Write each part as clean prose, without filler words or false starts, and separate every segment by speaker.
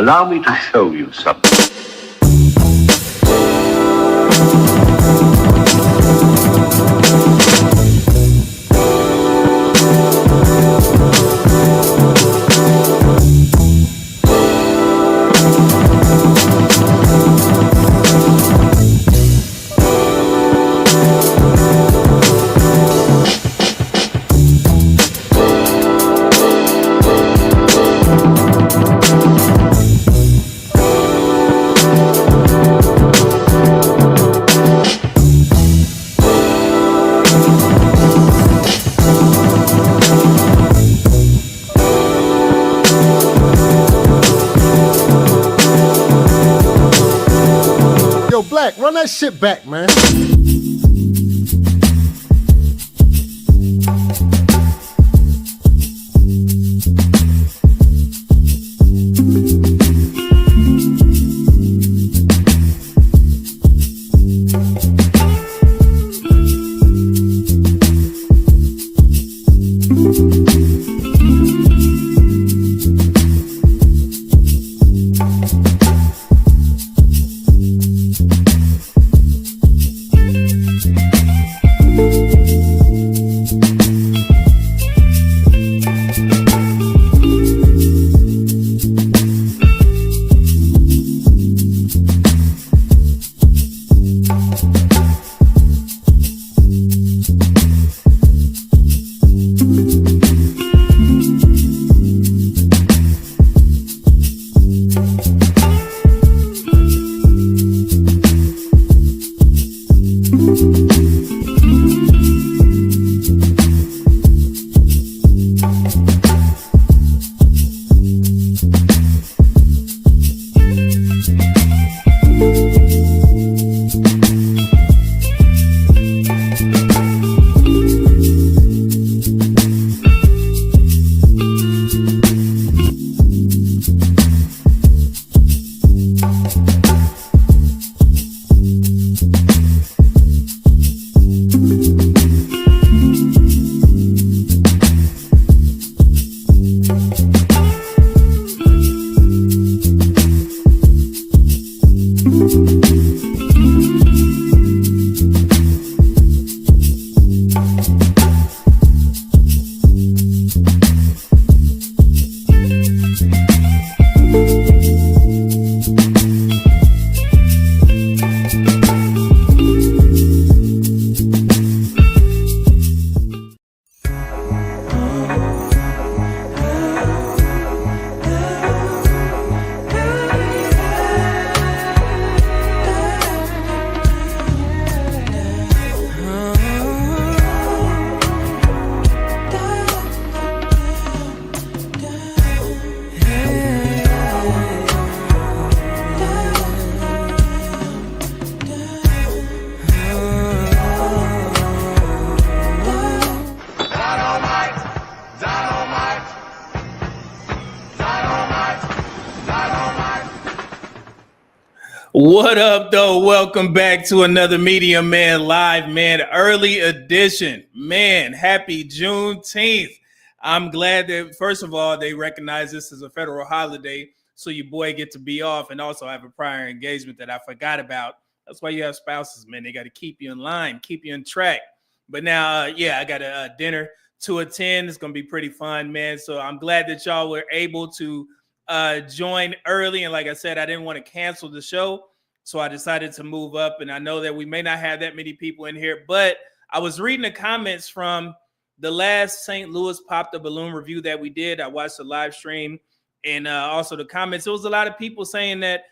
Speaker 1: Allow me to show you something.
Speaker 2: Black, run that shit back, man.
Speaker 3: What up, though? Welcome back to another Media Man Live, man. Early edition. Man, happy Juneteenth. I'm glad that, first of all, they recognize this as a federal holiday, so your boy get to be off, and also have a prior engagement that I forgot about. That's why you have spouses, man. They got to keep you in line, keep you in track. But now, I got a dinner to attend. It's going to be pretty fun, man. So I'm glad that y'all were able to join early. And like I said, I didn't want to cancel the show, so I decided to move up. And I know that we may not have that many people in here, but I was reading the comments from the last St. Louis Pop the Balloon review that we did. I watched the live stream and also the comments. There was a lot of people saying that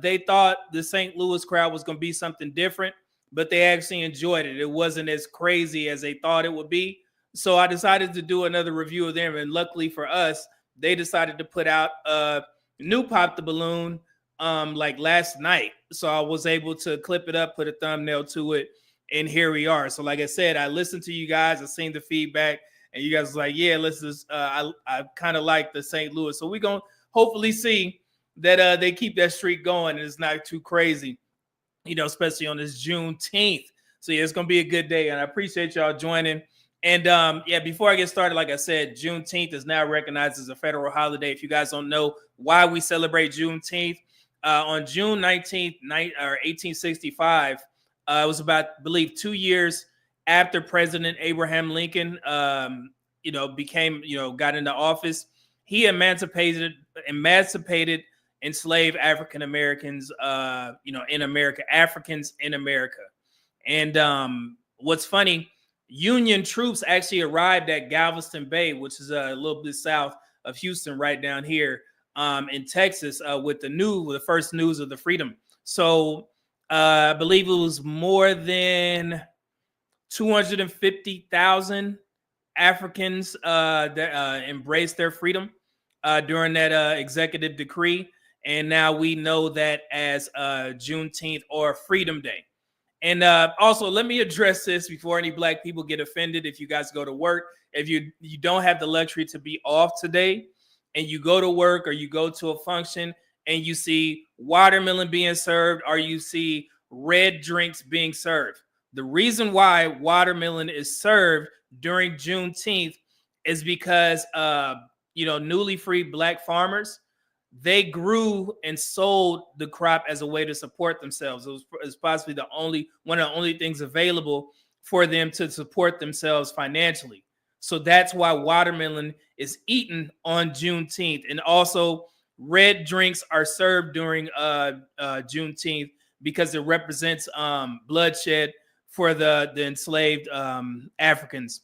Speaker 3: they thought the St. Louis crowd was going to be something different, but they actually enjoyed it. It wasn't as crazy as they thought it would be. So I decided to do another review of them. And luckily for us, they decided to put out a new Pop the Balloon like last night. So I was able to clip it up, put a thumbnail to it, and here we are. So like I said, I listened to you guys, I seen the feedback, and you guys was like, yeah, listen, I kind of like the St. Louis. So we're going to hopefully see that they keep that streak going and it's not too crazy, especially on this Juneteenth. So yeah, it's going to be a good day, and I appreciate y'all joining. And yeah, before I get started, like I said, Juneteenth is now recognized as a federal holiday. If you guys don't know why we celebrate Juneteenth, on June 19th, 1865, it was about, I believe, 2 years after President Abraham Lincoln, got into office. He emancipated enslaved African Americans, in America, Africans in America. And what's funny, Union troops actually arrived at Galveston Bay, which is a little bit south of Houston, right down here in Texas, with the first news of the freedom. So I believe it was more than 250,000 Africans that embraced their freedom during that executive decree. And now we know that as Juneteenth or Freedom Day. And also, let me address this before any black people get offended. If you guys go to work, if you don't have the luxury to be off today, and you go to work or you go to a function and you see watermelon being served or you see red drinks being served, the reason why watermelon is served during Juneteenth is because newly freed black farmers, they grew and sold the crop as a way to support themselves. It was possibly one of the only things available for them to support themselves financially. So that's why watermelon is eaten on Juneteenth. And also, red drinks are served during Juneteenth because it represents bloodshed for the enslaved Africans,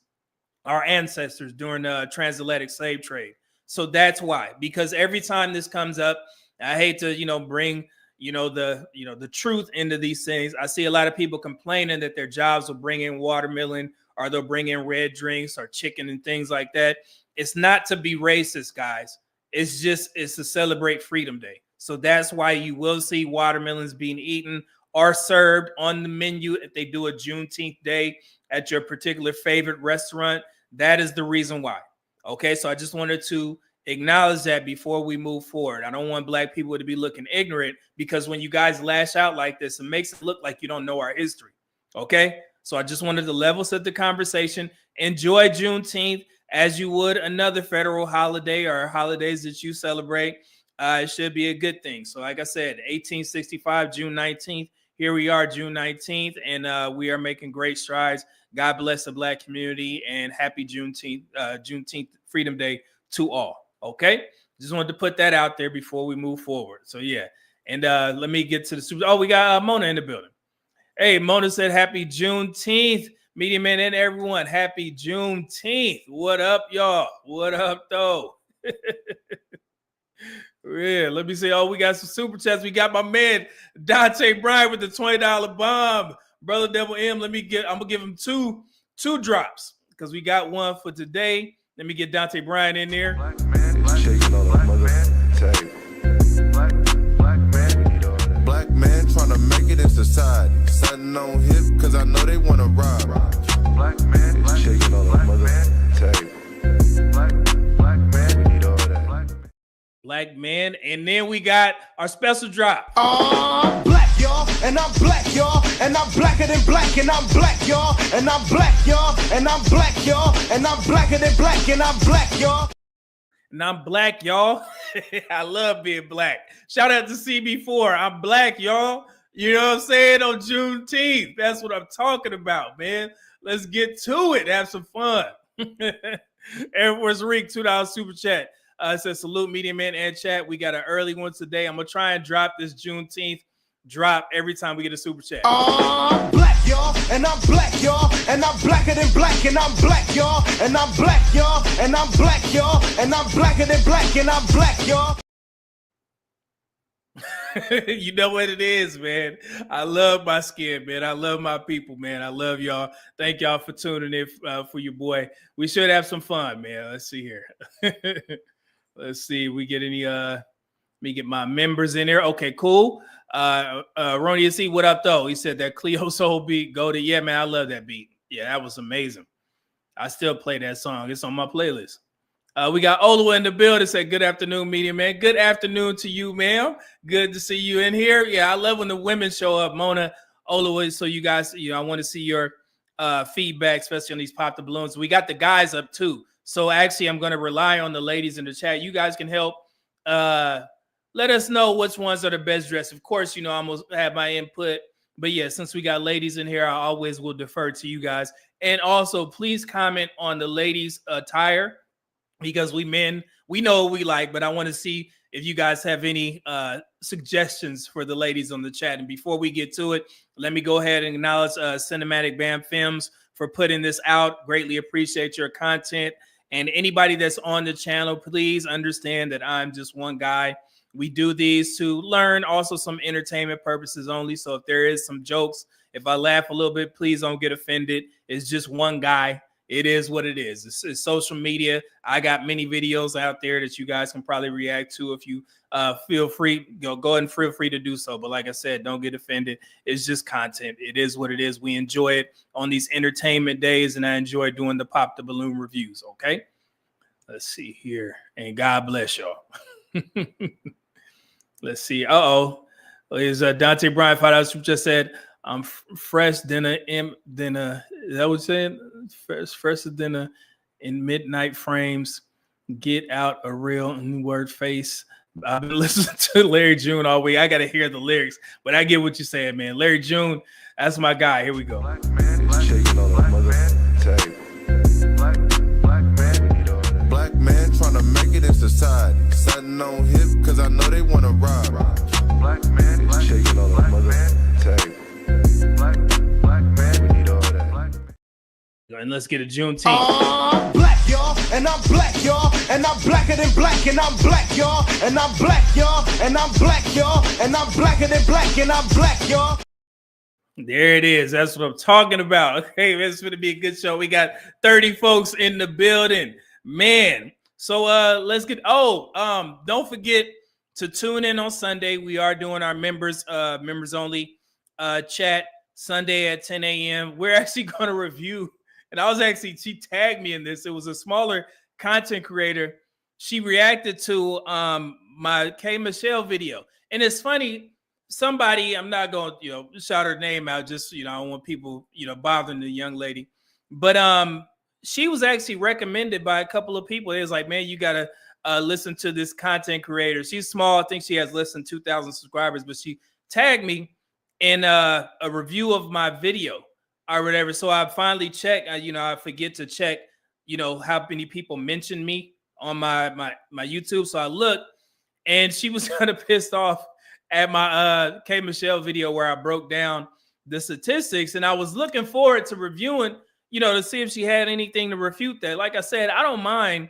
Speaker 3: our ancestors, during the transatlantic slave trade. So that's why, because every time this comes up, I hate to, bring, the truth into these things. I see a lot of people complaining that their jobs will bring in watermelon or they'll bring in red drinks or chicken and things like that. It's not to be racist, guys. It's to celebrate Freedom Day. So that's why you will see watermelons being eaten or served on the menu if they do a Juneteenth day at your particular favorite restaurant. That is the reason why. Okay, so I just wanted to acknowledge that before we move forward. I don't want black people to be looking ignorant, because when you guys lash out like this, it makes it look like you don't know our history. Okay, so I just wanted to level set the conversation. Enjoy Juneteenth as you would another federal holiday or holidays that you celebrate. It should be a good thing. So like I said, 1865, June 19th. Here we are, June 19th, and we are making great strides. God bless the black community, and happy Juneteenth Freedom Day to all. Okay, just wanted to put that out there before we move forward. So yeah, and let me get to the super. Oh, we got Mona in the building. Hey, Mona said happy Juneteenth, Media Man and everyone. Happy Juneteenth. What up, y'all? What up, though? Yeah, let me see. Oh, we got some super chats. We got my man Dante Bryan with the $20 bomb. Brother Devil M, I'm gonna give him two drops because we got one for today. Let me get Dante Bryan in there.
Speaker 4: Black man trying to make it in society. Sitting on hip because I know they want to rob. Black man, shaking on the mother table. Black man, we need all that.
Speaker 3: Black man, and then we got our special drop.
Speaker 5: I'm black, y'all, and I'm black, y'all, and I'm blacker than black, and I'm black, y'all, and I'm black, y'all, and I'm black, y'all, and I'm blacker than black, and I'm black, y'all.
Speaker 3: And I'm black, y'all. I love being black. Shout out to CB4. I'm black, y'all. You know what I'm saying? On Juneteenth. That's what I'm talking about, man. Let's get to it. Have some fun. Air Force Reek, $2 super chat. It says salute Media Man and chat. We got an early one today. I'm gonna try and drop this Juneteenth drop every time we get a super chat.
Speaker 5: I'm black, y'all, and I'm black, y'all, and I'm blacker than black, and I'm black, y'all, and I'm black, y'all, and I'm black, y'all, and I'm blacker than black, and I'm black, y'all.
Speaker 3: You know what it is, man. I love my skin, man. I love my people, man. I love y'all. Thank y'all for tuning in for your boy. We should have some fun, man. Let's see here. Let's see. We get any let me get my members in there. Okay, cool. Ronnie C, what up though? He said that Cleo Soul beat, go to, yeah, man. I love that beat. Yeah, that was amazing. I still play that song. It's on my playlist. We got Ola in the building. Said good afternoon, Media Man. Good afternoon to you, ma'am. Good to see you in here. Yeah, I love when the women show up, Mona, Ola. So you guys, I want to see your feedback, especially on these pop the balloons. We got the guys up too. So actually, I'm going to rely on the ladies in the chat. You guys can help let us know which ones are the best dressed. Of course, you know, I'm going to have my input. But yeah, since we got ladies in here, I always will defer to you guys. And also, please comment on the ladies' attire, because we men, we know what we like, but I want to see if you guys have any suggestions for the ladies on the chat. And before we get to it, let me go ahead and acknowledge Cinematic Bam Films for putting this out. Greatly appreciate your content. And anybody that's on the channel, please understand that I'm just one guy. We do these to learn, also some entertainment purposes only. So if there is some jokes, if I laugh a little bit, please don't get offended. It's just one guy. It is what it is. It's social media. I got many videos out there that you guys can probably react to if you feel free. Go ahead and feel free to do so. But like I said, don't get offended. It's just content. It is what it is. We enjoy it on these entertainment days, and I enjoy doing the Pop the Balloon reviews. Okay, let's see here. And God bless y'all. Let's see. Is Dante Bryan $5 just said, I'm fresh than a is that what you're saying? Fresher than a in midnight frames. Get out a real word face. I've been listening to Larry June all week. I gotta hear the lyrics, but I get what you're saying, man. Larry June, that's my guy. Here we go.
Speaker 4: Black man trying to make it in society. Sitting on hip, cause I know they wanna rob. Black man, shaking on the mother table. Black man, we need all that.
Speaker 3: And let's get a Juneteenth.
Speaker 5: I'm black, y'all, and I'm black, y'all, and I'm blacker than black, and I'm black, y'all, and I'm black, y'all, and I'm black, y'all, and I'm blacker than black, and I'm black, y'all.
Speaker 3: There it is. That's what I'm talking about. Okay, it's going to be a good show. We got 30 folks in the building, man. So let's get. Don't forget to tune in on Sunday. We are doing our members only chat Sunday at 10 a.m. We're actually going to review. And she tagged me in this. It was a smaller content creator. She reacted to my K Michelle video. And it's funny, somebody, I'm not going to, shout her name out, just, I don't want people, bothering the young lady. But she was actually recommended by a couple of people. It was like, man, you got to listen to this content creator. She's small. I think she has less than 2,000 subscribers, but she tagged me in a review of my video or whatever. So I finally checked, I forget to check, how many people mentioned me on my YouTube. So I looked, and she was kind of pissed off at my K Michelle video where I broke down the statistics, and I was looking forward to reviewing, to see if she had anything to refute that. Like I said, I don't mind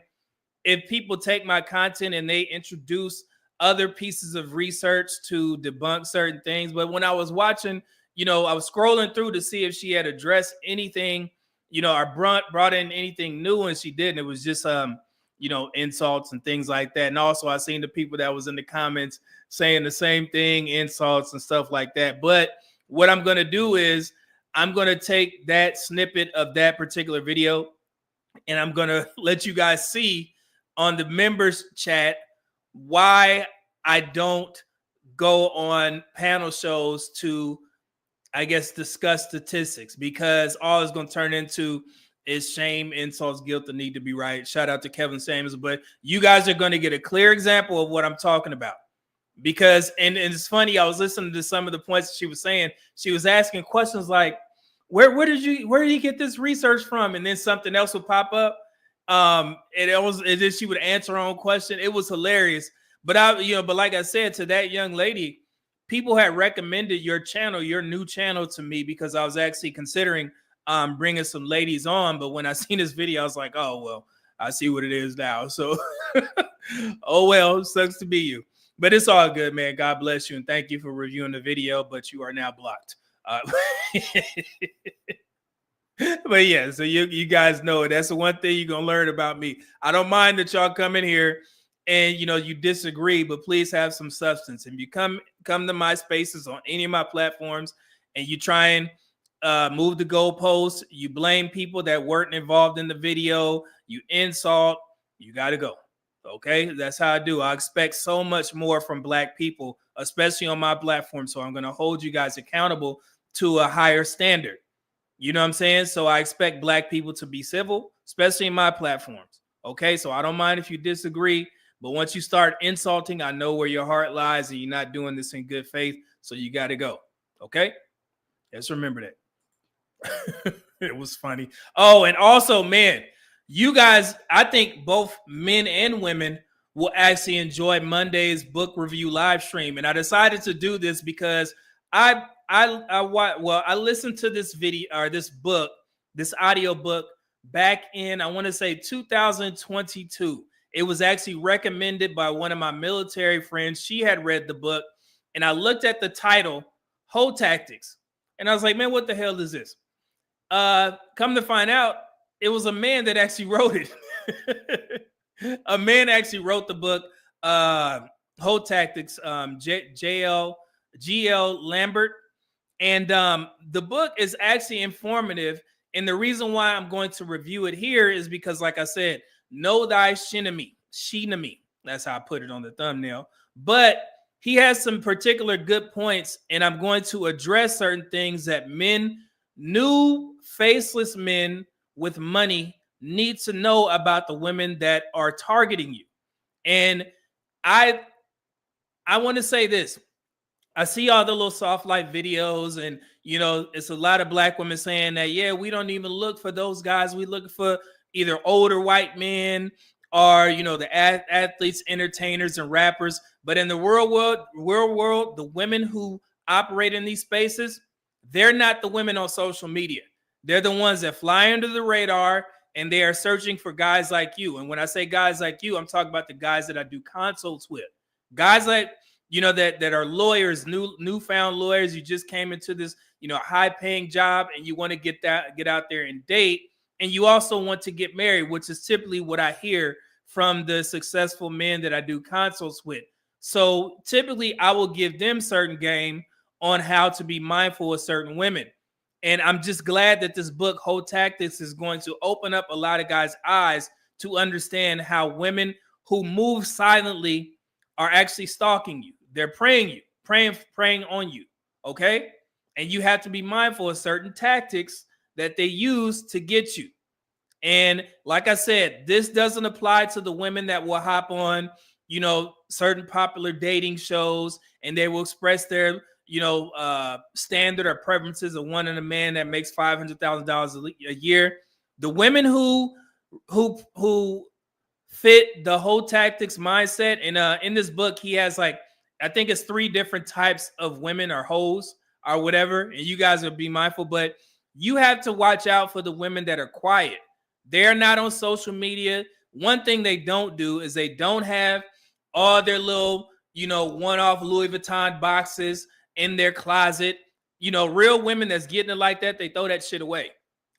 Speaker 3: if people take my content and they introduce other pieces of research to debunk certain things. But when I was watching, I was scrolling through to see if she had addressed anything, or brought in anything new, and she didn't. It was just, insults and things like that. And also I seen the people that was in the comments saying the same thing, insults and stuff like that. But what I'm going to do is I'm going to take that snippet of that particular video, and I'm going to let you guys see on the members chat why I don't go on panel shows to, I guess, discuss statistics, because all it's going to turn into is shame, insults, guilt, the need to be right. Shout out to Kevin Samuels. But you guys are going to get a clear example of what I'm talking about, because, and it's funny, I was listening to some of the points she was saying. She was asking questions like, where did you get this research from? And then something else would pop up. And then she would answer her own question. It was hilarious. But but like I said, to that young lady, people had recommended your channel, your new channel, to me, because I was actually considering bringing some ladies on. But when I seen this video, I was like, oh, well, I see what it is now. So, oh, well, sucks to be you. But it's all good, man. God bless you. And thank you for reviewing the video. But you are now blocked. But yeah, so you guys know it. That's the one thing you're going to learn about me. I don't mind that y'all come in here and, you disagree, but please have some substance. If you come to my spaces on any of my platforms and you try and move the goalposts, you blame people that weren't involved in the video, you insult, you got to go. Okay, that's how I do. I expect so much more from Black people, especially on my platform. So I'm going to hold you guys accountable to a higher standard. You know what I'm saying? So I expect black people to be civil, especially in my platforms. Okay, so I don't mind if you disagree, but once you start insulting, I know where your heart lies, and you're not doing this in good faith. So you got to go. Okay, let's remember that. It was funny. Oh, and also, man, you guys, I think both men and women will actually enjoy Monday's book review live stream. And I decided to do this because I listened to this video or this book, this audio book back in, I want to say 2022. It was actually recommended by one of my military friends. She had read the book, and I looked at the title, Hoe Tactics, and I was like, man, what the hell is this? Come to find out, it was a man that actually wrote it. A man actually wrote the book, Hoe Tactics, GL Lambert. And the book is actually informative. And the reason why I'm going to review it here is because, like I said, know thy shinemi. That's how I put it on the thumbnail. But he has some particular good points, and I'm going to address certain things that new faceless men with money need to know about the women that are targeting you. And I want to say this. I see all the little soft life videos, and it's a lot of black women saying that, yeah, we don't even look for those guys. We look for either older white men or the athletes, entertainers, and rappers. But in the real world, the women who operate in these spaces, they're not the women on social media. They're the ones that fly under the radar, and they are searching for guys like you. And when I say guys like you, I'm talking about the guys that I do consults with. Guys like, that are lawyers, newfound lawyers. You just came into this, high-paying job, and you want to get out there and date. And you also want to get married, which is typically what I hear from the successful men that I do consults with. So typically I will give them certain game on how to be mindful of certain women. And I'm just glad that this book, Hoe Tactics, is going to open up a lot of guys' eyes to understand how women who move silently are actually stalking you. They're preying on you, okay? And you have to be mindful of certain tactics that they use to get you. And like I said, this doesn't apply to the women that will hop on, certain popular dating shows, and they will express their standard or preferences of wanting a man that makes $500,000 a year. The women who fit the Hoe Tactics mindset, and in this book, he has I think it's 3 different types of women or hoes or whatever, and you guys will be mindful, but you have to watch out for the women that are quiet. They're not on social media. One thing they don't do is they don't have all their little, one-off Louis Vuitton boxes in their closet. Real women that's getting it like that, they throw that shit away,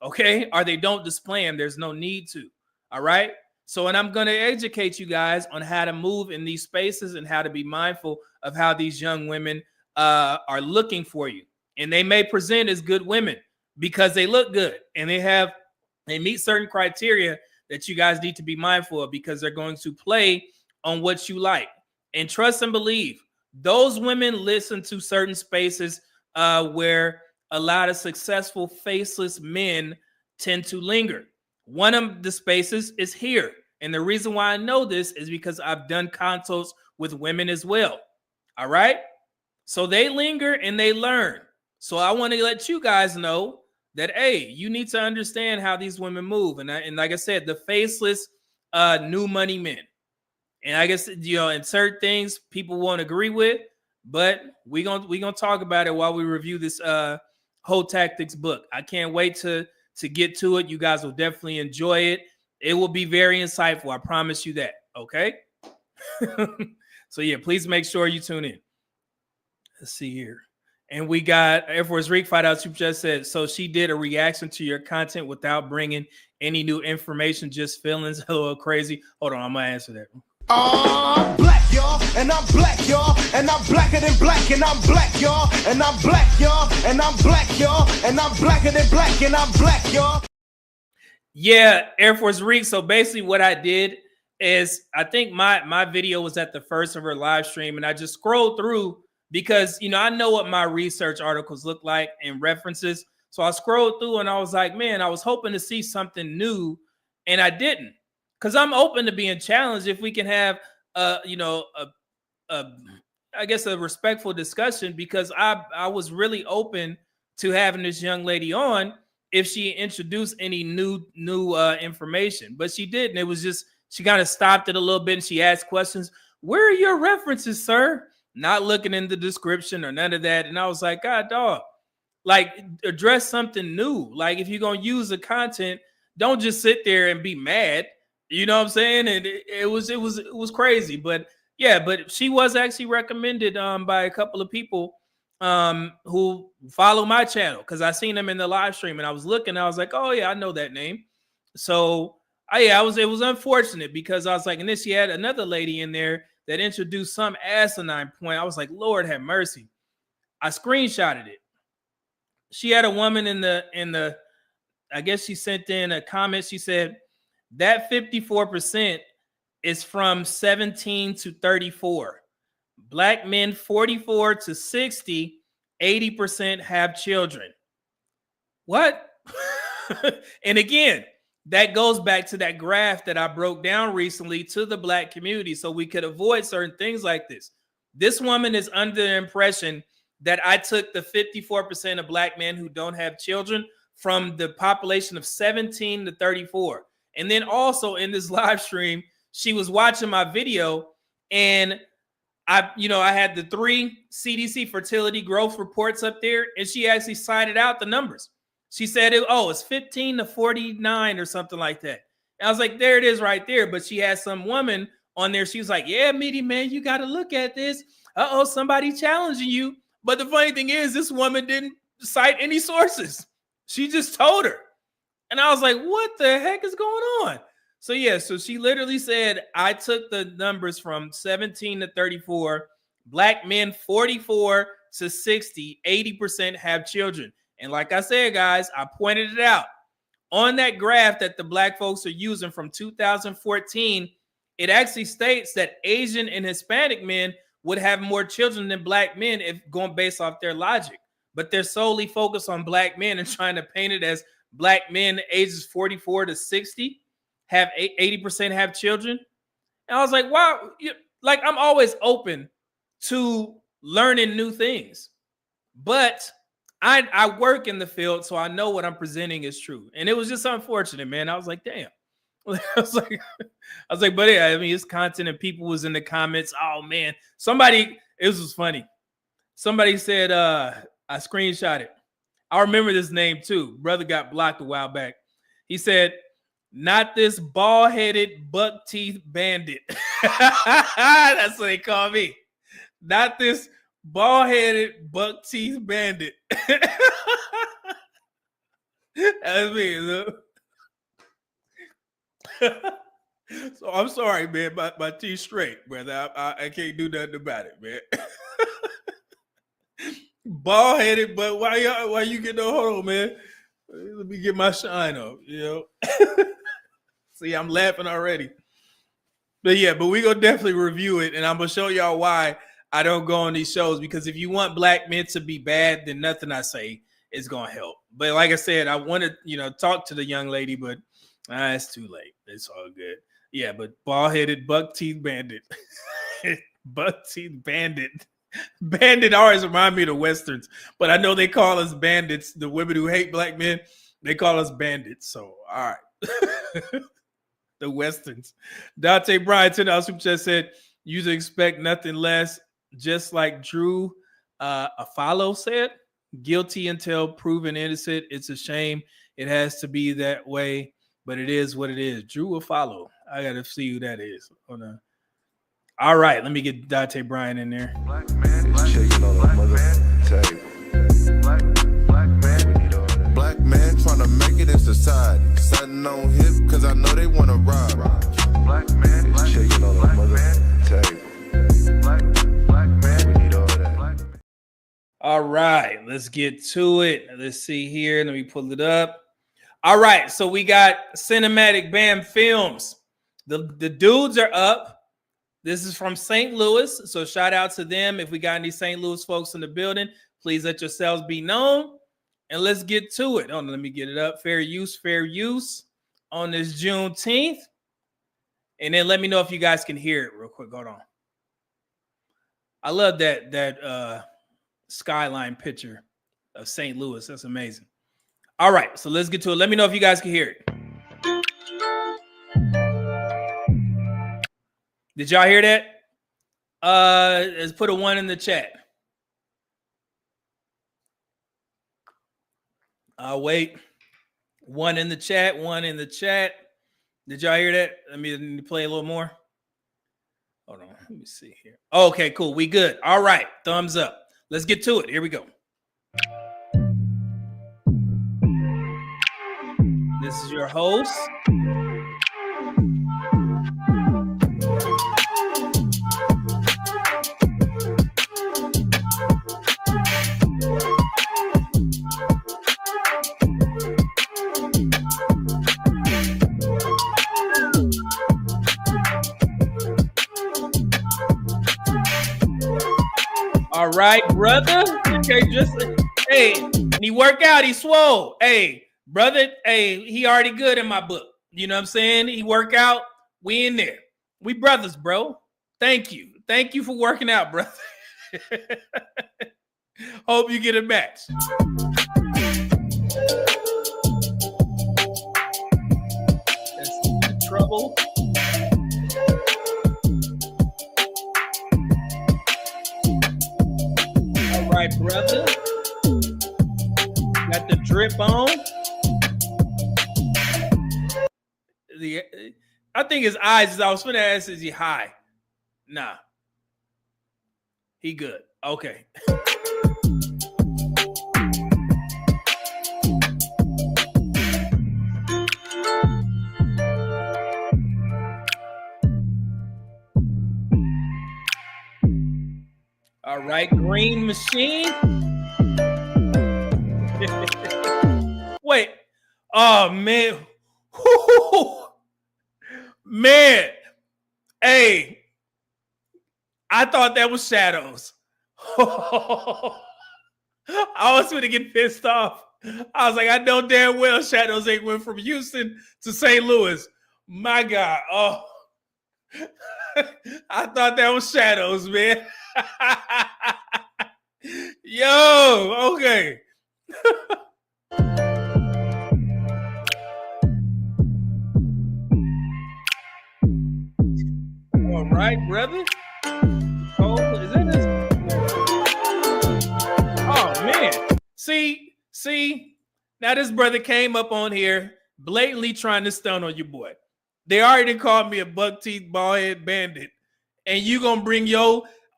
Speaker 3: okay? Or they don't display them. There's no need to, all right? So, and I'm going to educate you guys on how to move in these spaces and how to be mindful of how these young women are looking for you. And they may present as good women because they look good and they meet certain criteria that you guys need to be mindful of, because they're going to play on what you like. And trust and believe, those women listen to certain spaces where a lot of successful faceless men tend to linger. One of the spaces is here. And the reason why I know this is because I've done consults with women as well. All right. So they linger and they learn. So I want to let you guys know that, hey, you need to understand how these women move. And like I said, the faceless new money men. And I guess, in certain things people won't agree with, but we're gonna talk about it while we review this Hoe Tactics book. I can't wait to get to it. You guys will definitely enjoy it. It will be very insightful. I promise you that. Okay. So yeah, please make sure you tune in. Let's see here. And we got Air Force Reek Fight Out Super Chat said, so she did a reaction to your content without bringing any new information, just feelings. Hello, crazy. Hold on, I'm gonna answer that.
Speaker 5: I'm black, y'all, and I'm black, y'all, and I'm blacker than black, and I'm black, y'all, and I'm black, y'all, and I'm black, y'all, and I'm blacker than black, and I'm black, y'all.
Speaker 3: Yeah, Air Force Reek. So basically what I did is, I think my video was at the first of her live stream, and I just scrolled through because, I know what my research articles look like and references. So I scrolled through and I was like, man, I was hoping to see something new, and I didn't. Because I'm open to being challenged if we can have I guess a respectful discussion, because I was really open to having this young lady on if she introduced any new information, but she didn't. It was just, she kind of stopped it a little bit and she asked questions. Where are your references, sir? Not looking in the description or none of that. And I was like, God, dog, like, address something new. Like, if you're gonna use the content, don't just sit there and be mad. You know what I'm saying? And it was crazy. But yeah, but she was actually recommended by a couple of people who follow my channel, because I seen them in the live stream and I was looking, I was like, oh yeah, I know that name. So it was unfortunate, because I was like, and then she had another lady in there that introduced some asinine point. I was like, Lord have mercy. I screenshotted it. She had a woman in the I guess she sent in a comment. She said that 54% is from 17 to 34. Black men 44 to 60, 80% have children. What? And again, that goes back to that graph that I broke down recently to the Black community, so we could avoid certain things like this. This woman is under the impression that I took the 54% of Black men who don't have children from the population of 17 to 34. And then also in this live stream, she was watching my video, and I had the 3 CDC fertility growth reports up there, and she actually cited out the numbers. She said, it's 15 to 49 or something like that. And I was like, there it is right there. But she had some woman on there. She was like, yeah, Meaty Man, you got to look at this. Somebody challenging you. But the funny thing is, this woman didn't cite any sources. She just told her. And I was like, what the heck is going on? So yeah, so she literally said, I took the numbers from 17 to 34, Black men 44 to 60, 80% have children. And like I said, guys, I pointed it out on that graph that the Black folks are using from 2014. It actually states that Asian and Hispanic men would have more children than Black men if going based off their logic. But they're solely focused on Black men and trying to paint it as Black men ages 44 to 60 have 80% have children. And I was like, wow, like, I'm always open to learning new things, but I work in the field, so I know what I'm presenting is true. And it was just unfortunate, man. I was like, damn. I was like, but yeah, I mean, it's content, and people was in the comments. Oh man, it was funny. Somebody said, I screenshot it. I remember this name too. Brother got blocked a while back. He said, not this bald-headed buck teeth bandit. That's what they call me. Not this bald-headed buck teeth bandit. That's me. Look. So I'm sorry, man. My teeth straight, brother. I can't do nothing about it, man. Bald-headed, but why you get no hold on, man? Let me get my shine up, See, I'm laughing already. But yeah, but we're gonna definitely review it, and I'm gonna show y'all why I don't go on these shows, because if you want Black men to be bad, then nothing I say is gonna help. But like I said, I want to, talk to the young lady, but it's too late. It's all good. Yeah, but bald-headed buck teeth bandit. Buck teeth bandit. Bandit always remind me of the Westerns, but I know they call us bandits. The women who hate Black men, they call us bandits. So, all right. The Westerns. Dante Bryan, $10 super chat said, you expect nothing less, just like Drew Afalo said, guilty until proven innocent. It's a shame it has to be that way, but it is what it is. Drew Afalo. I got to see who that is. Hold on. All right, let me get Dante Bryan in there.
Speaker 4: Black man is shaking on a mother table. Black man trying to make it in society. Sitting on hip cause I know they want to rob. Black man is shaking on a mother table. Black man, we need all that.
Speaker 3: All right, let's get to it. Let's see here. Let me pull it up. All right, so we got Cinematic Bam Films. The dudes are up. This is from St. Louis, so shout out to them. If we got any St. Louis folks in the building, please let yourselves be known. and let's get to it. Let me get it up. Fair use on this Juneteenth. And then let me know if you guys can hear it real quick. Hold on. I love that skyline picture of St. Louis. That's amazing. All right, so let's get to it. Let me know if you guys can hear it. Did y'all hear that? Let's put a 1 in the chat. I'll wait. 1 in the chat. 1 in the chat. Did y'all hear that? Let me play a little more. Hold on. Let me see here. Okay, cool. We good. All right. Thumbs up. Let's get to it. Here we go. This is your host. All right, brother. Okay, when he work out, he swole. Hey, brother, he already good in my book. You know what I'm saying? He work out, we in there. We brothers, bro. Thank you. Thank you for working out, brother. Hope you get a match. That's the trouble. All right, brother. Got the drip on. I think his eyes, I was finna ask, is he high? Nah. He good. Okay. All right, green machine. Wait. Oh, man. Man. Hey. I thought that was shadows. I was going to get pissed off. I was like, I know damn well shadows ain't went from Houston to St. Louis. My God. Oh. I thought that was shadows, man. Yo, okay. All right, brother. Oh, is that this? Oh, man. See, now this brother came up on here blatantly trying to stun on your boy. They already called me a buck teeth bald head bandit. And you gonna bring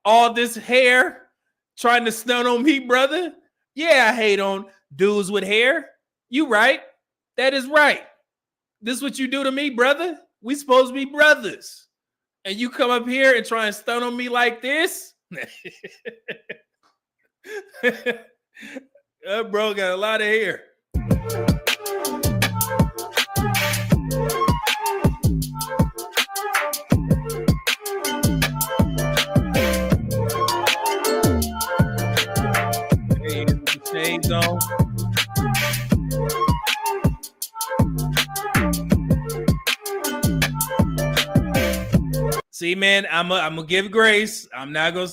Speaker 3: all this hair trying to stun on me, brother? Yeah, I hate on dudes with hair. You right. That is right. This is what you do to me, brother. We supposed to be brothers. And you come up here and try and stun on me like this? Bro got a lot of hair. Hey, the shades on. See, man, I'm gonna give grace. I'm not gonna,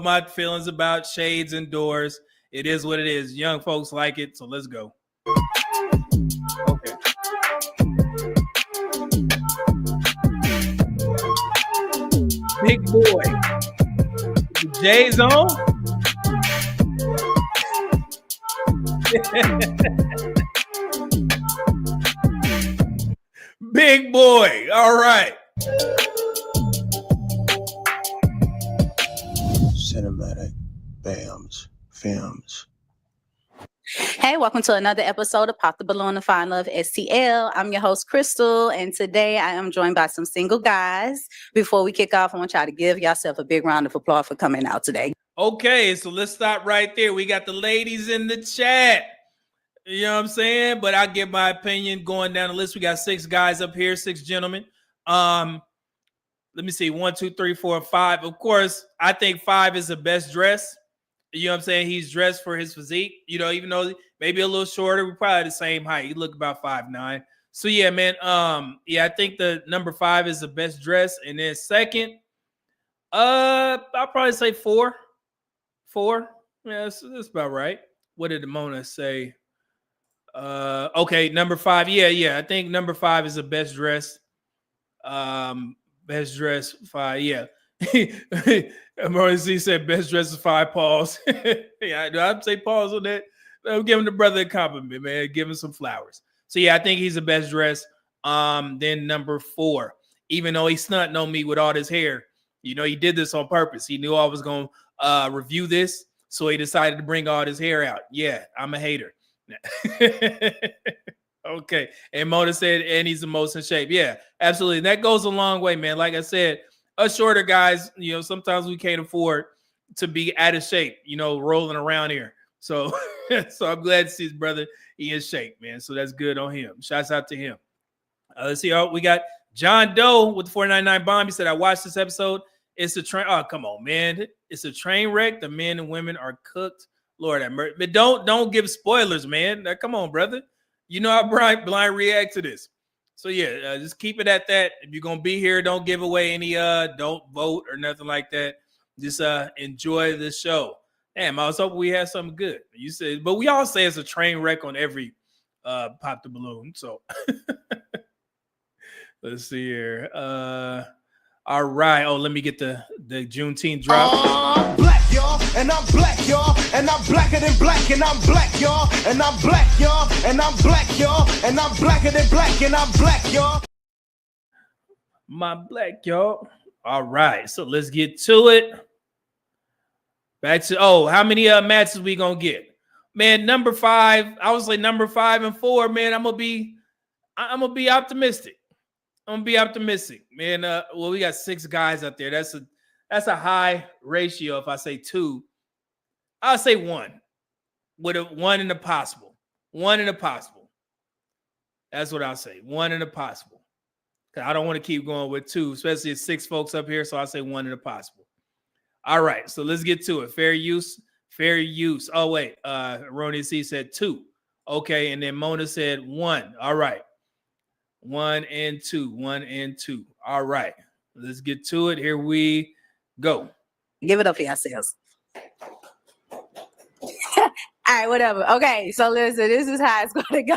Speaker 3: my feelings about shades and doors. It is what it is. Young folks like it, so let's go. Okay. Big boy. The J's on. Big boy. All right.
Speaker 6: Cinematic BAMs films.
Speaker 7: Hey, welcome to another episode of Pop the Balloon and Find Love STL. I'm your host, Crystal, and today I am joined by some single guys. Before we kick off, I want y'all to give yourself a big round of applause for coming out today.
Speaker 3: Okay, so let's stop right there. We got the ladies in the chat. You know what I'm saying? But I'll give my opinion going down the list. We got 6 guys up here, 6 gentlemen. Let me see, 1, 2, 3, 4, 5. Of course, I think 5 is the best dress. You know what I'm saying? He's dressed for his physique. You know, even though maybe a little shorter, we're probably the same height. He looked about 5'9". So yeah, man. Yeah, I think the number 5 is the best dress, and then second, I'll probably say 4. 4. Yeah, that's about right. What did Mona say? Okay, number 5. Yeah. I think number 5 is the best dress. Best dress 5. Yeah. Emergency said best dress is 5 paws. Yeah, I'd say pause on that. I'm giving the brother a compliment, man. Give him some flowers. So yeah, I think he's the best dressed. Then number 4, even though he stunting on me with all this hair, you know, he did this on purpose. He knew I was gonna review this, so he decided to bring all his hair out. Yeah, I'm a hater. Okay. And Mona said, and he's the most in shape. Yeah, absolutely. And that goes a long way, man. Like I said, us shorter guys, you know, sometimes we can't afford to be out of shape, you know, rolling around here. So, so I'm glad to see his brother. He in shape, man. So that's good on him. Shouts out to him. Let's see. We got John Doe with the 499 bomb. He said, I watched this episode. It's a train. Oh, come on, man. It's a train wreck. The men and women are cooked. Lord have mercy. But don't give spoilers, man. Now, come on, brother. You know how blind react to this. So yeah, just keep it at that. If you're gonna be here, don't give away any don't vote or nothing like that. Just enjoy the show. Damn, I was hoping we had something good. You said, but we all say it's a train wreck on every Pop the Balloon. So let's see here. All right. Oh, let me get the Juneteenth drop.
Speaker 5: I'm black, y'all, and I'm black, y'all, and I'm blacker than black, and I'm black, y'all, and I'm black, y'all, and I'm black, y'all, and I'm blacker than black, and I'm black, y'all.
Speaker 3: My black, y'all. All right. So let's get to it. Back to how many matches we gonna get? Man, number 5. I was like number 5 and 4. Man, I'm gonna be optimistic. I'm gonna be optimistic, man. Well, we got 6 guys out there. That's a high ratio. If I say 2, I'll say 1. With a 1 in the possible. 1 in the possible. That's what I'll say. 1 in the possible. Cause I don't want to keep going with 2, especially if 6 folks up here. So I'll say 1 in the possible. All right, so let's get to it. Fair use. Oh wait, Ronnie C said 2. Okay, and then Mona said 1. All right. 1 and 2. 1 and 2. All right. Let's get to it. Here we go.
Speaker 7: Give it up for yourselves. All right, whatever. Okay, so listen, this is how it's going to go.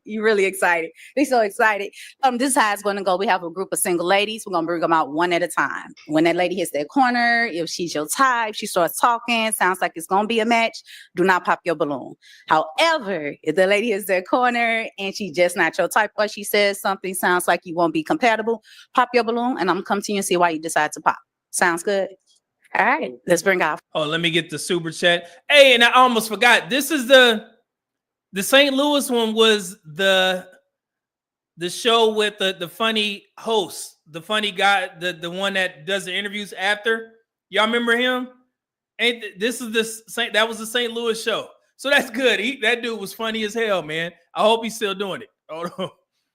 Speaker 7: You're really excited. They're so excited. This is how it's going to go. We have a group of single ladies. We're going to bring them out one at a time. When that lady hits that corner, if she's your type, she starts talking, sounds like it's going to be a match, do not pop your balloon. However, if the lady hits that corner and she's just not your type, or she says something sounds like you won't be compatible, pop your balloon, and I'm going to come to you and see why you decide to pop. Sounds good? All right, let's bring off.
Speaker 3: Oh, let me get the super chat. Hey, and I almost forgot. This is the St. Louis one was the show with the funny host, the funny guy, the one that does the interviews after. Y'all remember him? That was the St. Louis show. So that's good. That dude was funny as hell, man. I hope he's still doing it. Hold on.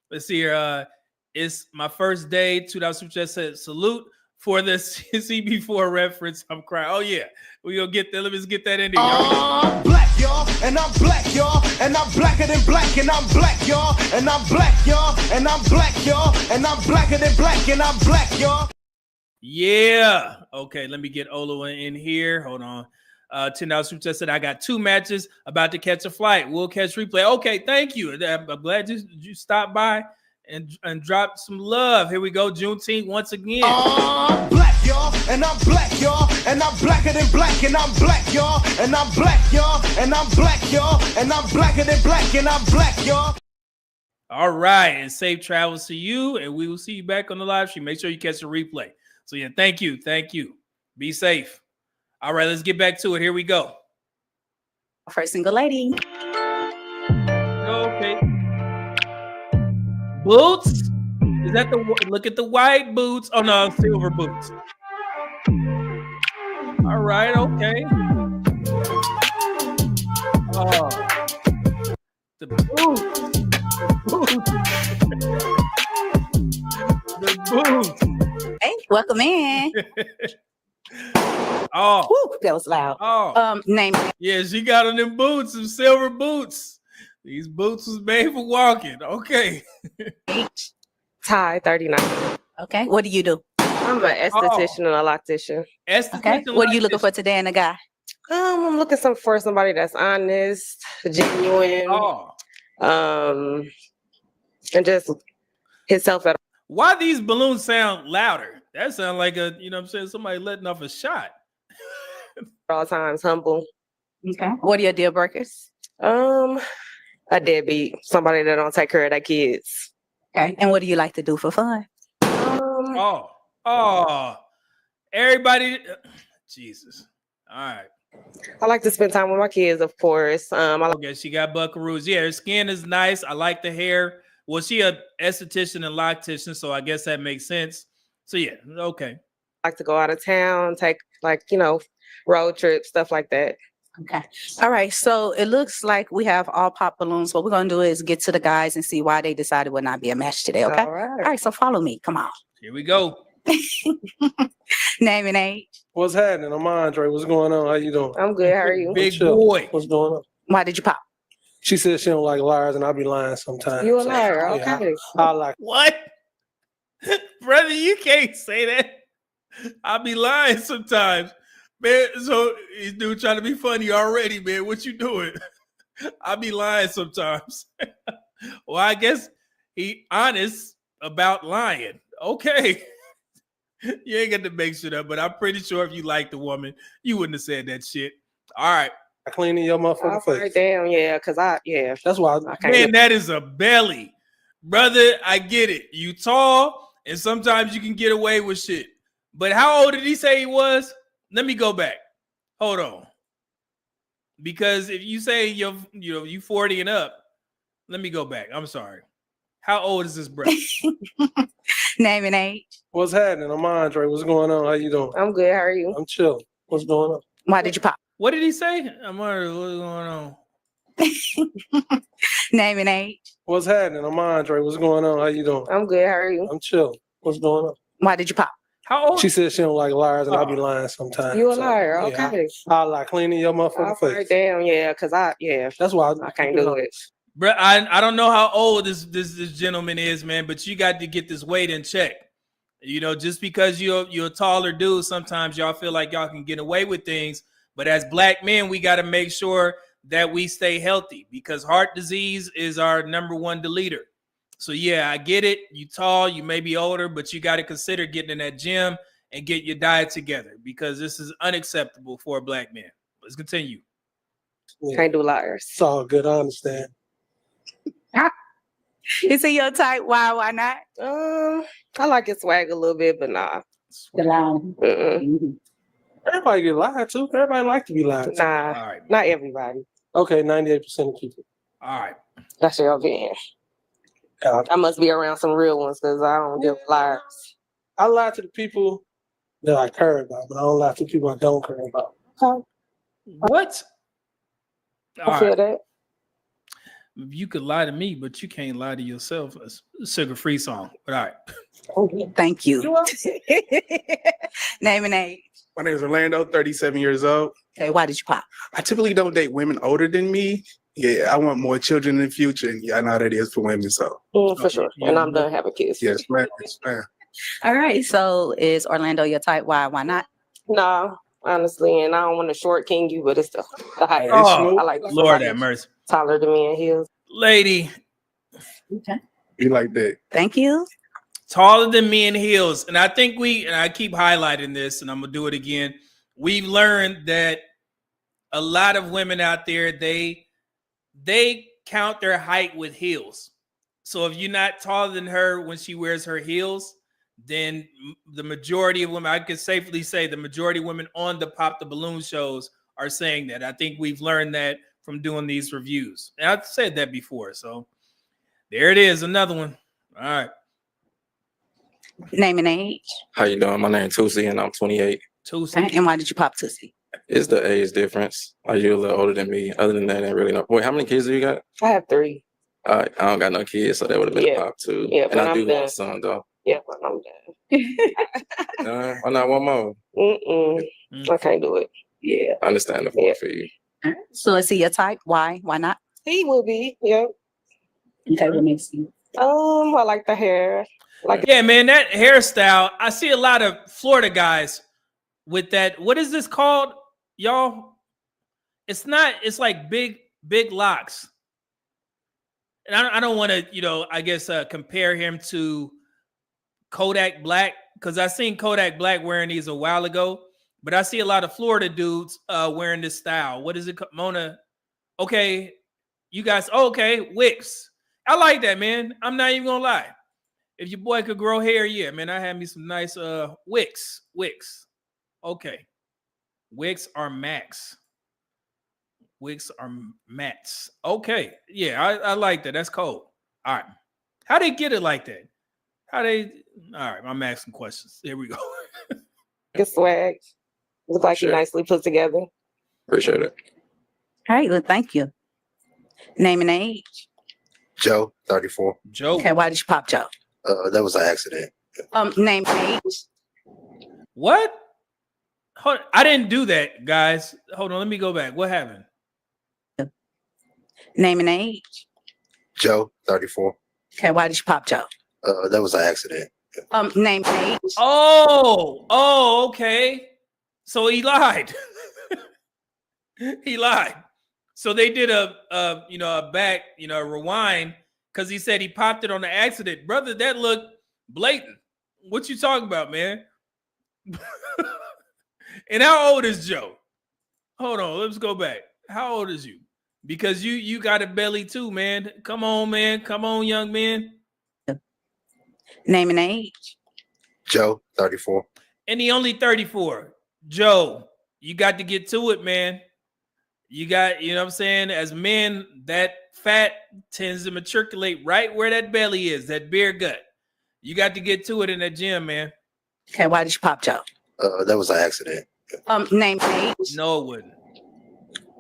Speaker 3: Let's see here. It's my first day. $2 super chat said salute. For the CB4 reference, I'm crying. Oh, yeah. We're going to get that. Let me just get that in there.
Speaker 5: I'm black, y'all, and I'm black, y'all, and I'm blacker than black, and I'm black, y'all, and I'm black, y'all, and I'm black, y'all, and I'm blacker than black, and I'm black, y'all.
Speaker 3: Yeah. Okay, let me get Olo in here. Hold on. $10 super chat said, I got 2 matches about to catch a flight. We'll catch replay. Okay, thank you. I'm glad you stopped by and drop some love. Here we go. Juneteenth once again.
Speaker 5: I'm black, y'all, and I'm black, y'all, and I'm blacker than black, and I'm black, y'all, and I'm black, y'all, and I'm black, y'all, and I'm blacker than black, and I'm black, y'all.
Speaker 3: All right, and safe travels to you, and we will see you back on the live stream. Make sure you catch the replay. So yeah, thank you. Be safe. All right, let's get back to it. Here we go.
Speaker 7: First single lady.
Speaker 3: Okay. Boots? Is that look at the white boots? Oh no, silver boots. All right, okay. Oh, the boots. The boots.
Speaker 7: Hey, welcome in.
Speaker 3: Oh,
Speaker 7: Woo, that was loud.
Speaker 3: oh.
Speaker 7: Name it.
Speaker 3: Yeah, she got on them boots, some silver boots. These boots was made for walking. Okay.
Speaker 8: Ty 39.
Speaker 7: Okay. What do you do?
Speaker 8: I'm an esthetician and a loctician.
Speaker 7: Okay. What are you looking for today in a guy?
Speaker 8: I'm looking for somebody that's honest, genuine,
Speaker 3: Oh.
Speaker 8: and just himself at
Speaker 3: Why these balloons sound louder? That sound like somebody letting off a shot.
Speaker 8: all times, humble.
Speaker 7: Okay. What are your deal breakers?
Speaker 8: A deadbeat, somebody that don't take care of their kids.
Speaker 7: Okay. And what do you like to do for fun?
Speaker 3: Oh. Everybody. Jesus. All right.
Speaker 8: I like to spend time with my kids, of course.
Speaker 3: Okay, she got buckaroos. Yeah, her skin is nice. I like the hair. Well, she a esthetician and loctician, so I guess that makes sense. So yeah, okay.
Speaker 8: I like to go out of town, take road trips, stuff like that.
Speaker 7: Okay. All right. So it looks like we have all pop balloons. What we're going to do is get to the guys and see why they decided would not be a match today. Okay.
Speaker 8: All right.
Speaker 7: All right. So follow me. Come on.
Speaker 3: Here we go.
Speaker 7: Name and age.
Speaker 6: What's happening? I'm Andre. What's going on? How you doing?
Speaker 8: I'm good. How are you?
Speaker 3: Big
Speaker 6: Chill.
Speaker 3: boy.
Speaker 6: What's going on?
Speaker 7: Why did you pop?
Speaker 6: She said she don't like liars, and I be lying sometimes.
Speaker 8: You a liar.
Speaker 6: Yeah,
Speaker 8: Okay.
Speaker 6: I like.
Speaker 3: What? Brother, you can't say that. I be lying sometimes. Man, so this dude trying to be funny already, man. What you doing? I be lying sometimes. Well, I guess he honest about lying. Okay. You ain't got to make shit up, but I'm pretty sure if you liked the woman, you wouldn't have said that shit. All right.
Speaker 6: I cleaning your motherfucking face.
Speaker 8: Damn, yeah,
Speaker 6: That's why.
Speaker 3: Man, that is a belly. Brother, I get it. You tall, and sometimes you can get away with shit. But how old did he say he was? Let me go back. Hold on. Because if you say you 40 and up, let me go back. I'm sorry. How old is this brother?
Speaker 7: Name and age.
Speaker 6: What's happening? I'm Andre. What's going on? How you doing?
Speaker 8: I'm good. How are you?
Speaker 6: I'm chill. What's going on?
Speaker 7: Why did you pop?
Speaker 3: What did he say? I'm wondering what's going on.
Speaker 7: Name and age.
Speaker 6: What's happening? I'm Andre. What's going on? How you doing?
Speaker 8: I'm good. How are you?
Speaker 6: I'm chill. What's going on?
Speaker 7: Why did you pop?
Speaker 3: How old?
Speaker 6: She said she don't like liars, and I be lying sometimes.
Speaker 8: You a liar. Okay.
Speaker 6: I like cleaning your motherfucking face.
Speaker 8: Damn, yeah,
Speaker 6: That's why
Speaker 8: I can't do it.
Speaker 3: Bro, I don't know how old this gentleman is, man, but you got to get this weight in check. Just because you're a taller dude, sometimes y'all feel like y'all can get away with things. But as black men, we got to make sure that we stay healthy because heart disease is our number one deleter. So yeah, I get it. You tall, you may be older, but you got to consider getting in that gym and get your diet together because this is unacceptable for a black man. Let's continue.
Speaker 6: Yeah.
Speaker 8: Can't do liars.
Speaker 6: It's all good. I understand.
Speaker 7: Is he your type? Why not?
Speaker 8: I like his swag a little bit, but nah.
Speaker 7: The line.
Speaker 6: Everybody get lied to. Everybody like to be lied to.
Speaker 8: Nah,
Speaker 3: All right.
Speaker 8: not everybody.
Speaker 6: Okay, 98% of people.
Speaker 3: All right.
Speaker 8: That's your opinion. I must be around some real ones because I don't deal with liars.
Speaker 6: I lie to the people that I care about, but I don't lie to the people I don't care about.
Speaker 8: Okay.
Speaker 3: What? All
Speaker 8: I feel
Speaker 3: right.
Speaker 8: that.
Speaker 3: You could lie to me, but you can't lie to yourself. It's a sugar-free song. But all right.
Speaker 7: Thank you. Name and age.
Speaker 9: My name is Orlando, 37 years old.
Speaker 7: Okay, why did you pop?
Speaker 9: I typically don't date women older than me. Yeah, I want more children in the future. And yeah, I know how that is for women. So
Speaker 8: For sure. And I'm done having kids.
Speaker 9: yes, man. Yes, man.
Speaker 7: All right. So is Orlando your type? Why not?
Speaker 8: No, honestly, and I don't want to short king you, but it's the height.
Speaker 3: Oh,
Speaker 8: I like
Speaker 3: Lord
Speaker 8: somebody
Speaker 3: have mercy.
Speaker 8: taller than me in heels.
Speaker 3: Lady,
Speaker 7: Okay.
Speaker 9: You like that?
Speaker 7: Thank you.
Speaker 3: taller than me in heels. And I think and I keep highlighting this, and I'm going to do it again. We've learned that a lot of women out there, they count their height with heels. So if you're not taller than her when she wears her heels, then the majority of women, I could safely say the majority of women on the Pop the Balloon shows are saying that. I think we've learned that from doing these reviews. And I've said that before. So there it is, another one. All right.
Speaker 7: Name and age.
Speaker 10: How you doing? My name's Tusi and I'm 28.
Speaker 3: Tusi.
Speaker 7: Okay. And why did you pop Tusi?
Speaker 10: It's the age difference. Like you're a little older than me. Other than that, I ain't really know. Wait, how many kids do you got?
Speaker 8: I have 3.
Speaker 10: I don't got no kids, so that would have been a pop too.
Speaker 8: Yeah,
Speaker 10: and I
Speaker 8: I'm
Speaker 10: do
Speaker 8: done.
Speaker 10: want a son though.
Speaker 8: Yeah, but I'm done.
Speaker 10: Why not one more?
Speaker 8: I can't do it. Yeah.
Speaker 10: Understandable for you.
Speaker 7: So let's see your type. Why? Why not?
Speaker 8: He would be. Yeah.
Speaker 7: Okay, what makes you?
Speaker 8: I like the hair.
Speaker 3: Yeah, man, that hairstyle. I see a lot of Florida guys with that. What is this called, y'all? It's not. It's like big locks. And I don't want to, I guess compare him to Kodak Black, because I seen Kodak Black wearing these a while ago, but I see a lot of Florida dudes wearing this style. What is it, Mona? Okay, you guys. Okay, Wicks. I like that, man. I'm not even gonna lie. If your boy could grow hair, yeah, man. I had me some nice Wicks. Okay, Wicks are max. Wigs are mats. Okay. Yeah, I like that. That's cold. All right. How they get it like that? All right, I'm asking questions. Here we go.
Speaker 8: Good swag. Look like
Speaker 10: Sure.
Speaker 8: he nicely put together.
Speaker 10: Appreciate it.
Speaker 7: All right, well, thank you. Name and age.
Speaker 2: Joe, 34.
Speaker 3: Joe.
Speaker 7: Okay, why did you pop Joe?
Speaker 2: That was an accident.
Speaker 7: Name and age.
Speaker 3: What? Hold on. I didn't do that, guys. Hold on. Let me go back. What happened?
Speaker 7: Name and age.
Speaker 2: Joe, 34.
Speaker 7: Okay, why did you pop Joe?
Speaker 2: That was an accident.
Speaker 7: Name and age.
Speaker 3: Oh, okay. So he lied. He lied. So they did a back, a rewind, because he said he popped it on the accident. Brother, that looked blatant. What you talking about, man? And how old is Joe? Hold on, let's go back. How old is you? Because you got a belly too, man. Come on, man. Come on, young man.
Speaker 7: Name and age.
Speaker 2: Joe, 34.
Speaker 3: And he only 34. Joe, you got to get to it, man. You got, you know what I'm saying? As men, that fat tends to matriculate right where that belly is, that beer gut. You got to get to it in that gym, man.
Speaker 7: Okay, why did you pop Joe?
Speaker 2: That was an accident.
Speaker 7: Name and age.
Speaker 3: No, it wouldn't.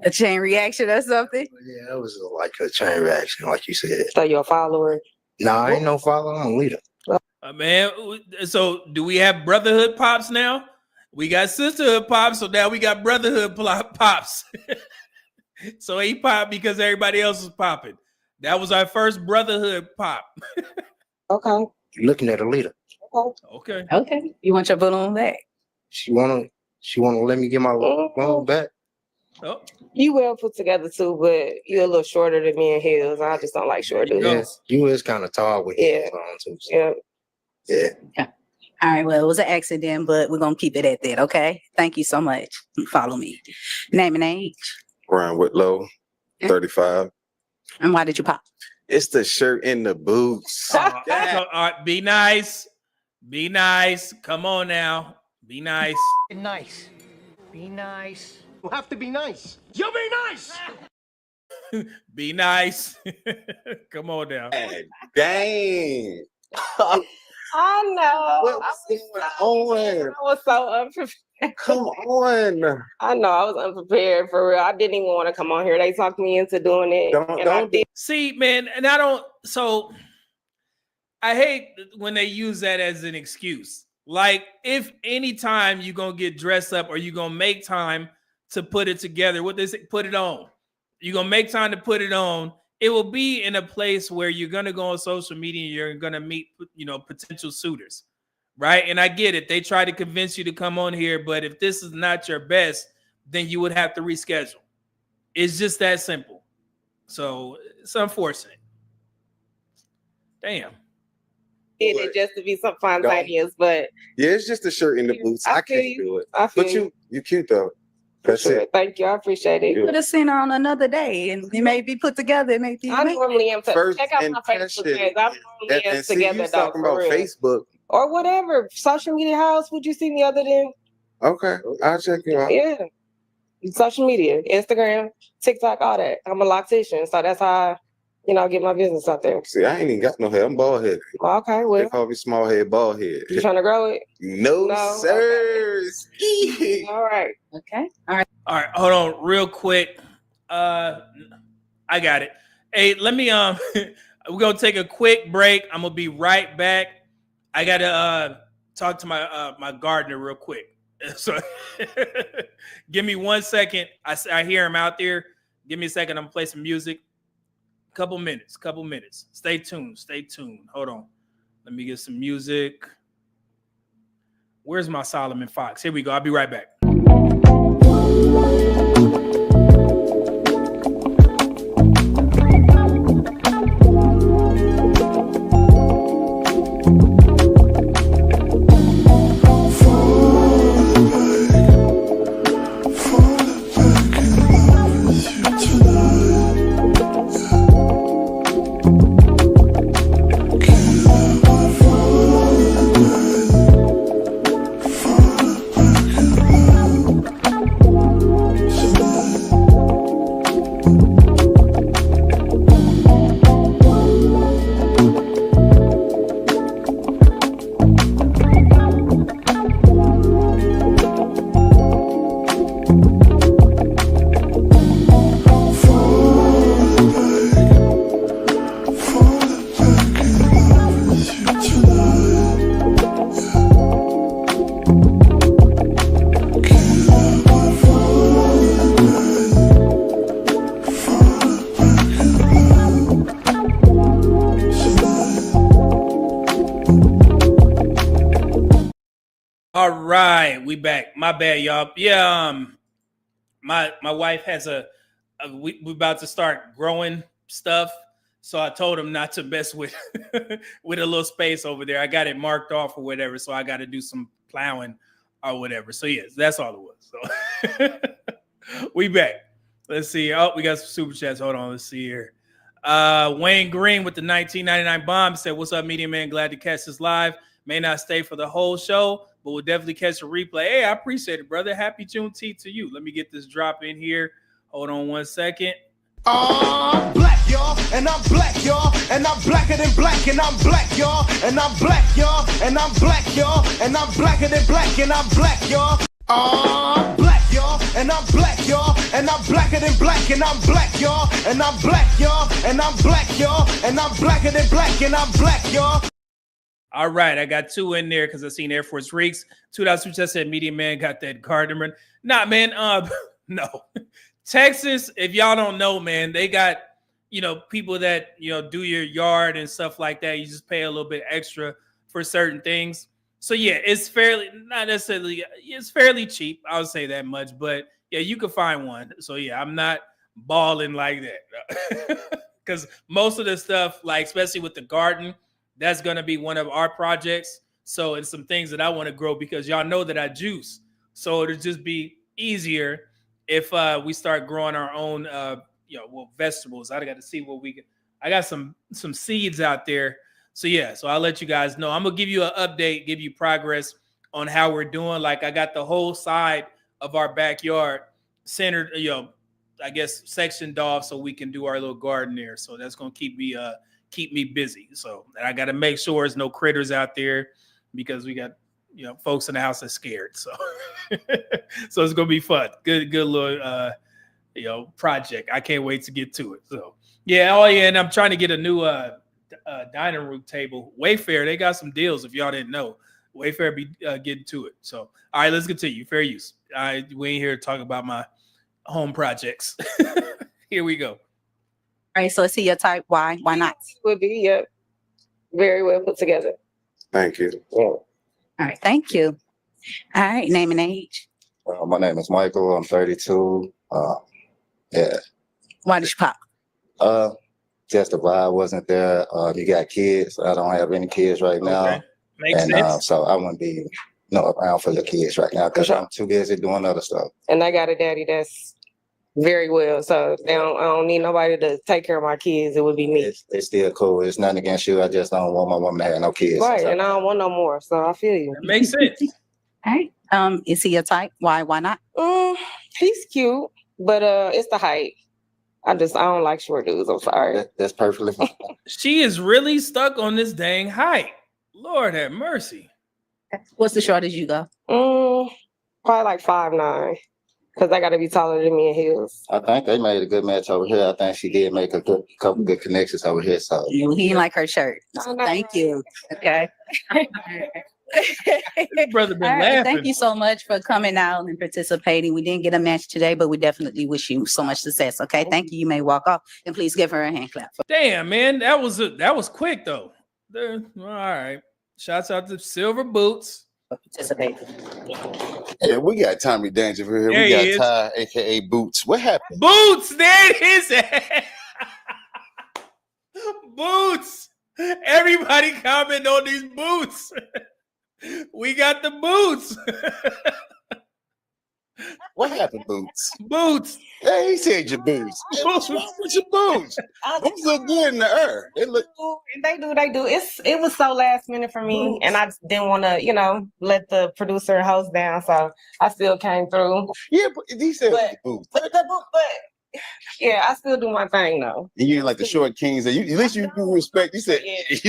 Speaker 7: A chain reaction or something?
Speaker 2: Yeah, it was like a chain reaction, like you said.
Speaker 8: So you're a follower.
Speaker 2: Nah, I ain't no follower. I'm a leader.
Speaker 3: Man, so do we have brotherhood pops now? We got sisterhood pops, so now we got brotherhood pops. So he popped because everybody else was popping. That was our first brotherhood pop.
Speaker 8: Okay.
Speaker 2: You're looking at a leader.
Speaker 3: Okay.
Speaker 7: Okay. You want your balloon back?
Speaker 2: She wanna let me get my balloon back.
Speaker 3: Oh,
Speaker 8: You well put together too, but you're a little shorter than me in heels. I just don't like short dudes.
Speaker 2: Yes, you is kind of tall with heels on too. So.
Speaker 8: Yeah.
Speaker 2: Yeah.
Speaker 7: All right, well, it was an accident, but we're going to keep it at that, okay? Thank you so much. Follow me. Name and age.
Speaker 10: Ryan Whitlow, 35.
Speaker 7: And why did you pop?
Speaker 10: It's the shirt and the boots.
Speaker 3: all right, be nice. Be nice. Come on now. Be nice.
Speaker 5: Nice. Be nice. You have to be nice. You be nice.
Speaker 3: Be nice. Come on now.
Speaker 10: Dang.
Speaker 8: I know.
Speaker 10: What's going on?
Speaker 8: I was so unprepared.
Speaker 10: Come on.
Speaker 8: I know I was unprepared for real. I didn't even want to come on here. They talked me into doing it. I did.
Speaker 3: See, man, and I hate when they use that as an excuse. Like, if anytime you're going to get dressed up or you're going to make time to put it together, what they say, put it on. You're going to make time to put it on. It will be in a place where you're going to go on social media and you're going to meet, potential suitors, right? And I get it. They try to convince you to come on here, but if this is not your best, then you would have to reschedule. It's just that simple. So it's unfortunate. Damn.
Speaker 8: It just to be some spontaneous, but
Speaker 10: Yeah, it's just a shirt and the boots. I
Speaker 8: feel
Speaker 10: can't
Speaker 8: you.
Speaker 10: do it.
Speaker 8: I feel
Speaker 10: But you cute though. That's
Speaker 8: Sure.
Speaker 10: it.
Speaker 8: Thank you. I appreciate it.
Speaker 10: Yeah.
Speaker 7: Could have seen her on another day and it may be put together. It may be.
Speaker 8: I normally am.
Speaker 10: First
Speaker 8: Check out my
Speaker 10: impression.
Speaker 8: Facebook page. I'm normally am
Speaker 10: And see,
Speaker 8: together
Speaker 10: you
Speaker 8: though,
Speaker 10: talking
Speaker 8: for
Speaker 10: about
Speaker 8: real.
Speaker 10: Facebook.
Speaker 8: Or whatever social media house. Would you see me other than
Speaker 10: Okay, I'll check you out.
Speaker 8: yeah? Social media, Instagram, TikTok, all that. I'm a loctician, so that's how I get my business out there.
Speaker 10: See, I ain't even got no hair. I'm bald headed.
Speaker 8: Okay,
Speaker 10: They
Speaker 8: well,
Speaker 10: call me small head, bald head.
Speaker 8: you trying to grow it?
Speaker 10: No,
Speaker 8: No,
Speaker 10: sir.
Speaker 8: All right.
Speaker 7: Okay. All right.
Speaker 3: All right, hold on real quick. I got it. Hey, let me we're gonna take a quick break. I'm gonna be right back. I gotta talk to my my gardener real quick. So give me 1 second. I hear him out there. Give me a second. I'm gonna play some music. Couple minutes. Stay tuned. Hold on. Let me get some music. Where's my Solomon Fox? Here we go. I'll be right back. All right, we back. My bad, y'all. Yeah, my wife has we about to start growing stuff, so I told him not to mess with with a little space over there. I got it marked off or whatever, so I got to do some plowing or whatever. So yes, that's all it was. So we back. Let's see. Oh, we got some super chats. Hold on. Let's see here. Wayne Green with the 1999 bomb said, "What's up, Media Man? Glad to catch this live. May not stay for the whole show, but we'll definitely catch a replay." Hey, I appreciate it, brother. Happy Juneteenth to you. Let me get this drop in here. Hold on 1 second.
Speaker 5: I'm black, y'all, and I'm black, y'all, and I'm blacker than black, and I'm black, y'all, and I'm black, y'all, and I'm black, y'all, and I'm blacker than black, and I'm black, y'all. I'm black, y'all, and I'm black, y'all, and I'm blacker than black, and I'm black, y'all, and I'm black, y'all, and I'm black, y'all, and I'm blacker than black, and I'm black, y'all.
Speaker 3: All right, I got two in there because I seen Air Force Reeks. $2 super chat said Media Man got that Gardner. Nah, man, no. Texas, if y'all don't know, man, they got, people that, do your yard and stuff like that. You just pay a little bit extra for certain things. So yeah, it's it's fairly cheap. I would say that much, but yeah, you can find one. So yeah, I'm not balling like that because most of the stuff, like especially with the garden, that's going to be one of our projects. So it's some things that I want to grow because y'all know that I juice. So it'll just be easier if we start growing our own, vegetables. I got to see what we can. I got some seeds out there. So yeah, so I'll let you guys know. I'm going to give you an update, give you progress on how we're doing. Like I got the whole side of our backyard centered, I guess sectioned off so we can do our little garden there. So that's going to keep me busy. So and I got to make sure there's no critters out there because we got, folks in the house that's scared. So, so it's going to be fun. Good little, project. I can't wait to get to it. So yeah. Oh yeah. And I'm trying to get a new, dining room table. Wayfair, they got some deals if y'all didn't know. Wayfair be getting to it. So, all right, let's continue. Fair use. We ain't here to talk about my home projects. Here we go.
Speaker 7: All right, so let's see your type. Why not?
Speaker 8: Would be, yep. Very well put together.
Speaker 2: Thank you.
Speaker 8: Yeah.
Speaker 7: All right, thank you. All right, name and age.
Speaker 11: My name is Michael. I'm 32. Yeah.
Speaker 7: Why did you pop?
Speaker 11: Just the vibe wasn't there. You got kids. I don't have any kids right now.
Speaker 3: Okay. Makes sense.
Speaker 11: So I wouldn't be around for the kids right now because I'm too busy doing other stuff.
Speaker 8: And I got a daddy that's very well. So I don't need nobody to take care of my kids. It would be me.
Speaker 11: It's still cool. It's nothing against you. I just don't want my woman to have no kids.
Speaker 8: Right. And I don't want no more. So I feel you.
Speaker 3: That makes sense.
Speaker 7: All right. Is he your type? Why not?
Speaker 8: He's cute, but it's the height. I don't like short dudes. I'm sorry.
Speaker 11: That's perfectly fine.
Speaker 3: She is really stuck on this dang height. Lord have mercy.
Speaker 7: What's the shortest you go?
Speaker 8: Probably like 5'9", because I got to be taller than me in heels.
Speaker 11: I think they made a good match over here. I think she did make a couple good connections over here. So
Speaker 7: He didn't like her shirt. So thank you. Okay.
Speaker 3: This brother been
Speaker 7: All right,
Speaker 3: laughing.
Speaker 7: thank you so much for coming out and participating. We didn't get a match today, but we definitely wish you so much success. Okay, thank you. You may walk off, and please give her a hand clap.
Speaker 3: Damn, man, that was quick though. All right. Shouts out to Silver Boots.
Speaker 7: Participating.
Speaker 12: Yeah, we got Tommy Danger for here.
Speaker 3: There
Speaker 12: We
Speaker 3: he
Speaker 12: got
Speaker 3: is.
Speaker 12: Ty, aka Boots. What happened?
Speaker 3: Boots, there it is. Boots. Everybody comment on these boots. We got the boots.
Speaker 12: What happened, Boots?
Speaker 3: Boots.
Speaker 12: Hey, he said your boots. Hey, what's wrong with your boots? Boots look good in the air. They look.
Speaker 8: They do. It was so last minute for me, and I just didn't want to, let the producer and host down. So I still came through.
Speaker 12: Yeah, but he said boots.
Speaker 8: But yeah, I still do my thing though.
Speaker 12: And you ain't like the short kings. At least you respect. You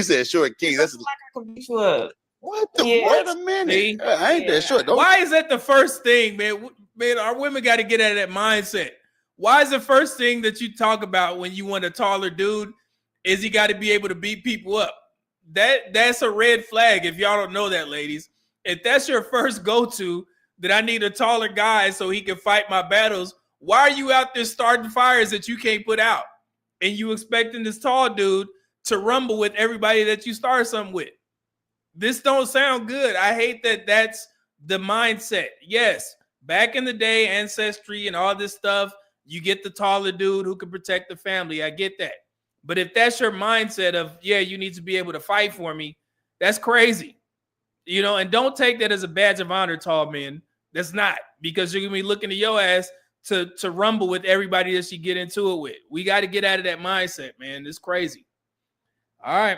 Speaker 12: said short kings. That's
Speaker 8: like I could beat you up.
Speaker 12: What the?
Speaker 8: Yeah.
Speaker 12: Wait a minute.
Speaker 3: See?
Speaker 12: I ain't that short.
Speaker 3: Why is that the first thing, man? Man, our women got to get out of that mindset. Why is the first thing that you talk about when you want a taller dude is he got to be able to beat people up? That's a red flag if y'all don't know that, ladies. If that's your first go-to, that I need a taller guy so he can fight my battles, why are you out there starting fires that you can't put out? And you expecting this tall dude to rumble with everybody that you start something with? This don't sound good. I hate that that's the mindset. Yes, back in the day, ancestry and all this stuff, you get the taller dude who can protect the family. I get that. But if that's your mindset of, yeah, you need to be able to fight for me, that's crazy. And don't take that as a badge of honor, tall men. That's not, because you're going to be looking at your ass to rumble with everybody that you get into it with. We got to get out of that mindset, man. It's crazy. All right.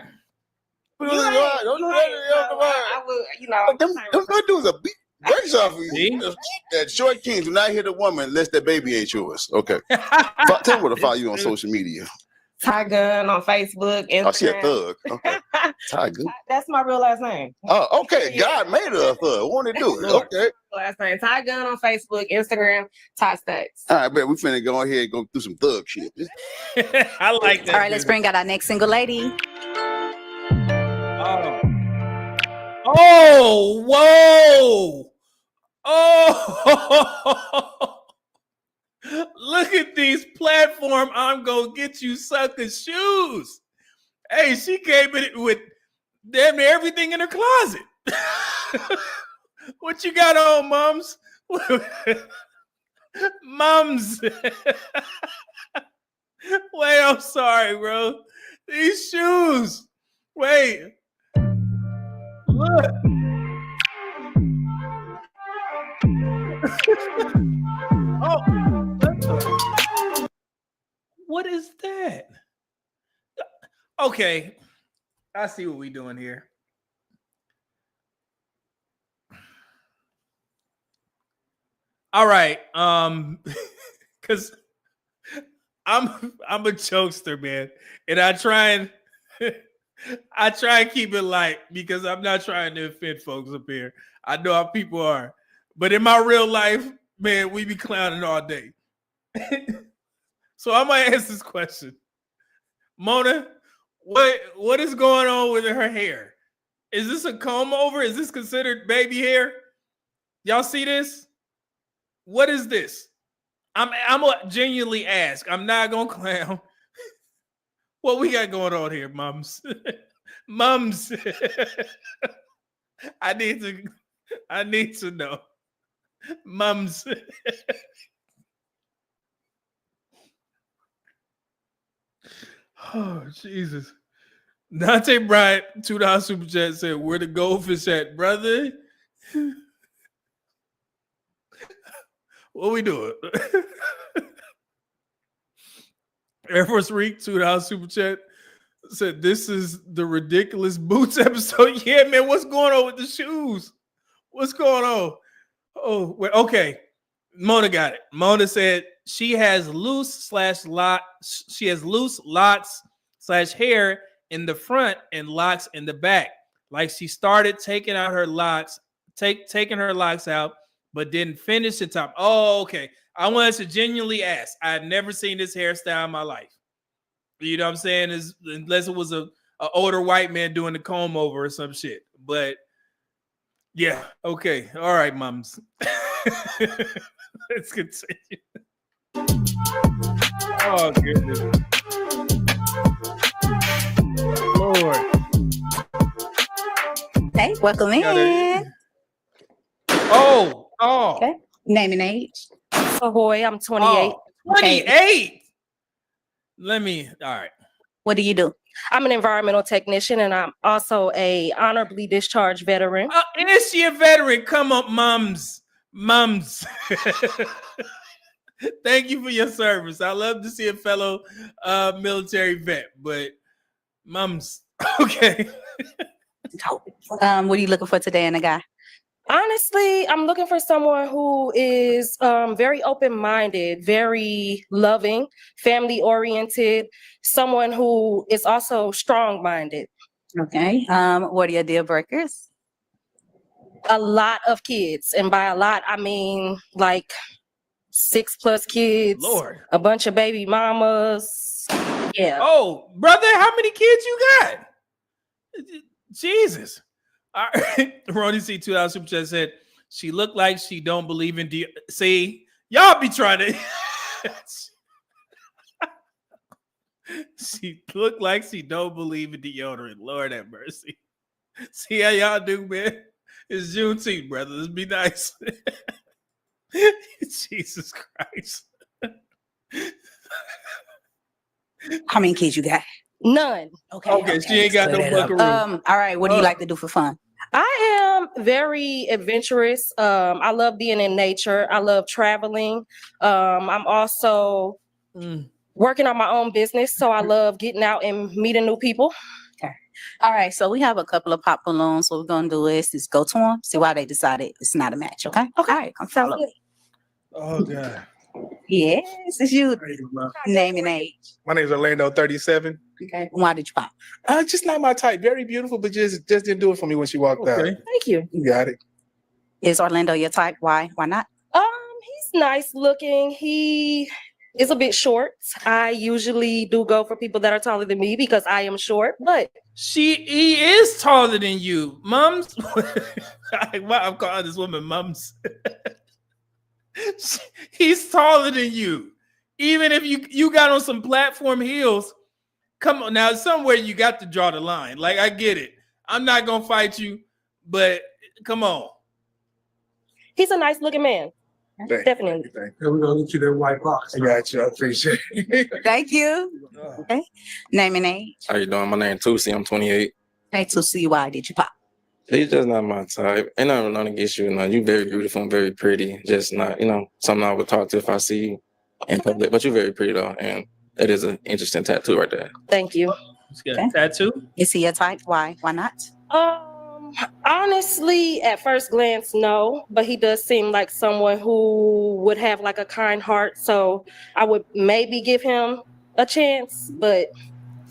Speaker 8: I would,
Speaker 12: Them dudes a beat. Breaks off of you. That short kings do not hit a woman unless that baby ain't yours. Okay. Tell me where to follow you on social media.
Speaker 8: Ty Gunn on Facebook, Instagram.
Speaker 12: Oh, she a thug. Okay. Ty Gunn.
Speaker 8: That's my real last name.
Speaker 12: Oh, okay. God made her a thug. Won't it do it? Okay.
Speaker 8: Last name Ty Gunn on Facebook, Instagram, Ty Stacks.
Speaker 12: All right, bet we finna go ahead and go through some thug shit.
Speaker 3: I like that.
Speaker 7: All right, let's bring out our next single lady.
Speaker 3: Oh, whoa. Oh, look at these platform I'm gonna get you sucker shoes. Hey, she came in with damn near everything in her closet. What you got on, mums? Mums. Wait, I'm sorry, bro. These shoes. Wait. Look. What is that? Okay, I see what we doing here. All right, because I'm a jokester, man, and I try and keep it light because I'm not trying to offend folks up here. I know how people are, but in my real life, man, we be clowning all day. So I'm gonna ask this question, Mona. What is going on with her hair? Is this a comb over? Is this considered baby hair? Y'all see this? What is this? I'm gonna genuinely ask. I'm not gonna clown. What we got going on here, mums? Mums. I need to know. Mums. Oh, Jesus. Dante Bryant, $2 super chat said, where the goldfish at, brother? What we doing? Air Force Reek, $2 super chat said, this is the ridiculous boots episode. Yeah, man, what's going on with the shoes? What's going on? Oh, wait, okay. Mona got it. Mona said she has loose locks / hair in the front and locks in the back. Like she started taking out her locks, taking her locks out, but didn't finish in time. Oh, okay. I wanted to genuinely ask. I've never seen this hairstyle in my life. You know what I'm saying? Unless it was a older white man doing the comb over or some shit. But Yeah. Okay. All right, mums. Let's continue. Oh goodness. Lord.
Speaker 7: Hey, welcome in.
Speaker 3: Oh.
Speaker 7: Okay. Name and age.
Speaker 8: Ahoy, I'm 28.
Speaker 3: Oh, 28. Let me. All right.
Speaker 7: What do you do?
Speaker 8: I'm an environmental technician, and I'm also a honorably discharged veteran.
Speaker 3: Is she a veteran? Come on, mums. Thank you for your service. I love to see a fellow military vet, but mums. Okay.
Speaker 7: What are you looking for today in a guy?
Speaker 8: Honestly, I'm looking for someone who is very open-minded, very loving, family-oriented, someone who is also strong-minded.
Speaker 7: Okay. What are your deal breakers?
Speaker 8: A lot of kids, and by a lot, I mean like 6+ kids,
Speaker 3: Lord.
Speaker 8: a bunch of baby mamas. Yeah.
Speaker 3: Oh, brother, how many kids you got? Jesus. All right. Ronnie C. 2000 Super Chat said, she looked like she don't believe in See, y'all be trying to. She looked like she don't believe in deodorant. Lord have mercy. See how y'all do, man? It's Juneteenth, brother. Let's be nice. Jesus Christ.
Speaker 7: How many kids you got?
Speaker 8: None.
Speaker 3: Okay, she ain't got no buckaroo.
Speaker 7: All right, what do you like to do for fun?
Speaker 8: I am very adventurous. I love being in nature. I love traveling. I'm also working on my own business, so I love getting out and meeting new people.
Speaker 7: Okay. All right, so we have a couple of pop balloons. What we're gonna do is just go to them, see why they decided it's not a match. Okay. Okay. All right, come follow.
Speaker 3: Oh God.
Speaker 7: Yes, it's you. Name and age.
Speaker 9: My name's Orlando, 37.
Speaker 7: Okay. Why did you pop?
Speaker 9: Just not my type. Very beautiful, but just didn't do it for me when she walked out.
Speaker 8: Thank you.
Speaker 9: You got it.
Speaker 7: Is Orlando your type? Why? Why not?
Speaker 8: He's nice looking. He is a bit short. I usually do go for people that are taller than me because I am short, but
Speaker 3: He is taller than you, mums. I'm calling this woman mums. He's taller than you. Even if you got on some platform heels, come on now. Somewhere you got to draw the line. Like, I get it. I'm not gonna fight you, but come on.
Speaker 8: he's a nice looking man. Definitely.
Speaker 6: We're gonna get you that white box.
Speaker 9: I got you. I appreciate it.
Speaker 7: Thank you. Okay. Name and age.
Speaker 10: How you doing? My name is Tusi. I'm 28.
Speaker 7: Hey, to see why did you pop?
Speaker 10: He's just not my type. Ain't nothing wrong against you. You very beautiful and very pretty. Just not, something I would talk to if I see you in public. But you're very pretty though, and it is an interesting tattoo right there.
Speaker 8: Thank you.
Speaker 3: Okay. Tattoo?
Speaker 7: Is he your type? Why? Why not?
Speaker 8: Honestly, at first glance, no, but he does seem like someone who would have like a kind heart. So I would maybe give him a chance, but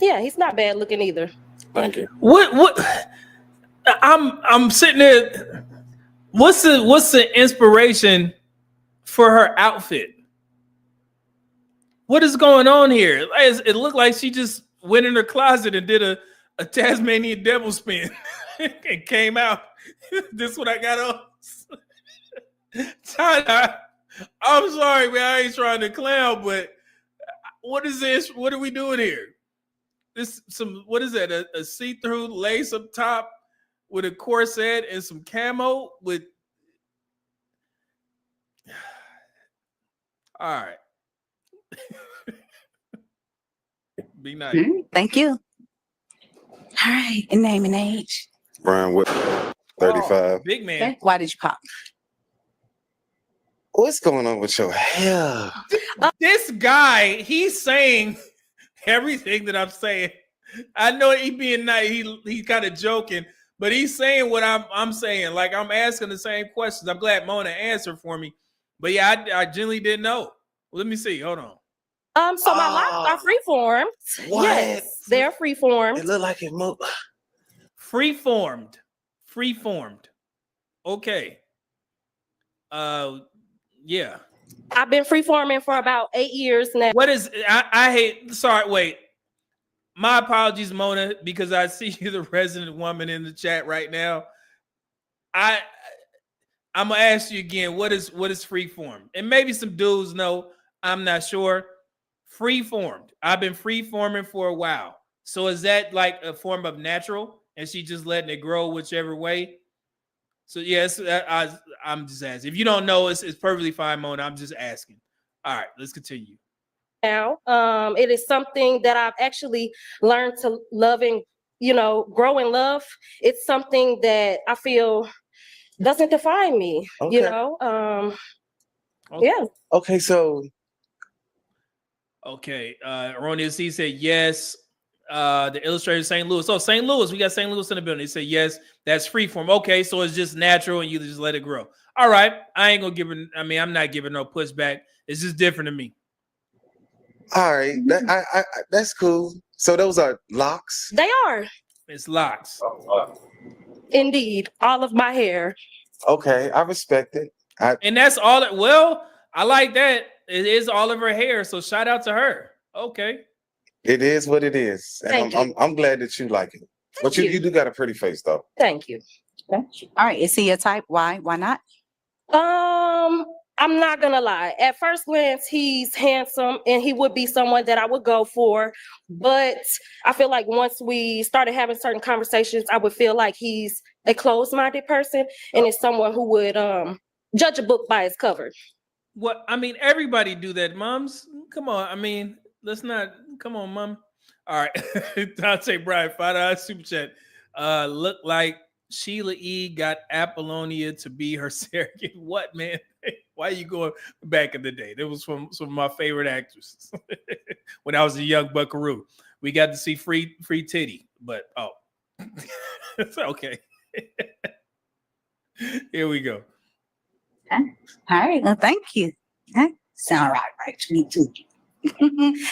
Speaker 8: yeah, he's not bad looking either.
Speaker 10: Thank you.
Speaker 3: What? I'm sitting there. What's the inspiration for her outfit? What is going on here? It looked like she just went in her closet and did a Tasmanian devil spin and came out. This is what I got on. China, I'm sorry, man. I ain't trying to clown, but what is this? What are we doing here? What is that? A see-through lace up top with a corset and some camo with. All right. Be nice.
Speaker 7: Thank you. All right. And name and age.
Speaker 11: Brian Whip, 35.
Speaker 3: Oh, big man.
Speaker 7: Okay. Why did you pop?
Speaker 11: What's going on with your hair?
Speaker 3: This guy, he's saying everything that I'm saying. I know he being nice. He's kind of joking, but he's saying what I'm saying. Like, I'm asking the same questions. I'm glad Mona answered for me. But yeah, I genuinely didn't know. Let me see. Hold on.
Speaker 8: So my locks are freeformed.
Speaker 11: What?
Speaker 8: Yes, they're freeformed.
Speaker 11: It looked like it moved.
Speaker 3: Freeformed. Okay. Yeah.
Speaker 8: I've been freeforming for about 8 years now.
Speaker 3: What is I hate? Sorry, wait. My apologies, Mona, because I see you're the resident woman in the chat right now. I'm gonna ask you again. What is freeform? And maybe some dudes know. I'm not sure. Freeformed. I've been freeforming for a while. So is that like a form of natural, and she just letting it grow whichever way? So yes, I'm just asking. If you don't know, it's perfectly fine, Mona. I'm just asking. All right, let's continue.
Speaker 8: Now, it is something that I've actually learned to love and grow in love. It's something that I feel doesn't define me.
Speaker 2: Okay.
Speaker 8: Yeah.
Speaker 2: Okay, so
Speaker 3: Okay, Erroneous C said yes. The illustrator St. Louis. So St. Louis, we got St. Louis in the building. He said yes, that's freeform. Okay, so it's just natural and you just let it grow. All right, I ain't gonna give it. I mean, I'm not giving no pushback. It's just different to me.
Speaker 2: all right, that's cool. So those are locks.
Speaker 8: They are.
Speaker 3: It's locks.
Speaker 8: Indeed, all of my hair.
Speaker 2: Okay, I respect it.
Speaker 3: And that's all. Well, I like that. It is all of her hair. So shout out to her. Okay.
Speaker 2: It is what it is. And I'm glad that you like it. But you do got a pretty face though.
Speaker 8: Thank you.
Speaker 7: All right. Is he your type? Why? Why not?
Speaker 8: I'm not gonna lie. At first glance, he's handsome and he would be someone that I would go for. But I feel like once we started having certain conversations, I would feel like he's a closed-minded person and is someone who would judge a book by its cover.
Speaker 3: What I mean, everybody do that, moms. Come on. I mean, let's not. Come on, mom. All right. Dante Brian, $5 super chat. Look like Sheila E. got Apollonia to be her surrogate. What, man? Why are you going back in the day? That was from some of my favorite actresses when I was a young buckaroo. We got to see free titty, but it's okay. Here we go.
Speaker 7: Okay. All right. Well, thank you. Okay. Sound right to me too.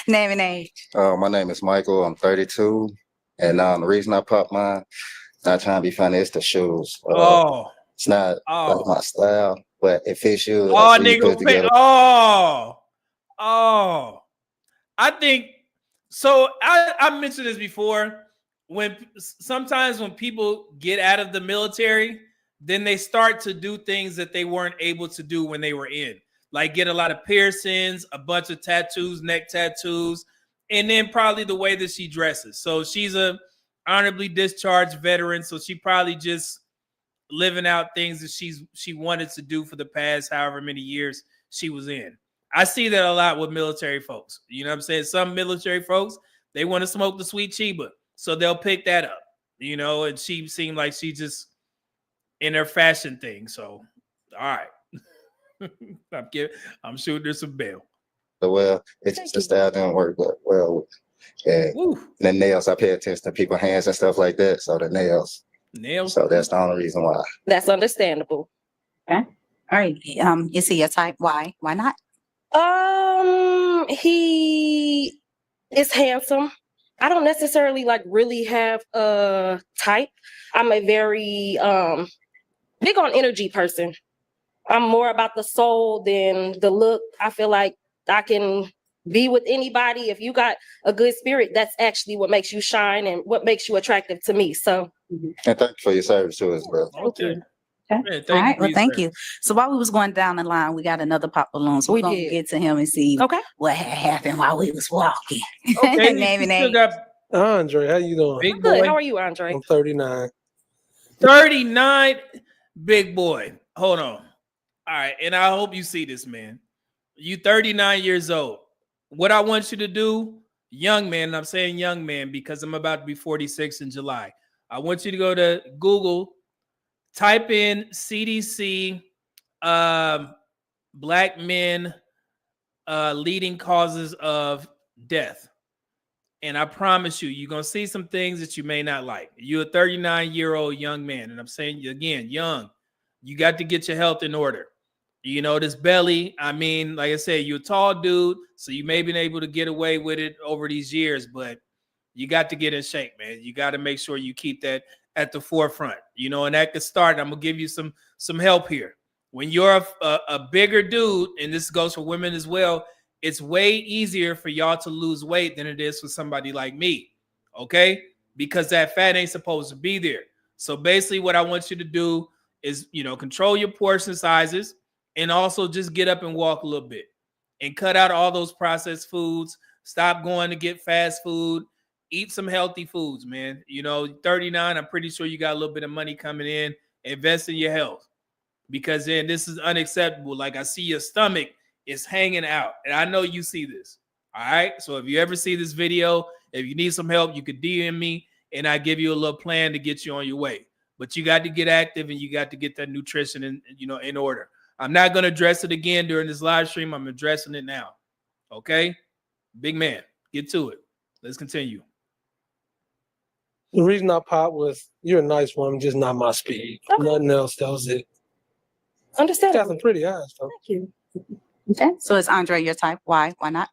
Speaker 7: Name and age.
Speaker 11: My name is Michael. I'm 32, and the reason I popped mine, not trying to be funny, it's the shoes. It's not like my style, but it fits you.
Speaker 3: Nigga. I think so. I mentioned this before. Sometimes when people get out of the military, then they start to do things that they weren't able to do when they were in. Like get a lot of piercings, a bunch of tattoos, neck tattoos, and then probably the way that she dresses. So she's a honorably discharged veteran, so she probably just living out things that she wanted to do for the past however many years she was in. I see that a lot with military folks. You know what I'm saying? Some military folks, they want to smoke the sweet Chiba, so they'll pick that up. You know, and she seemed like she just in her fashion thing. So, all right. I'm shooting her some bail.
Speaker 11: Well, it's just the style didn't work well. And the nails, I pay attention to people's hands and stuff like that. So the nails. So that's the only reason why.
Speaker 8: That's understandable.
Speaker 7: Okay. All right. Is he your type? Why? Why not?
Speaker 8: He is handsome. I don't necessarily really have a type. I'm a very big on energy person. I'm more about the soul than the look. I feel like I can be with anybody. If you got a good spirit, that's actually what makes you shine and what makes you attractive to me. So,
Speaker 11: and thank you for your service to us, bro.
Speaker 8: Thank you.
Speaker 7: Okay. All right. Well, thank you. So while we was going down the line, we got another pop balloon. So we're going to get to him and see what had happened while we was walking.
Speaker 3: Okay.
Speaker 7: Name and age.
Speaker 6: Andre, how you doing?
Speaker 3: Big
Speaker 8: Good.
Speaker 3: boy.
Speaker 8: How are you, Andre?
Speaker 6: I'm 39.
Speaker 3: 39, big boy. Hold on. All right, and I hope you see this, man. You 39 years old. What I want you to do, young man, and I'm saying young man because I'm about to be 46 in July. I want you to go to Google, type in CDC, black men leading causes of death. And I promise you, you're going to see some things that you may not like. You're a 39-year-old young man, and I'm saying, again, young. You got to get your health in order. You know, this belly, I mean, like I said, you're a tall dude, so you may have been able to get away with it over these years, but you got to get in shape, man. You got to make sure you keep that at the forefront, you know, and that could start. I'm going to give you some help here. When you're a bigger dude, and this goes for women as well, it's way easier for y'all to lose weight than it is for somebody like me, okay? Because that fat ain't supposed to be there. So basically what I want you to do is, control your portion sizes and also just get up and walk a little bit and cut out all those processed foods. Stop going to get fast food. Eat some healthy foods, man. 39, I'm pretty sure you got a little bit of money coming in. Invest in your health, because then this is unacceptable. Like, I see your stomach is hanging out, and I know you see this. All right. So if you ever see this video, if you need some help, you could DM me and I give you a little plan to get you on your way. But you got to get active and you got to get that nutrition in order. I'm not going to address it again during this live stream. I'm addressing it now. Okay. Big man, get to it. Let's continue.
Speaker 6: The reason I popped was you're a nice woman, just not my speed.
Speaker 8: Okay.
Speaker 6: Nothing else. That was it.
Speaker 8: Understand?
Speaker 6: Got some pretty eyes, though.
Speaker 8: Thank you.
Speaker 7: Okay. So is Andre your type? Why? Why not?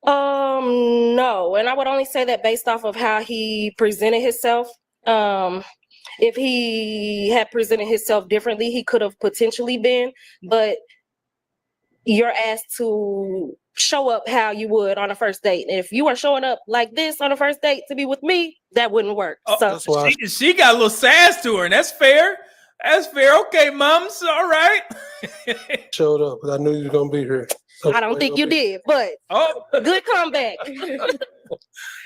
Speaker 8: No, and I would only say that based off of how he presented himself. If he had presented himself differently, he could have potentially been, but you're asked to show up how you would on a first date. And if you are showing up like this on a first date to be with me, that wouldn't work. So
Speaker 3: she got a little sass to her, and that's fair. That's fair. Okay, moms. All right.
Speaker 6: Showed up because I knew you were gonna be here. So
Speaker 8: I don't think you did, but good comeback.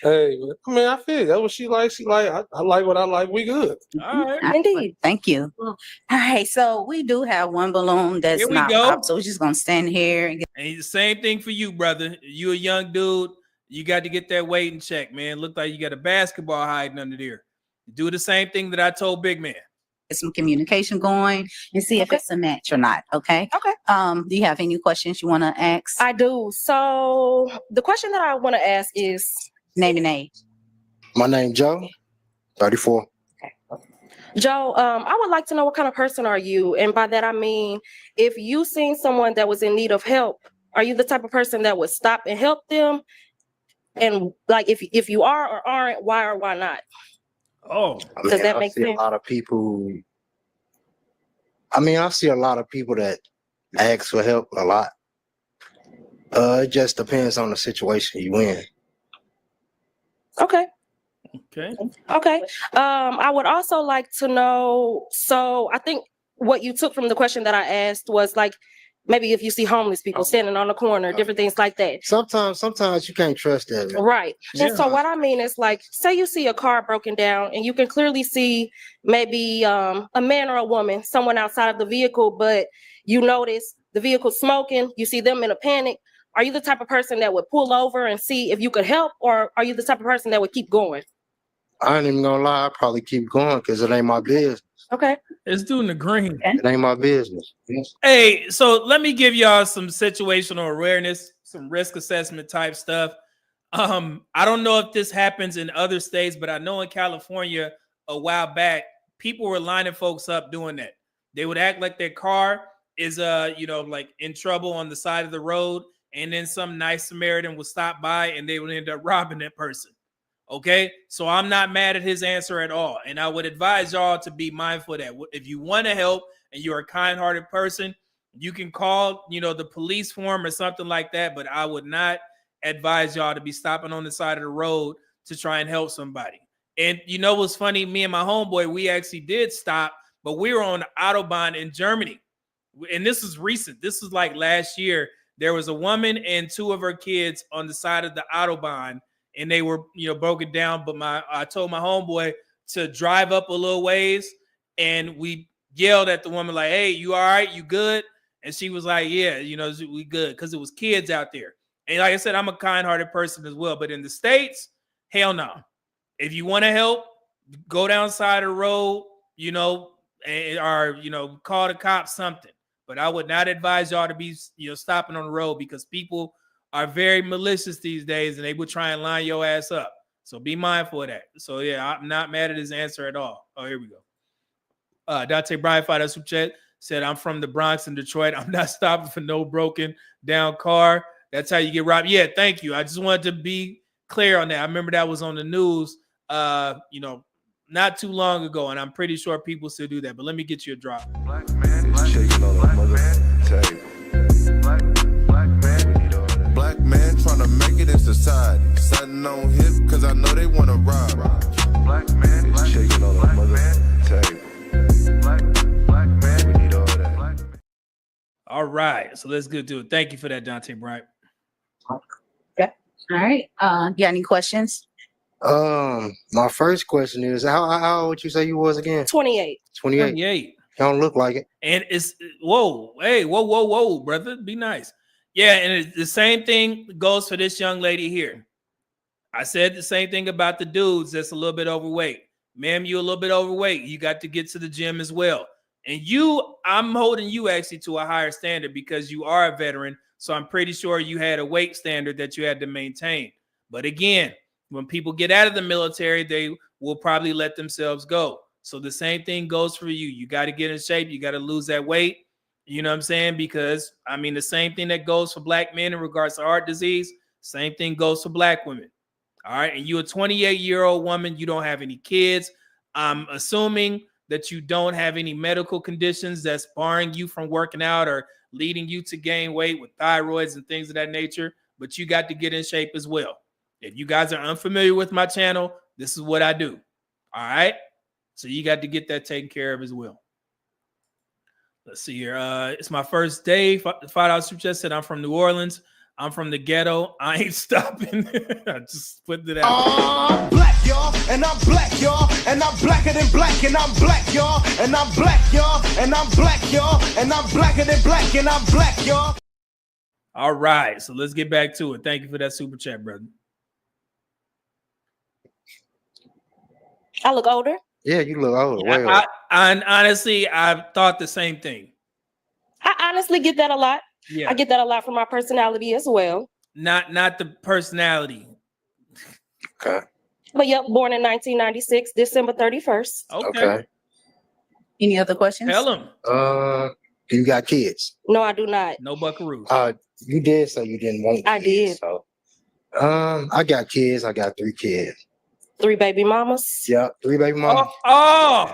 Speaker 6: Hey, I mean, I feel that's what she likes. She like, I like what I like. We good.
Speaker 3: All right.
Speaker 7: Indeed. Thank you. All right. So we do have one balloon that's
Speaker 3: Here we
Speaker 7: not
Speaker 3: go.
Speaker 7: popped. So we're just gonna stand here and get.
Speaker 3: And the same thing for you, brother. You a young dude. You got to get that weight in check, man. Look like you got a basketball hiding under there. Do the same thing that I told Big Man.
Speaker 7: Get some communication going and see if it's a match or not. Okay.
Speaker 8: Okay.
Speaker 7: Do you have any questions you want to ask?
Speaker 8: I do. So the question that I want to ask is
Speaker 7: name and age.
Speaker 13: My name Joe, 34.
Speaker 8: Joe, I would like to know what kind of person are you? And by that I mean, if you seen someone that was in need of help, are you the type of person that would stop and help them? And like, if you are or aren't, why or why not?
Speaker 3: Oh,
Speaker 8: does that make sense?
Speaker 13: A lot of people. I see a lot of people that ask for help a lot. It just depends on the situation you in.
Speaker 8: Okay.
Speaker 3: Okay.
Speaker 8: Okay. I would also like to know, so I think what you took from the question that I asked was like, maybe if you see homeless people standing on the corner, different things like that.
Speaker 13: Sometimes you can't trust that.
Speaker 8: Right.
Speaker 13: Yeah.
Speaker 8: And so what I mean is like, say you see a car broken down and you can clearly see maybe a man or a woman, someone outside of the vehicle, but you notice the vehicle smoking, you see them in a panic. Are you the type of person that would pull over and see if you could help, or are you the type of person that would keep going?
Speaker 13: I ain't even gonna lie, I probably keep going because it ain't my business.
Speaker 8: Okay.
Speaker 3: It's doing the green.
Speaker 13: It ain't my business.
Speaker 3: Hey, so let me give y'all some situational awareness, some risk assessment type stuff. I don't know if this happens in other states, but I know in California a while back, people were lining folks up doing that. They would act like their car is like in trouble on the side of the road, and then some nice Samaritan would stop by and they would end up robbing that person. Okay, so I'm not mad at his answer at all. And I would advise y'all to be mindful of that. If you want to help and you're a kind-hearted person, you can call, the police for him or something like that. But I would not advise y'all to be stopping on the side of the road to try and help somebody. And what's funny? Me and my homeboy, we actually did stop, but we were on the Autobahn in Germany. And this is recent. This is like last year. There was a woman and two of her kids on the side of the Autobahn, and they were, broken down. But I told my homeboy to drive up a little ways, and we yelled at the woman like, "Hey, you all right? You good?" And she was like, "Yeah, we good," because it was kids out there. And like I said, I'm a kind-hearted person as well. But in the States, hell no. If you want to help, go down side of the road, or call the cops, something. But I would not advise y'all to be, stopping on the road, because people are very malicious these days and they would try and line your ass up. So be mindful of that. So yeah, I'm not mad at his answer at all. Oh, here we go. Dante Bryan fired us chat, said, "I'm from the Bronx in Detroit. I'm not stopping for no broken down car. That's how you get robbed." Yeah, thank you. I just wanted to be clear on that. I remember that was on the news, not too long ago, and I'm pretty sure people still do that. But let me get you a drop.
Speaker 4: Black man is shaking on a mother tape. Black man trying to make it in society. Sitting on hip cause I know they want to rob. Black man is shaking on a mother tape. Black man
Speaker 3: All right, so let's get to it. Thank you for that, Dante Bryant.
Speaker 7: Okay. All right. You got any questions?
Speaker 13: My first question is how old you say you was again?
Speaker 8: 28.
Speaker 3: 28.
Speaker 13: Don't look like it.
Speaker 3: And it's whoa, brother. Be nice. Yeah, and it's the same thing goes for this young lady here. I said the same thing about the dudes that's a little bit overweight. Ma'am, you a little bit overweight. You got to get to the gym as well. And I'm holding you actually to a higher standard because you are a veteran. So I'm pretty sure you had a weight standard that you had to maintain. But again, when people get out of the military, they will probably let themselves go. So the same thing goes for you. You got to get in shape. You got to lose that weight. You know what I'm saying? Because, I mean, the same thing that goes for black men in regards to heart disease, same thing goes for black women. All right. And you're a 28-year-old woman. You don't have any kids. I'm assuming that you don't have any medical conditions that's barring you from working out or leading you to gain weight with thyroids and things of that nature. But you got to get in shape as well. If you guys are unfamiliar with my channel, this is what I do. All right. So you got to get that taken care of as well. Let's see here. It's my first day. $5 super chat said I'm from New Orleans. I'm from the ghetto. I ain't stopping. I just put it out.
Speaker 5: I'm black, y'all, and I'm black, y'all, and I'm blacker than black, and I'm black, y'all, and I'm black, y'all, and I'm black, y'all, and I'm blacker than black, and I'm black, y'all.
Speaker 3: All right, so let's get back to it. Thank you for that super chat, brother.
Speaker 8: I look older.
Speaker 13: Yeah, you look older. Way older.
Speaker 3: I honestly, I've thought the same thing.
Speaker 8: I honestly get that a lot.
Speaker 3: Yeah.
Speaker 8: I get that a lot from my personality as well.
Speaker 3: Not the personality.
Speaker 13: Okay.
Speaker 8: But yep, born in 1996, December 31st.
Speaker 3: Okay.
Speaker 7: Any other questions?
Speaker 3: Tell him.
Speaker 13: You got kids?
Speaker 8: No, I do not.
Speaker 3: No buckaroos.
Speaker 13: You did say you didn't want kids.
Speaker 8: I did.
Speaker 13: So, I got kids. I got 3 kids.
Speaker 8: 3 baby mamas.
Speaker 13: Yeah, 3 baby mamas.
Speaker 3: Oh.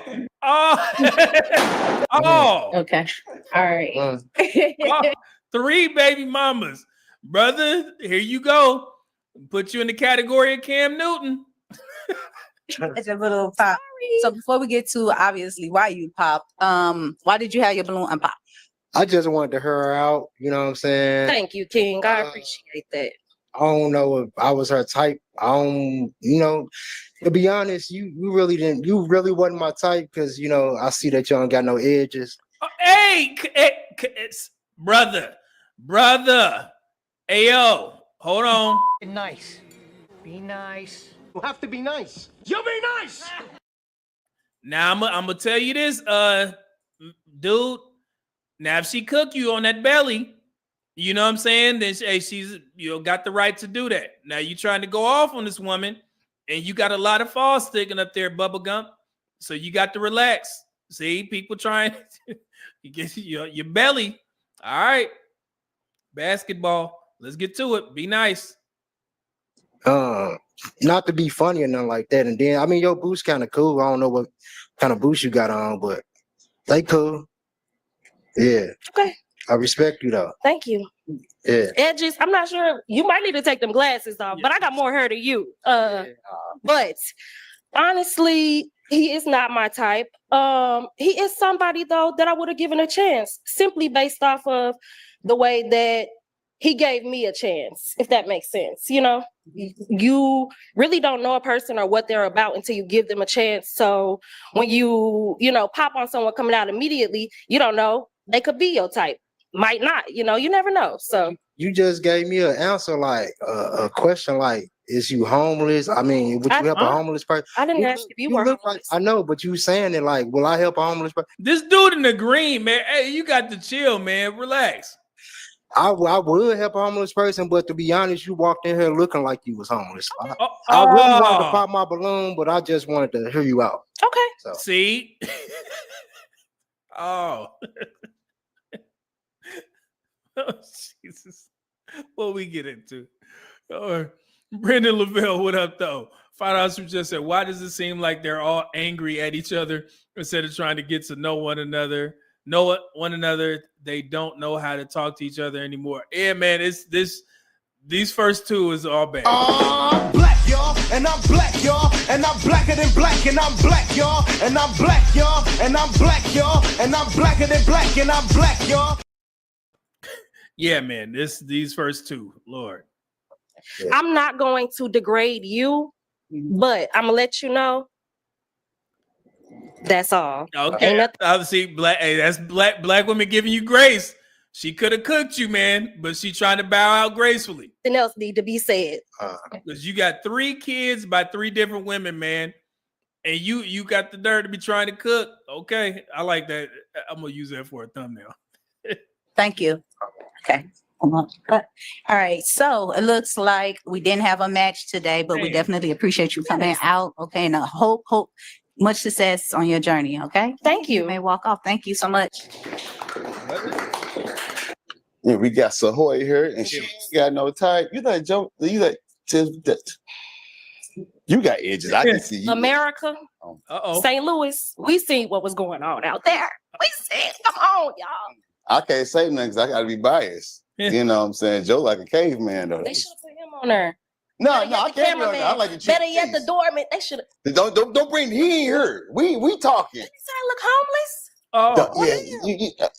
Speaker 7: Okay. All right.
Speaker 3: 3 baby mamas. Brother, here you go. Put you in the category of Cam Newton.
Speaker 7: It's a little pop. So before we get to obviously why you popped, why did you have your balloon unpop?
Speaker 13: I just wanted to hear her out. You know what I'm saying?
Speaker 8: Thank you, King. I appreciate that.
Speaker 13: I don't know if I was her type. I don't, to be honest, you really wasn't my type because, I see that you don't got no edges.
Speaker 3: Hey, it's brother. Hey, yo, hold on.
Speaker 5: Be nice. Be nice. You have to be nice. You be nice.
Speaker 3: Now, I'm going to tell you this, dude. Now, if she cook you on that belly, you know what I'm saying? Then she's got the right to do that. Now you trying to go off on this woman, and you got a lot of falls sticking up there, bubblegum. So you got to relax. See, people trying you get your belly. All right, basketball. Let's get to it. Be nice.
Speaker 13: Not to be funny or nothing like that. And then your boots kind of cool. I don't know what kind of boots you got on, but they cool. Yeah.
Speaker 8: Okay.
Speaker 13: I respect you though.
Speaker 8: Thank you.
Speaker 13: Yeah.
Speaker 8: Edges, I'm not sure. You might need to take them glasses off, but I got more hair than you. But honestly, he is not my type. He is somebody though that I would have given a chance simply based off of the way that he gave me a chance, if that makes sense. You really don't know a person or what they're about until you give them a chance. So when you pop on someone coming out immediately, you don't know. They could be your type. Might not, you never know. So
Speaker 13: you just gave me an answer, like a question, like, is you homeless? I mean, would you help a homeless person?
Speaker 8: I didn't ask if you were homeless.
Speaker 13: Like, I know, but you saying it like, will I help a homeless person?
Speaker 3: This dude in the green, man. Hey, you got to chill, man. Relax.
Speaker 13: I would help a homeless person, but to be honest, you walked in here looking like you was homeless. I wouldn't want to pop my balloon, but I just wanted to hear you out.
Speaker 8: Okay.
Speaker 13: So.
Speaker 3: See? Oh, Jesus. What we get into? Brendan Lavelle, what up, though? $5 just said, why does it seem like they're all angry at each other instead of trying to get to know one another? They don't know how to talk to each other anymore. Yeah, man, these first two is all bad.
Speaker 5: I'm black, y'all, and I'm black, y'all, and I'm blacker than black, and I'm black, y'all, and I'm black, y'all, and I'm black, y'all, and I'm blacker than black, and I'm black, y'all.
Speaker 3: Yeah, man. These first two, Lord.
Speaker 8: I'm not going to degrade you, but I'm gonna let you know. That's all.
Speaker 3: Okay. Obviously, that's black women giving you grace. She could have cooked you, man, but she trying to bow out gracefully.
Speaker 8: Nothing else need to be said.
Speaker 3: Because you got 3 kids by 3 different women, man. And you got the dirt to be trying to cook. Okay. I like that. I'm gonna use that for a thumbnail.
Speaker 7: Thank you. Okay. All right. So it looks like we didn't have a match today, but we definitely appreciate you coming out. Okay. And I hope much success on your journey. Okay.
Speaker 8: Thank you.
Speaker 7: You may walk off. Thank you so much.
Speaker 12: Yeah, we got Sahoy here, and she ain't got no type. You like Joe? You like you got edges. I can see you.
Speaker 8: America, St. Louis. We seen what was going on out there. We seen. Come on, y'all.
Speaker 12: I can't say nothing because I got to be biased. You know what I'm saying? Joe like a caveman though.
Speaker 8: They should have put him on there.
Speaker 12: No, I can't be on there. I like the
Speaker 8: Better yet, the doorman. They should have.
Speaker 12: Don't bring. He ain't here. We talking.
Speaker 8: Did he say I look homeless?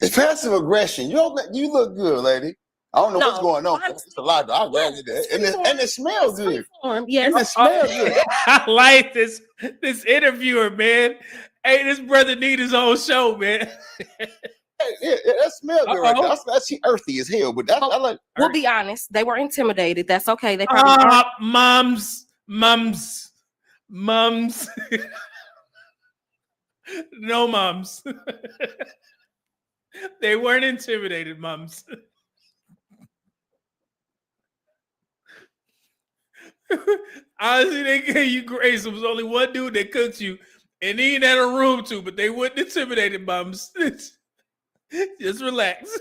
Speaker 12: It's passive aggression. You look good, lady. I don't know what's going on. It's a lot. I grabbed it, and it smells good.
Speaker 8: Yes,
Speaker 12: it smells good.
Speaker 3: I like this interviewer, man. Hey, this brother need his own show, man.
Speaker 12: That smells good. Right there. She earthy as hell, but I like.
Speaker 8: We'll be honest. They were intimidated. That's okay. They probably
Speaker 3: mums. No, mums. They weren't intimidated, mums. Honestly, they gave you grace. There was only one dude that cooked you, and he ain't had a room to, but they wouldn't intimidate him, mums. Just relax.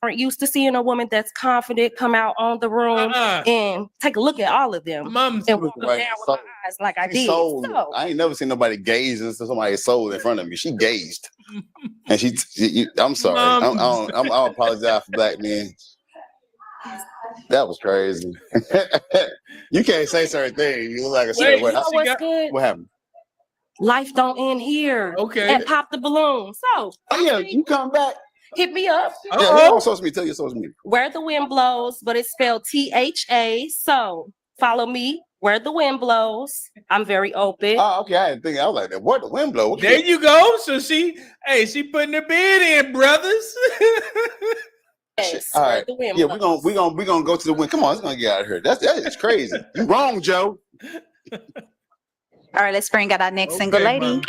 Speaker 8: aren't used to seeing a woman that's confident come out on the room and take a look at all of them and walk them down with my eyes like I did. So,
Speaker 12: I ain't never seen nobody gaze into somebody's soul in front of me. She gazed, and I'm sorry. I apologize for black men. That was crazy. You can't say certain things. You look like a certain way.
Speaker 8: what's good?
Speaker 12: What happened?
Speaker 8: Life don't end here.
Speaker 3: Okay.
Speaker 8: And pop the balloon. So,
Speaker 12: you come back.
Speaker 8: Hit me up.
Speaker 12: Yeah, hit on social media. Tell your social media.
Speaker 8: Where the Wind Blows, but it's spelled THA. So follow me. Where the Wind Blows. I'm very open.
Speaker 12: Oh, okay. I didn't think I was like that. Where the wind blow? Okay.
Speaker 3: There you go. So she putting her bid in, brothers.
Speaker 8: Yes,
Speaker 12: all right.
Speaker 8: Yeah,
Speaker 12: we're gonna go to the wind. Come on, it's gonna get out of here. That is crazy. You wrong, Joe.
Speaker 7: All right, let's bring out our next single lady.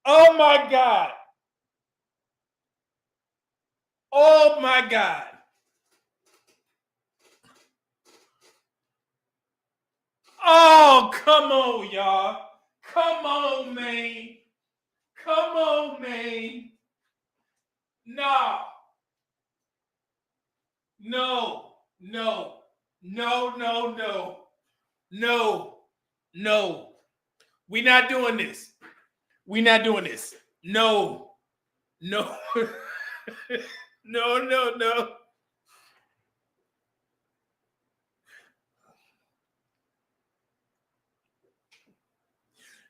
Speaker 3: Oh my God. Oh my God. Oh, come on, y'all. Come on, man. Come on, man. No. No. No. No, no, no. No. No. We're not doing this. We're not doing this. No. No. No, no, no.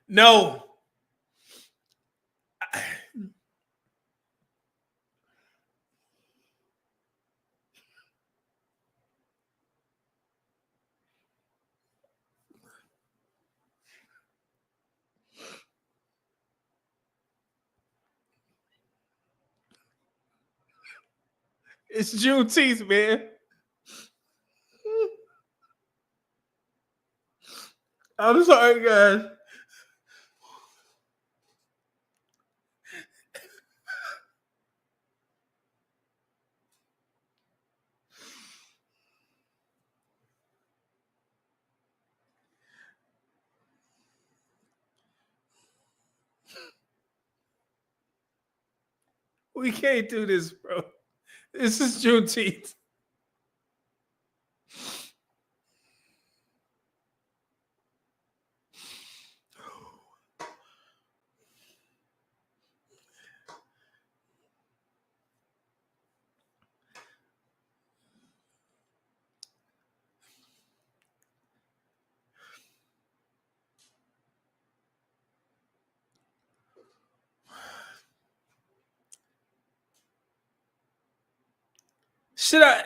Speaker 3: No. It's Juneteenth, man. I'm sorry, guys. We can't do this, bro. This is Juneteenth. Should I?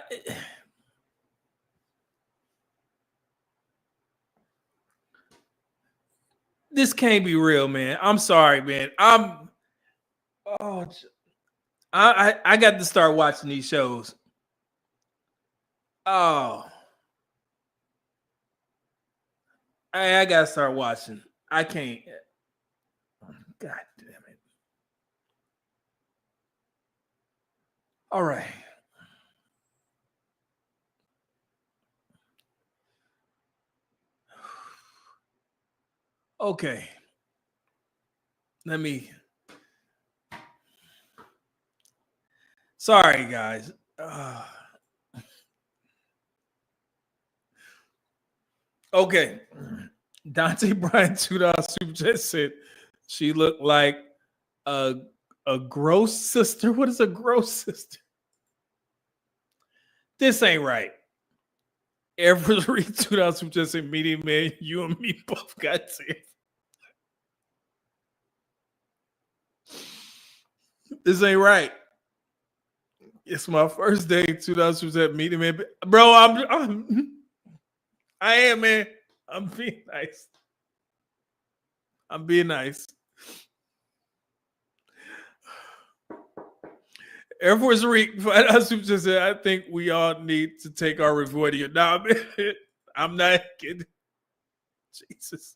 Speaker 3: This can't be real, man. I'm sorry, man. I got to start watching these shows. Oh, I gotta start watching. I can't. God damn it. All right. Okay. Let me. Sorry, guys. Okay. Dante Bryan $2 super chat said she looked like a gross sister. What is a gross sister? This ain't right. Every $2 super chat said, medium man, you and me both got it. This ain't right. It's my first day. $2 super chat, medium man, bro. I am, man. I'm being nice. I'm being nice. Air Force Reek, just said, I think we all need to take our Revoidia. Nah, man, I'm not kidding. Jesus.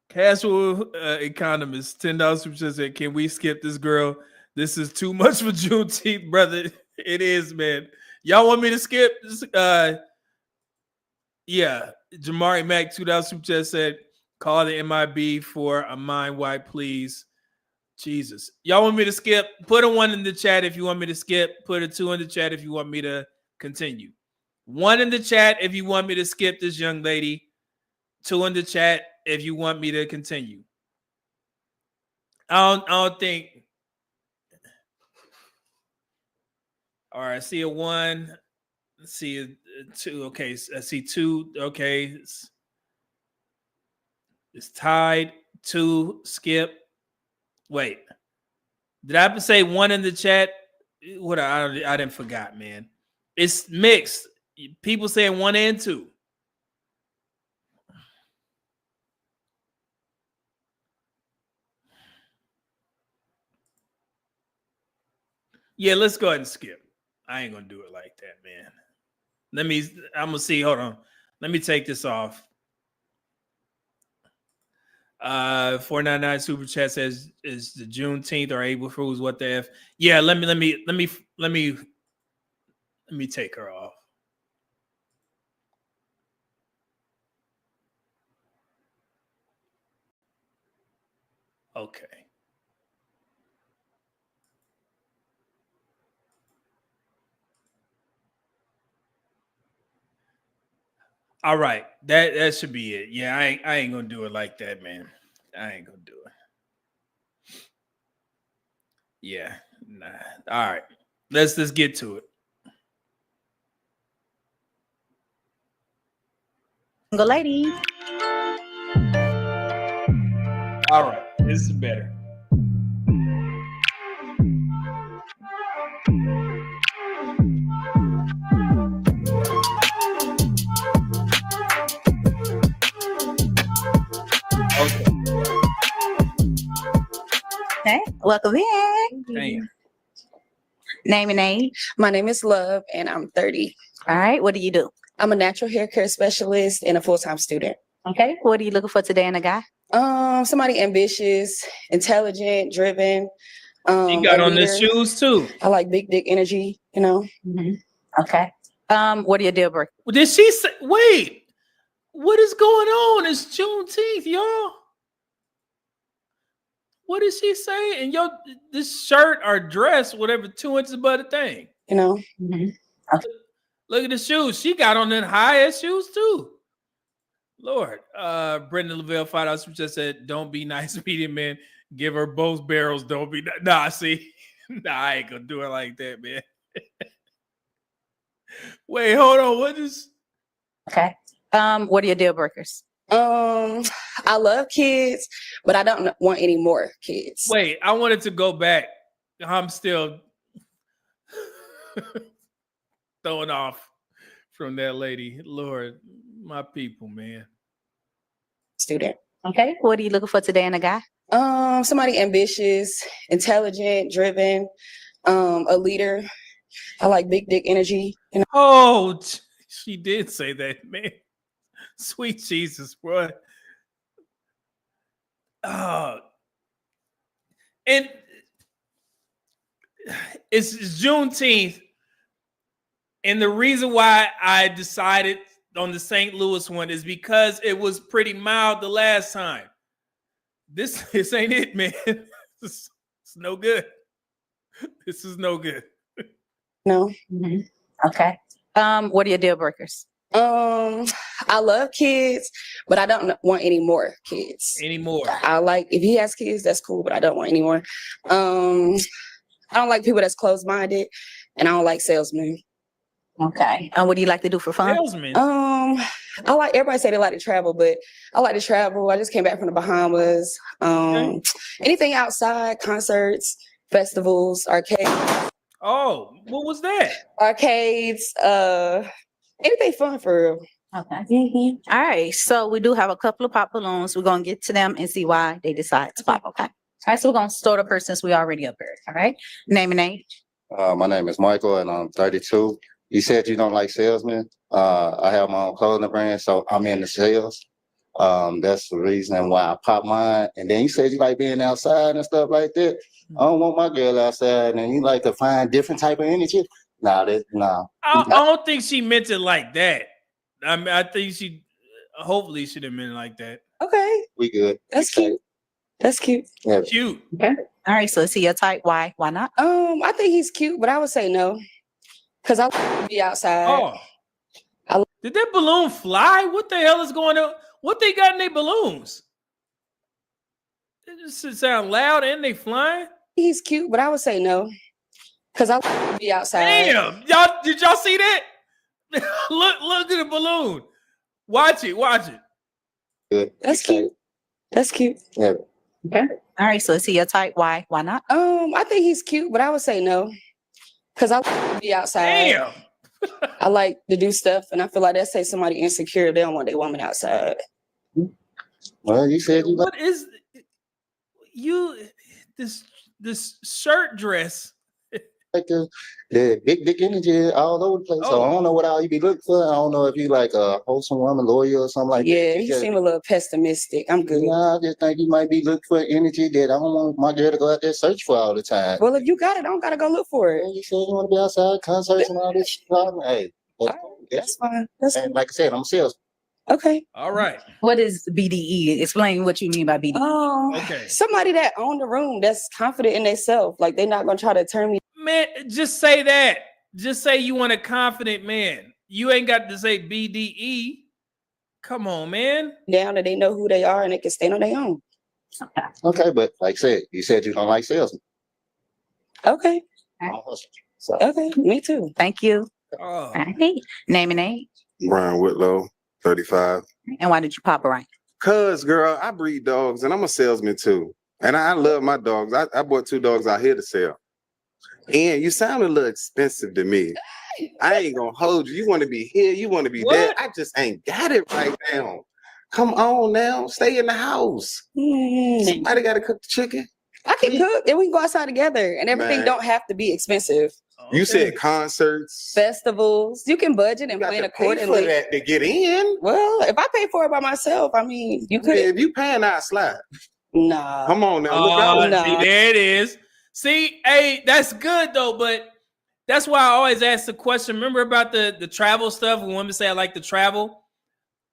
Speaker 3: Casual economist, $10 super chat said, can we skip this girl? This is too much for Juneteenth, brother. It is, man. Y'all want me to skip? Yeah. Jamari Mack, $2 super chat said, call the MIB for a mind wipe, please. Jesus. Y'all want me to skip? Put a 1 in the chat if you want me to skip. Put a 2 in the chat if you want me to continue. 1 in the chat if you want me to skip this young lady. 2 in the chat if you want me to continue. I don't think. All right, I see a 1. Let's see a 2. Okay, I see 2. Okay, it's tied. 2, skip. Wait, did I say 1 in the chat? What I didn't forgot, man. It's mixed. People saying 1 and 2. Yeah, let's go ahead and skip. I ain't gonna do it like that, man. I'm gonna see. Hold on. Let me take this off. 499 super chat says, is the Juneteenth or April Fools? What the F? Yeah, let me take her off. Okay. All right, that should be it. Yeah, I ain't gonna do it like that, man. I ain't gonna do it. Yeah, nah. All right, let's get to it.
Speaker 7: Single ladies.
Speaker 3: All right, this is better.
Speaker 7: Okay, welcome back.
Speaker 3: Damn.
Speaker 7: Name and age.
Speaker 14: My name is Love, and I'm 30.
Speaker 7: All right, what do you do?
Speaker 14: I'm a natural hair care specialist and a full-time student.
Speaker 7: Okay, what are you looking for today in a guy?
Speaker 14: Somebody ambitious, intelligent, driven.
Speaker 3: You got on the shoes too.
Speaker 14: I like big dick energy, you know.
Speaker 7: Mm-hmm. Okay. What are your deal breakers?
Speaker 3: Did she say? Wait, what is going on? It's Juneteenth, y'all. What did she say? And yo, this shirt or dress, whatever, 2 inches above the thing.
Speaker 14: You know.
Speaker 7: Mm-hmm. Okay.
Speaker 3: Look at the shoes. She got on them high ass shoes too. Lord, Brendan Lavelle $5 just said, "Don't be nice, medium man. Give her both barrels. Don't be nah. See, nah, I ain't gonna do it like that, man." Wait, hold on. What is?
Speaker 7: Okay. What are your deal breakers?
Speaker 14: I love kids, but I don't want any more kids.
Speaker 3: Wait, I wanted to go back. I'm still Throwing off from that lady. Lord, my people, man.
Speaker 14: Student.
Speaker 7: Okay. What are you looking for today in a guy?
Speaker 14: Somebody ambitious, intelligent, driven, a leader. I like big dick energy. You know?
Speaker 3: Oh, she did say that, man. Sweet Jesus, bro. And it's Juneteenth. And the reason why I decided on the St. Louis one is because it was pretty mild the last time. This ain't it, man. It's no good. This is no good.
Speaker 14: No.
Speaker 7: Mm-hmm. Okay. What are your deal breakers?
Speaker 14: I love kids, but I don't want any more kids. I like, if he has kids, that's cool, but I don't want any more. I don't like people that's closed-minded, and I don't like salesmen.
Speaker 7: Okay. And what do you like to do for fun?
Speaker 3: Salesman.
Speaker 14: I like, everybody say they like to travel, but I like to travel. I just came back from the Bahamas. Anything outside, concerts, festivals, arcades.
Speaker 3: Oh, what was that?
Speaker 14: Arcades, anything fun for real.
Speaker 7: Okay. Mm-hmm. All right. So we do have a couple of pop balloons. We're gonna get to them and see why they decide to pop. Okay. All right. So we're gonna start up first since we already up here. All right. Name and age.
Speaker 11: My name is Michael, and I'm 32. You said you don't like salesmen. I have my own clothing brand, so I'm in the sales. That's the reason why I popped mine. And then you said you like being outside and stuff like that. I don't want my girl outside, and you like to find different type of energy.
Speaker 3: I don't think she meant it like that. I mean, I think she, hopefully, she didn't mean it like that.
Speaker 14: Okay,
Speaker 11: we good.
Speaker 14: That's cute. That's cute.
Speaker 11: Yeah.
Speaker 3: Cute.
Speaker 7: Okay. All right. So is he your type? Why? Why not?
Speaker 14: I think he's cute, but I would say no, because I like to be outside.
Speaker 3: Oh, did that balloon fly? What the hell is going on? What they got in their balloons? It just sound loud and they flying.
Speaker 14: He's cute, but I would say no, because I like to be outside.
Speaker 3: Damn, did y'all see that? look at the balloon. Watch it.
Speaker 11: Good.
Speaker 14: That's cute. That's cute.
Speaker 11: Yeah.
Speaker 7: Okay. All right. So is he your type? Why? Why not?
Speaker 14: I think he's cute, but I would say no, because I like to be outside.
Speaker 3: Damn.
Speaker 14: I like to do stuff, and I feel like that says somebody insecure. They don't want their woman outside.
Speaker 11: Well, you said you like.
Speaker 3: What is this shirt dress?
Speaker 11: Like the big dick energy all over the place. So I don't know what all you be looking for. I don't know if you like a wholesome woman, loyal or something like that.
Speaker 14: Yeah, you seem a little pessimistic. I'm good.
Speaker 11: Nah, I just think you might be looking for energy that I don't want my girl to go out there search for all the time.
Speaker 14: Well, if you got it, I don't gotta go look for it.
Speaker 11: You said you want to be outside, concerts and all this shit. Hey,
Speaker 14: that's fine.
Speaker 11: And like I said, I'm a salesman.
Speaker 14: Okay.
Speaker 3: All right.
Speaker 7: What is BDE? Explain what you mean by BDE.
Speaker 3: Okay.
Speaker 14: Somebody that own the room, that's confident in themselves. Like they're not gonna try to turn me.
Speaker 3: Man, just say that. Just say you want a confident man. You ain't got to say BDE. Come on, man.
Speaker 14: Down that they know who they are and they can stand on their own.
Speaker 11: Okay, but like I said, you said you don't like salesmen.
Speaker 14: Okay.
Speaker 11: So.
Speaker 14: Okay, me too.
Speaker 7: Thank you.
Speaker 3: Oh.
Speaker 7: All right. Name and age.
Speaker 2: Brian Whitlow, 35.
Speaker 7: And why did you pop a rank?
Speaker 2: Cause girl, I breed dogs and I'm a salesman too. And I love my dogs. I bought 2 dogs out here to sell. And you sound a little expensive to me. I ain't gonna hold you. You want to be here, you want to be there. I just ain't got it right now. Come on now, stay in the house. Somebody gotta cook the chicken.
Speaker 14: I can cook and we can go outside together and everything
Speaker 2: Man.
Speaker 14: don't have to be expensive.
Speaker 2: You said concerts.
Speaker 14: Festivals. You can budget and plan accordingly.
Speaker 2: For that to get in.
Speaker 14: Well, if I pay for it by myself, I mean, you could.
Speaker 2: If you paying, I slide.
Speaker 14: Nah.
Speaker 2: Come on now. Look out.
Speaker 3: See, there it is. See, hey, that's good though, but that's why I always ask the question. Remember about the travel stuff? When women say I like to travel,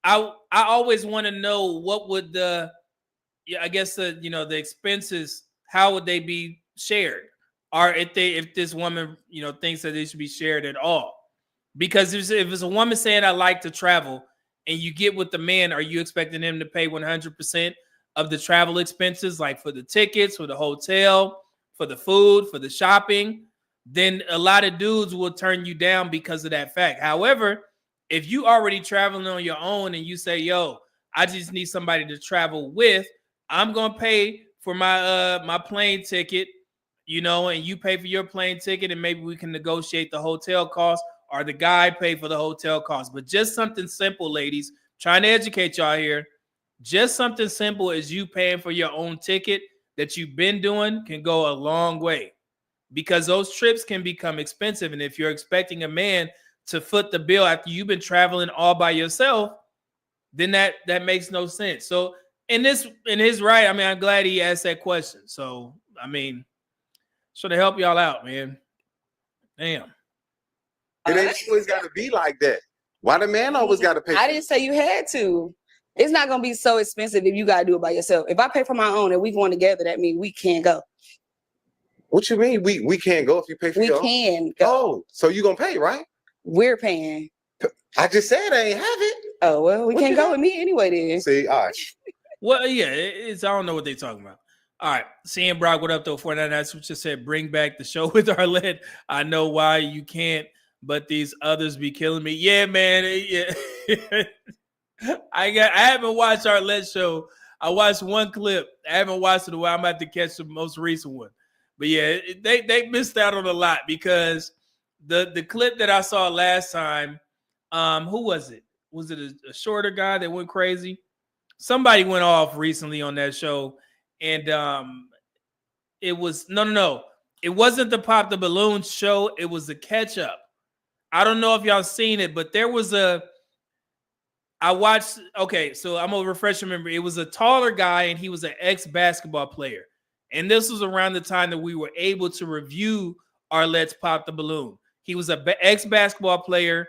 Speaker 3: I always want to know what would the expenses, how would they be shared? Or if this woman, thinks that they should be shared at all. Because if it's a woman saying I like to travel and you get with the man, are you expecting him to pay 100% of the travel expenses, like for the tickets, for the hotel, for the food, for the shopping? Then a lot of dudes will turn you down because of that fact. However, if you already traveling on your own and you say, yo, I just need somebody to travel with, I'm going to pay for my plane ticket you know, and you pay for your plane ticket, and maybe we can negotiate the hotel cost, or the guy pay for the hotel cost. But just something simple, ladies, trying to educate y'all here. Just something simple as you paying for your own ticket that you've been doing can go a long way, because those trips can become expensive. And if you're expecting a man to foot the bill after you've been traveling all by yourself, then that makes no sense. So in his right, I mean, I'm glad he asked that question. So, I mean, should have helped y'all out, man. Damn.
Speaker 2: It ain't always got to be like that. Why the man always got to pay?
Speaker 14: I didn't say you had to. It's not gonna be so expensive if you gotta do it by yourself. If I pay for my own and we going together, that means we can't go.
Speaker 2: What you mean? We can't go if you pay for your own?
Speaker 14: We can go.
Speaker 2: Oh, so you gonna pay, right?
Speaker 14: We're paying.
Speaker 2: I just said I ain't have it.
Speaker 14: Oh, well, we
Speaker 2: What
Speaker 14: can't
Speaker 2: you
Speaker 14: go
Speaker 2: got?
Speaker 14: with me anyway then.
Speaker 2: See, all right.
Speaker 3: Well, yeah, it's I don't know what they talking about. All right, CM Brock, what up though? 499 just said, bring back the show with Arlette. I know why you can't, but these others be killing me. Yeah, man. Yeah. I haven't watched Arlette's show. I watched one clip. I haven't watched it in a while. I'm about to catch the most recent one. But yeah, they missed out on a lot, because the clip that I saw last time, who was it? Was it a shorter guy that went crazy? Somebody went off recently on that show, and it was no. It wasn't the Pop the Balloon show. It was the Catch Up. I don't know if y'all seen it, but there was I watched, okay, so I'm going to refresh your memory. It was a taller guy, and he was an ex-basketball player. And this was around the time that we were able to review Arlette's Pop the Balloon. He was an ex-basketball player,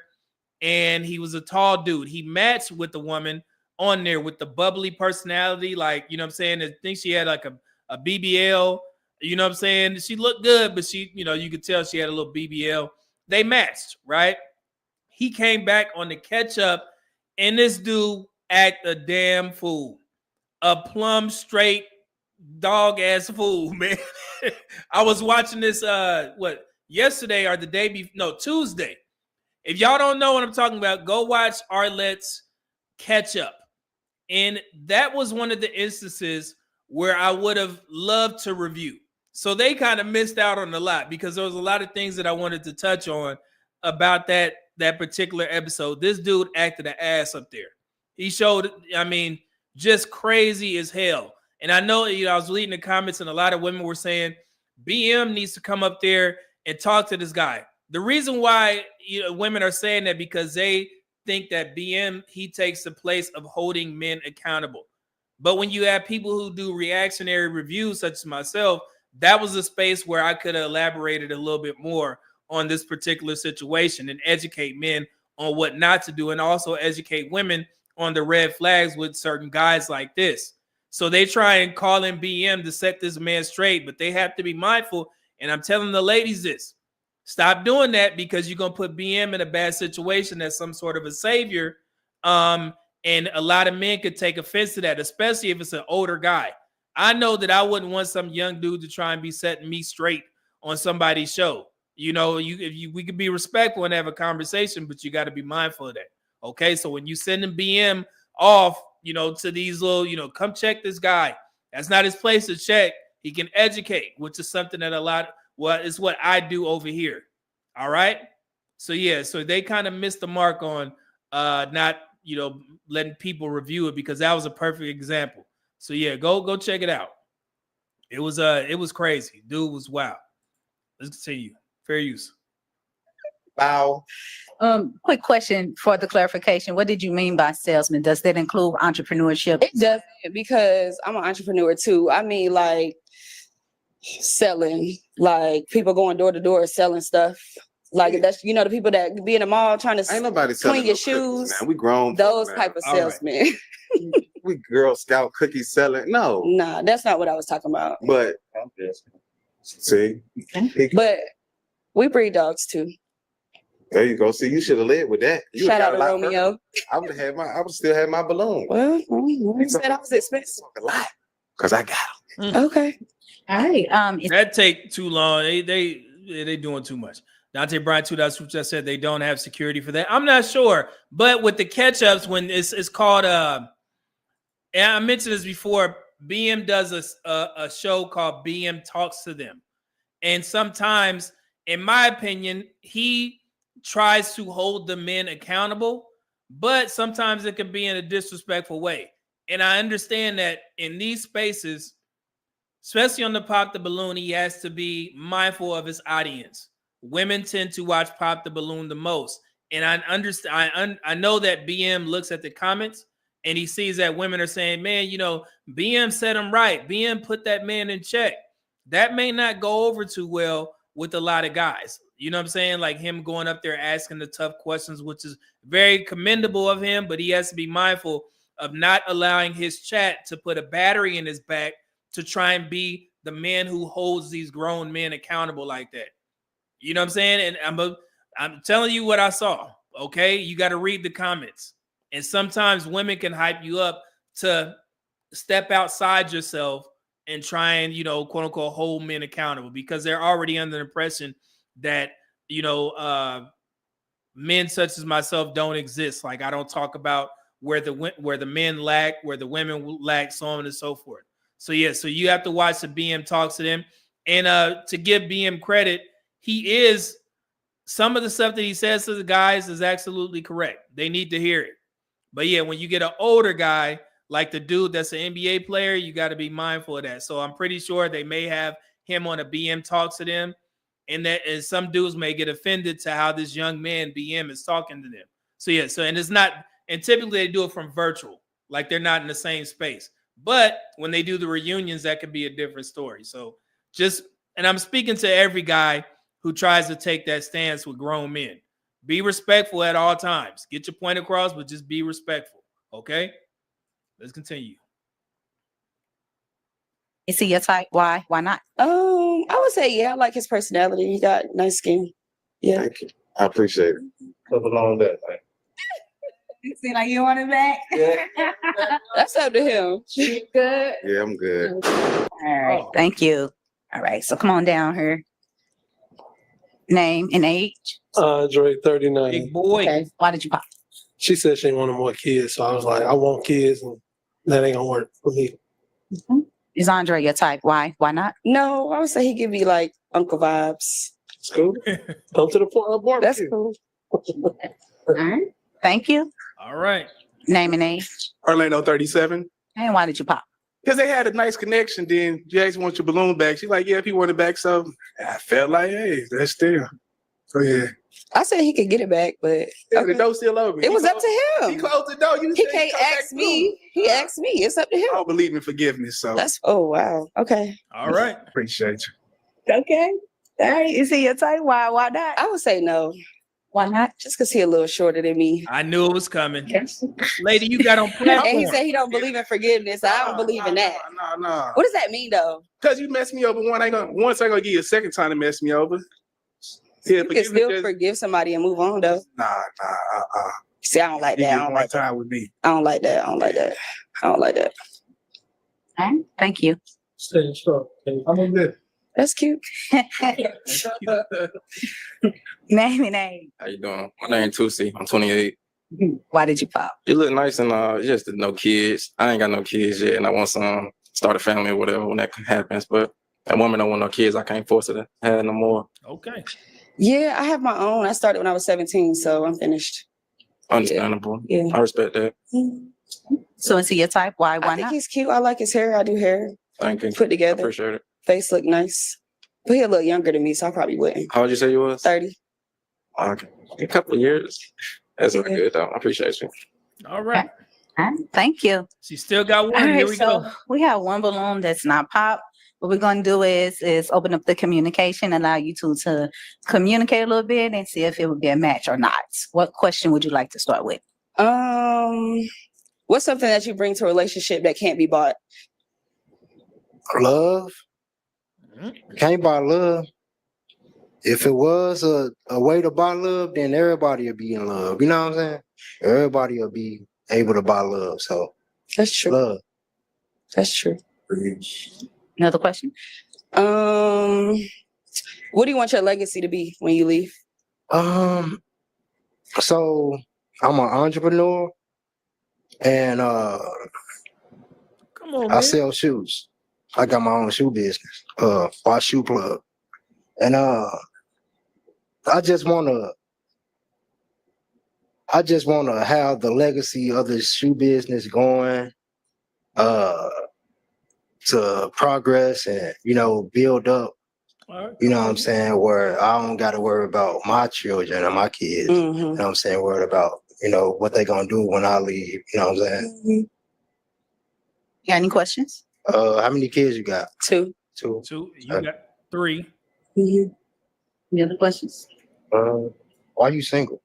Speaker 3: and he was a tall dude. He matched with the woman on there with the bubbly personality, like, you know what I'm saying? I think she had like a BBL, you know what I'm saying? She looked good, but she, you know, you could tell she had a little BBL. They matched, right? He came back on the Catch Up, and this dude act a damn fool. A plumb straight dog ass fool, man. I was watching this yesterday or the day before, no, Tuesday. If y'all don't know what I'm talking about, go watch Arlette's Catch Up. And that was one of the instances where I would have loved to review. So they kind of missed out on a lot, because there was a lot of things that I wanted to touch on about that particular episode. This dude acted an ass up there. He showed, I mean, just crazy as hell. And I know, you know, I was reading the comments, and a lot of women were saying BM needs to come up there and talk to this guy. The reason why, you know, women are saying that, because they think that BM, he takes the place of holding men accountable. But when you have people who do reactionary reviews, such as myself, that was a space where I could have elaborated a little bit more on this particular situation and educate men on what not to do, and also educate women on the red flags with certain guys like this. So they try and call in BM to set this man straight, but they have to be mindful. And I'm telling the ladies this, stop doing that, because you're going to put BM in a bad situation as some sort of a savior. And a lot of men could take offense to that, especially if it's an older guy. I know that I wouldn't want some young dude to try and be setting me straight on somebody's show. You know, we could be respectful and have a conversation, but you got to be mindful of that. Okay, so when you send him BM off, you know, to these little, you know, come check this guy. That's not his place to check. He can educate, which is something that is what I do over here. All right. So yeah, so they kind of missed the mark on not, you know, letting people review it, because that was a perfect example. So yeah, go check it out. It was crazy. Dude was wild. Let's continue. Fair use.
Speaker 2: Wow.
Speaker 7: Quick question for the clarification. What did you mean by salesman? Does that include entrepreneurship?
Speaker 14: It doesn't, because I'm an entrepreneur too. I mean, like selling, like people going door to door selling stuff. Like that's, you know, the people that be in the mall trying to
Speaker 2: Ain't nobody selling
Speaker 14: clean your
Speaker 2: no
Speaker 14: shoes.
Speaker 2: cookies, man. We grown.
Speaker 14: Those
Speaker 2: man.
Speaker 14: type of
Speaker 2: All right.
Speaker 14: salesmen.
Speaker 2: We Girl Scout cookie selling. No.
Speaker 14: Nah, that's not what I was talking about.
Speaker 2: But see,
Speaker 14: But we breed dogs too.
Speaker 2: there you go. See, you should have led with that. You
Speaker 14: Shout out
Speaker 2: got
Speaker 14: to
Speaker 2: a lot
Speaker 14: Romeo.
Speaker 2: further. I would have had I would still have my balloon.
Speaker 14: Well, you said I was expensive.
Speaker 2: A lot, because I got them.
Speaker 14: Okay.
Speaker 7: All right.
Speaker 3: That take too long. They doing too much. Dante Bryant, just said they don't have security for that. I'm not sure, but with the catch-ups, when it's called and I mentioned this before, BM does a show called BM Talks to Them, And sometimes, in my opinion, he tries to hold the men accountable, but sometimes it can be in a disrespectful way. And I understand that in these spaces, especially on the Pop the Balloon, he has to be mindful of his audience. Women tend to watch Pop the Balloon the most. And I understand, I know that BM looks at the comments and he sees that women are saying, man, you know, BM said him right. BM put that man in check. That may not go over too well with a lot of guys. You know what I'm saying? Like him going up there asking the tough questions, which is very commendable of him, but he has to be mindful of not allowing his chat to put a battery in his back to try and be the man who holds these grown men accountable like that. You know what I'm saying? And I'm telling you what I saw, okay? You got to read the comments. And sometimes women can hype you up to step outside yourself and try and, you know, quote unquote, hold men accountable because they're already under the impression that, you know, men such as myself don't exist. Like I don't talk about where the men lack, where the women lack, so on and so forth. So yeah, so you have to watch the BM talks to them. And to give BM credit, he is, some of the stuff that he says to the guys is absolutely correct. They need to hear it. But yeah, when you get an older guy, like the dude that's an NBA player, you got to be mindful of that. So I'm pretty sure they may have him on a BM talks to them. And some dudes may get offended to how this young man BM is talking to them. So yeah, and it's not, and typically they do it from virtual, like they're not in the same space. But when they do the reunions, that could be a different story. So and I'm speaking to every guy who tries to take that stance with grown men. Be respectful at all times. Get your point across, but just be respectful. Okay? Let's continue.
Speaker 7: Is he your type? Why? Why not?
Speaker 14: I would say, yeah, I like his personality. He got nice skin. Yeah.
Speaker 2: Thank you. I appreciate it.
Speaker 6: Come along that way.
Speaker 7: You seem like you want it back?
Speaker 14: Yeah. That's up to him. Good.
Speaker 2: Yeah, I'm good.
Speaker 7: All right. Thank you. All right. So come on down here. Name and age.
Speaker 6: Andre, 39.
Speaker 3: Big boy.
Speaker 7: Okay. Why did you pop?
Speaker 6: She said she wanted more kids, so I was like, I want kids, and that ain't gonna work for me.
Speaker 7: Mm-hmm. Is Andre your type? Why? Why not?
Speaker 14: No, I would say he give me like uncle vibes.
Speaker 6: It's cool. Come to the barbecue.
Speaker 14: That's cool.
Speaker 7: All right. Thank you.
Speaker 3: All right.
Speaker 7: Name and age.
Speaker 9: Orlando, 37.
Speaker 7: And why did you pop?
Speaker 9: Because they had a nice connection. Then Jackson wants your balloon back. She's like, yeah, if he wanted it back. So I felt like, hey, that's still. So yeah.
Speaker 14: I said he could get it back, but
Speaker 9: yeah, the door still open.
Speaker 14: It was up to him.
Speaker 9: He closed the door.
Speaker 14: He can't ask me. He asked me. It's up to him.
Speaker 9: I don't believe in forgiveness. So
Speaker 14: oh wow. Okay.
Speaker 3: All right.
Speaker 9: Appreciate you.
Speaker 7: Okay. All right. Is he your type? Why? Why not?
Speaker 14: I would say no.
Speaker 7: Why not?
Speaker 14: Just because he's a little shorter than me.
Speaker 3: I knew it was coming. Lady, you got on platform.
Speaker 14: And he said he don't believe in forgiveness. I don't believe in that.
Speaker 9: No.
Speaker 14: What does that mean though?
Speaker 9: Because you messed me over once ain't gonna give you a second time to mess me over. Yeah,
Speaker 14: you can still forgive somebody and move on though.
Speaker 9: Nah.
Speaker 14: See, I don't like that. I don't like
Speaker 9: time with me.
Speaker 14: I don't like that. I don't like that. I don't like that.
Speaker 7: All right. Thank you.
Speaker 6: Stay strong. I'm in there.
Speaker 14: That's cute.
Speaker 7: Name and age.
Speaker 10: How you doing? My name Tusi. I'm 28.
Speaker 7: Why did you pop?
Speaker 10: You look nice and just no kids. I ain't got no kids yet, and I want some start a family or whatever when that happens. But that woman don't want no kids. I can't force her to have no more.
Speaker 3: Okay.
Speaker 14: Yeah, I have my own. I started when I was 17, so I'm finished.
Speaker 10: Understandable.
Speaker 14: Yeah.
Speaker 10: I respect that.
Speaker 7: So is he your type? Why? Why
Speaker 14: I think
Speaker 7: not?
Speaker 14: he's cute. I like his hair. I do hair.
Speaker 10: Thank you.
Speaker 14: Put together.
Speaker 10: I appreciate it.
Speaker 14: Face look nice. But he a little younger than me, so I probably wouldn't.
Speaker 10: How old you say you was?
Speaker 14: 30.
Speaker 10: Okay. A couple of years. That's not good though. I appreciate you.
Speaker 3: All right.
Speaker 7: All right. Thank you.
Speaker 3: She still got one.
Speaker 7: All right,
Speaker 3: Here we
Speaker 7: so
Speaker 3: go.
Speaker 7: we have one balloon that's not pop. What we're going to do is open up the communication, allow you two to communicate a little bit and see if it would be a match or not. What question would you like to start with?
Speaker 14: What's something that you bring to a relationship that can't be bought?
Speaker 13: Love. Can't buy love. If it was a way to buy love, then everybody would be in love. You know what I'm saying? Everybody will be able to buy love. So
Speaker 14: that's true.
Speaker 13: Love.
Speaker 14: That's true.
Speaker 7: Another question?
Speaker 14: What do you want your legacy to be when you leave?
Speaker 13: So I'm an entrepreneur and
Speaker 3: Come on,
Speaker 13: I
Speaker 3: man.
Speaker 13: sell shoes. I got my own shoe business. My shoe plug. And I just wanna have the legacy of the shoe business going to progress and build up. You know what I'm saying? Where I don't got to worry about my children or my kids. You know what I'm saying? Worried about what they gonna do when I leave. You know what I'm saying?
Speaker 7: Got any questions?
Speaker 13: How many kids you got?
Speaker 14: Two.
Speaker 13: Two.
Speaker 3: You got 3.
Speaker 7: Any other questions?
Speaker 13: Why you single?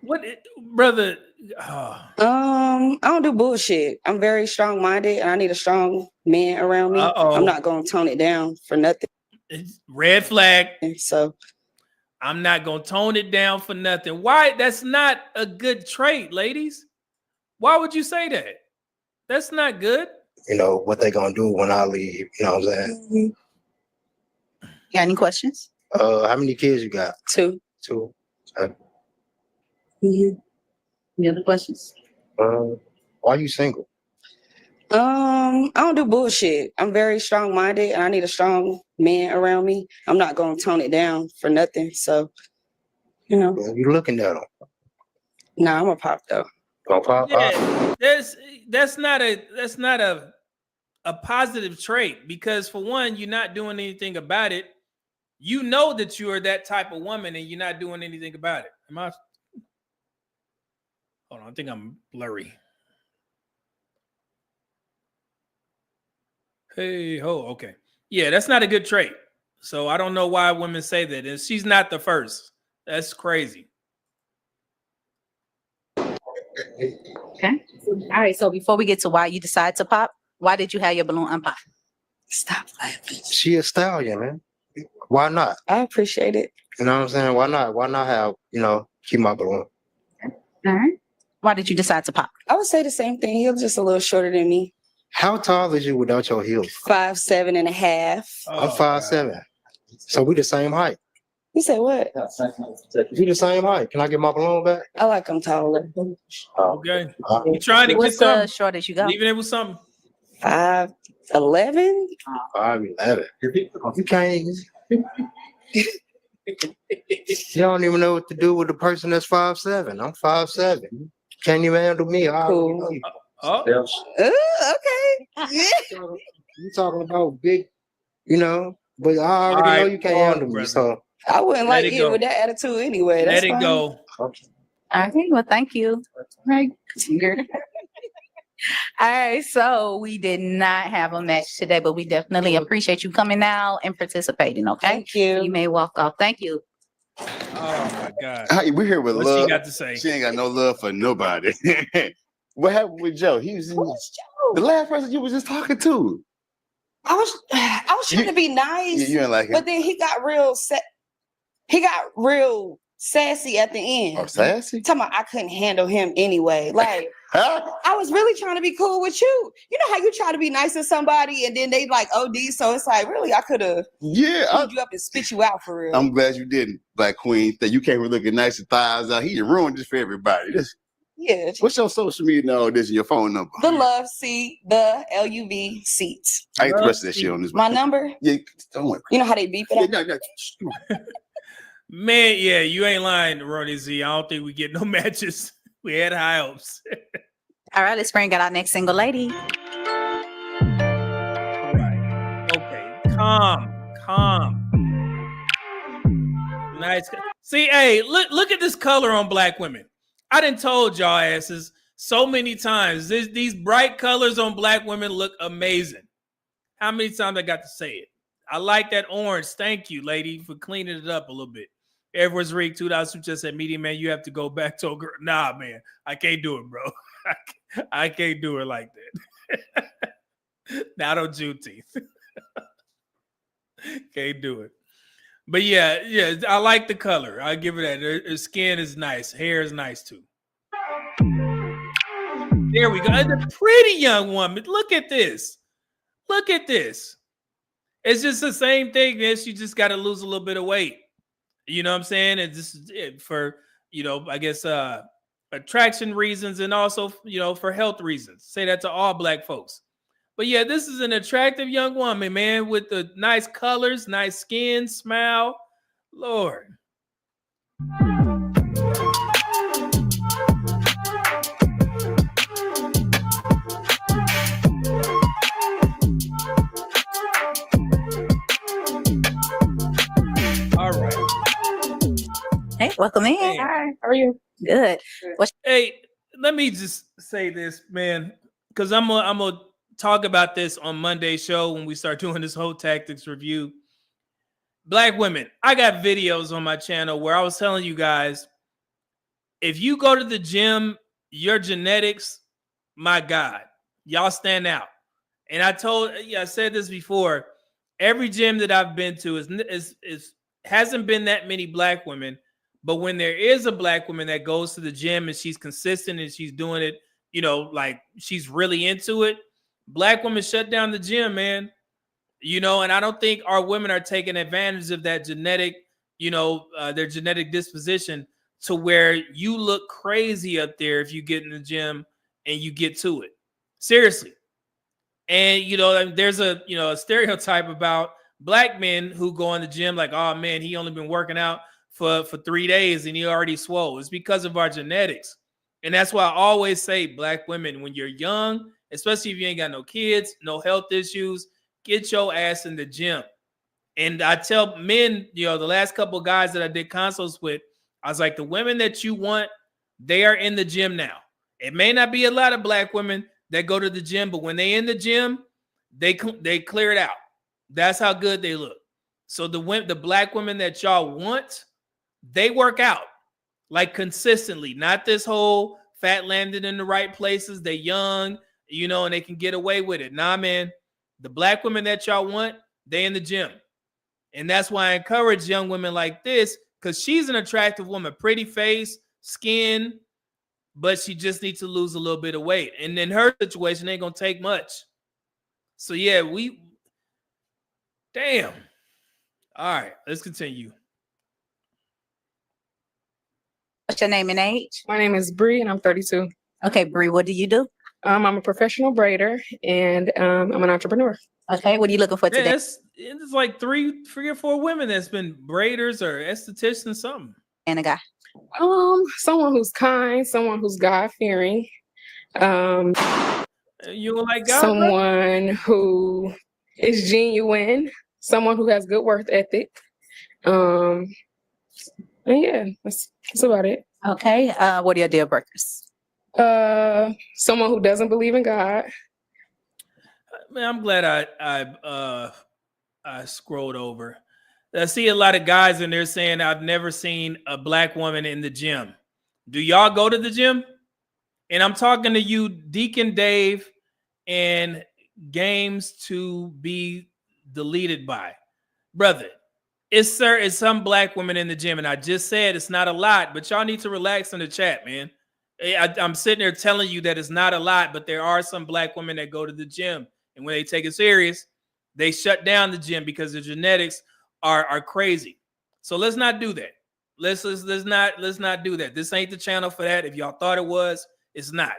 Speaker 3: What, brother?
Speaker 14: I don't do bullshit. I'm very strong minded and I need a strong man around me. I'm not gonna tone it down for nothing.
Speaker 3: Red flag.
Speaker 14: So
Speaker 3: I'm not gonna tone it down for nothing. Why? That's not a good trait, ladies. Why would you say that? That's not good.
Speaker 13: What they gonna do when I leave? You know what I'm saying?
Speaker 7: Got any questions?
Speaker 13: How many kids you got?
Speaker 14: Two.
Speaker 7: Any other questions?
Speaker 13: Why you single?
Speaker 14: I don't do bullshit. I'm very strong minded and I need a strong man around me. I'm not gonna tone it down for nothing. So,
Speaker 13: You looking at him?
Speaker 14: Nah, I'm a pop though.
Speaker 13: Pop?
Speaker 3: Yeah, that's not a positive trait, because for one, you're not doing anything about it. You know that you are that type of woman and you're not doing anything about it. Am I? Hold on, I think I'm blurry. Hey, okay. Yeah, that's not a good trait. So I don't know why women say that. And she's not the first. That's crazy.
Speaker 7: Okay. All right. So before we get to why you decide to pop, why did you have your balloon unpop?
Speaker 14: Stop laughing.
Speaker 13: She a stallion, man. Why not?
Speaker 14: I appreciate it.
Speaker 13: You know what I'm saying? Why not? Why not have, keep my balloon?
Speaker 7: All right. Why did you decide to pop?
Speaker 14: I would say the same thing. He was just a little shorter than me.
Speaker 13: How tall is you without your heels?
Speaker 14: 5'7.5".
Speaker 13: I'm 5'7". So we the same height.
Speaker 14: You said what?
Speaker 13: We the same height. Can I get my balloon back?
Speaker 14: I like him taller.
Speaker 3: Okay. You trying to get
Speaker 7: What's
Speaker 3: something?
Speaker 7: the shortest you go?
Speaker 3: Leaving it with something.
Speaker 14: 5'11".
Speaker 13: 5'11". You can't. You don't even know what to do with a person that's 5'7". I'm 5'7". Can't even handle me.
Speaker 14: Cool.
Speaker 3: Oh.
Speaker 14: Okay.
Speaker 13: You talking about big, but I already know you can't handle me. So
Speaker 14: I wouldn't
Speaker 3: Let
Speaker 14: like
Speaker 3: it
Speaker 14: you
Speaker 3: go.
Speaker 14: with that attitude anyway.
Speaker 3: Let
Speaker 14: That's
Speaker 3: it
Speaker 14: fine.
Speaker 3: go.
Speaker 7: Okay. Well, thank you. Right. All right. So we did not have a match today, but we definitely appreciate you coming out and participating. Okay.
Speaker 14: Thank you.
Speaker 7: You may walk off. Thank you.
Speaker 3: Oh my God.
Speaker 12: Hey, we're here with
Speaker 3: What
Speaker 12: love.
Speaker 3: she got to say?
Speaker 12: She ain't got no love for nobody. What happened with Joe? He was the last person you was just talking to.
Speaker 14: I was trying to be nice.
Speaker 12: You ain't like him.
Speaker 14: But then he got real sassy at the end.
Speaker 12: Oh, sassy?
Speaker 14: Talking about I couldn't handle him anyway. Like I was really trying to be cool with you. You know how you try to be nice to somebody and then they like OD, so it's like really I could have pulled you up and spit you out for real.
Speaker 12: I'm glad you didn't, Black Queen. That you came here looking nice and thighs out. He ruined this for everybody.
Speaker 14: Yeah.
Speaker 12: What's your social media and all this and your phone number?
Speaker 14: The love seat, the LUV seats.
Speaker 12: I ain't the rest of that shit on this.
Speaker 14: My number?
Speaker 12: Yeah, don't worry.
Speaker 14: You know how they beep it out?
Speaker 12: Yeah.
Speaker 3: Man, yeah, you ain't lying, Ronnie Z. I don't think we get no matches. We had high hopes.
Speaker 7: All right. Let's bring out our next single lady.
Speaker 3: All right. Okay. Calm. Nice. See, hey, look at this color on black women. I done told y'all asses so many times. These bright colors on black women look amazing. How many times I got to say it? I like that orange. Thank you, lady, for cleaning it up a little bit. Edwards Rig, $2 just said, Media Man, you have to go back to a girl. Nah, man, I can't do it, bro. I can't do it like that. Not on Juneteenth. Can't do it. But yeah, I like the color. I give it that. Her skin is nice. Hair is nice too. There we go. And a pretty young woman. Look at this. Look at this. It's just the same thing. Man. She just got to lose a little bit of weight. You know what I'm saying? And this is it for, I guess attraction reasons and also, for health reasons. Say that to all black folks. But yeah, this is an attractive young woman, man, with the nice colors, nice skin, smile. Lord. All right.
Speaker 7: Hey, welcome in.
Speaker 3: Hey.
Speaker 8: Hi, how are you?
Speaker 7: Good.
Speaker 3: Hey, let me just say this, man, because I'm gonna talk about this on Monday's show when we start doing this whole tactics review. Black women, I got videos on my channel where I was telling you guys, if you go to the gym, your genetics, my God, y'all stand out. And I said this before. Every gym that I've been to is hasn't been that many black women. But when there is a black woman that goes to the gym and she's consistent and she's doing it, you know, like she's really into it, black women shut down the gym, man. You know, and I don't think our women are taking advantage of that genetic, you know, their genetic disposition to where you look crazy up there if you get in the gym and you get to it. Seriously. And, you know, there's a stereotype about black men who go in the gym like, oh, man, he only been working out for 3 days and he already swole. It's because of our genetics. And that's why I always say, black women, when you're young, especially if you ain't got no kids, no health issues, get your ass in the gym. And I tell men, you know, the last couple of guys that I did consults with, I was like, the women that you want, they are in the gym now. It may not be a lot of black women that go to the gym, but when they in the gym, they clear it out. That's how good they look. So the black women that y'all want, they work out like consistently, not this whole fat landed in the right places. They young, you know, and they can get away with it. Nah, man, the black women that y'all want, they in the gym. And that's why I encourage young women like this, because she's an attractive woman, pretty face, skin, but she just needs to lose a little bit of weight. And in her situation, ain't going to take much. So, yeah, damn. All right, let's continue.
Speaker 7: What's your name and age?
Speaker 15: My name is Bree, and I'm 32.
Speaker 7: Okay, Bree, what do you do?
Speaker 15: I'm a professional braider, and I'm an entrepreneur.
Speaker 7: Okay, what are you looking for today?
Speaker 3: It's like three or four women that's been braiders or estheticians, something.
Speaker 7: And a guy.
Speaker 15: Someone who's kind, someone who's God-fearing.
Speaker 3: You don't like God?
Speaker 15: Someone who is genuine, someone who has good work ethic. And yeah, that's about it.
Speaker 7: Okay, what are your deal breakers?
Speaker 15: Someone who doesn't believe in God.
Speaker 3: Man, I'm glad I scrolled over. I see a lot of guys in there saying I've never seen a black woman in the gym. Do y'all go to the gym? And I'm talking to you, Deacon Dave, and games to be deleted by. Brother, it's some black women in the gym, and I just said it's not a lot, but y'all need to relax in the chat, man. I'm sitting there telling you that it's not a lot, but there are some black women that go to the gym, and when they take it serious, they shut down the gym because the genetics are crazy. So let's not do that. Let's not do that. This ain't the channel for that. If y'all thought it was, it's not.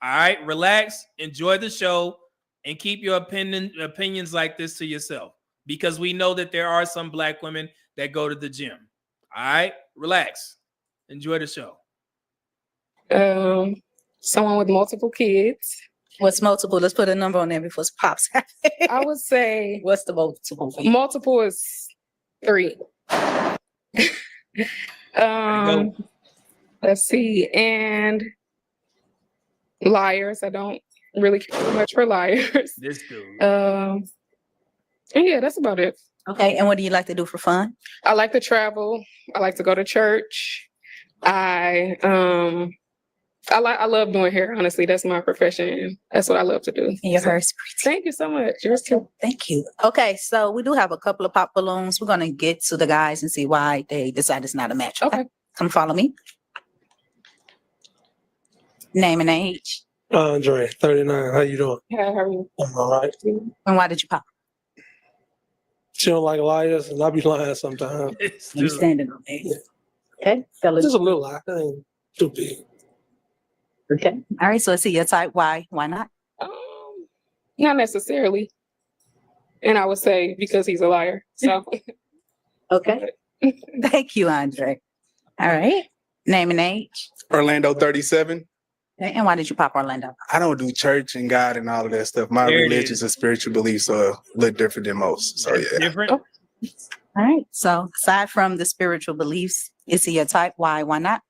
Speaker 3: All right, relax, enjoy the show, and keep your opinions like this to yourself, because we know that there are some black women that go to the gym. All right, relax, enjoy the show.
Speaker 15: Someone with multiple kids.
Speaker 7: What's multiple? Let's put a number on there before it pops.
Speaker 15: I would say.
Speaker 7: What's the multiple?
Speaker 15: Multiple is 3. Let's see. And liars. I don't really care much for liars.
Speaker 3: This dude.
Speaker 15: And yeah, that's about it.
Speaker 7: Okay. And what do you like to do for fun?
Speaker 15: I like to travel. I like to go to church. I love doing hair. Honestly, that's my profession. That's what I love to do.
Speaker 7: Your hair is pretty.
Speaker 15: Thank you so much. Yours too.
Speaker 7: Thank you. Okay, so we do have a couple of pop balloons. We're gonna get to the guys and see why they decide it's not a match. Okay. Come follow me. Name and age.
Speaker 6: Andre, 39. How you doing?
Speaker 15: How are you?
Speaker 6: I'm all right.
Speaker 7: And why did you pop?
Speaker 6: She don't like liars, and I be lying sometimes.
Speaker 7: You standing on that. Yeah. Okay, fellas.
Speaker 6: Just a little lie. That ain't too big.
Speaker 7: Okay. All right. So let's see your type. Why? Why not?
Speaker 15: Not necessarily. And I would say because he's a liar. So
Speaker 7: Okay. Thank you, Andre. All right. Name and age.
Speaker 9: Orlando 37.
Speaker 7: Okay. And why did you pop Orlando?
Speaker 9: I don't do church and God and all of that stuff. My
Speaker 3: There it
Speaker 9: religious
Speaker 3: is.
Speaker 9: and spiritual beliefs are a little different than most. So yeah.
Speaker 3: Different.
Speaker 7: All right. So aside from the spiritual beliefs, is he your type? Why? Why not?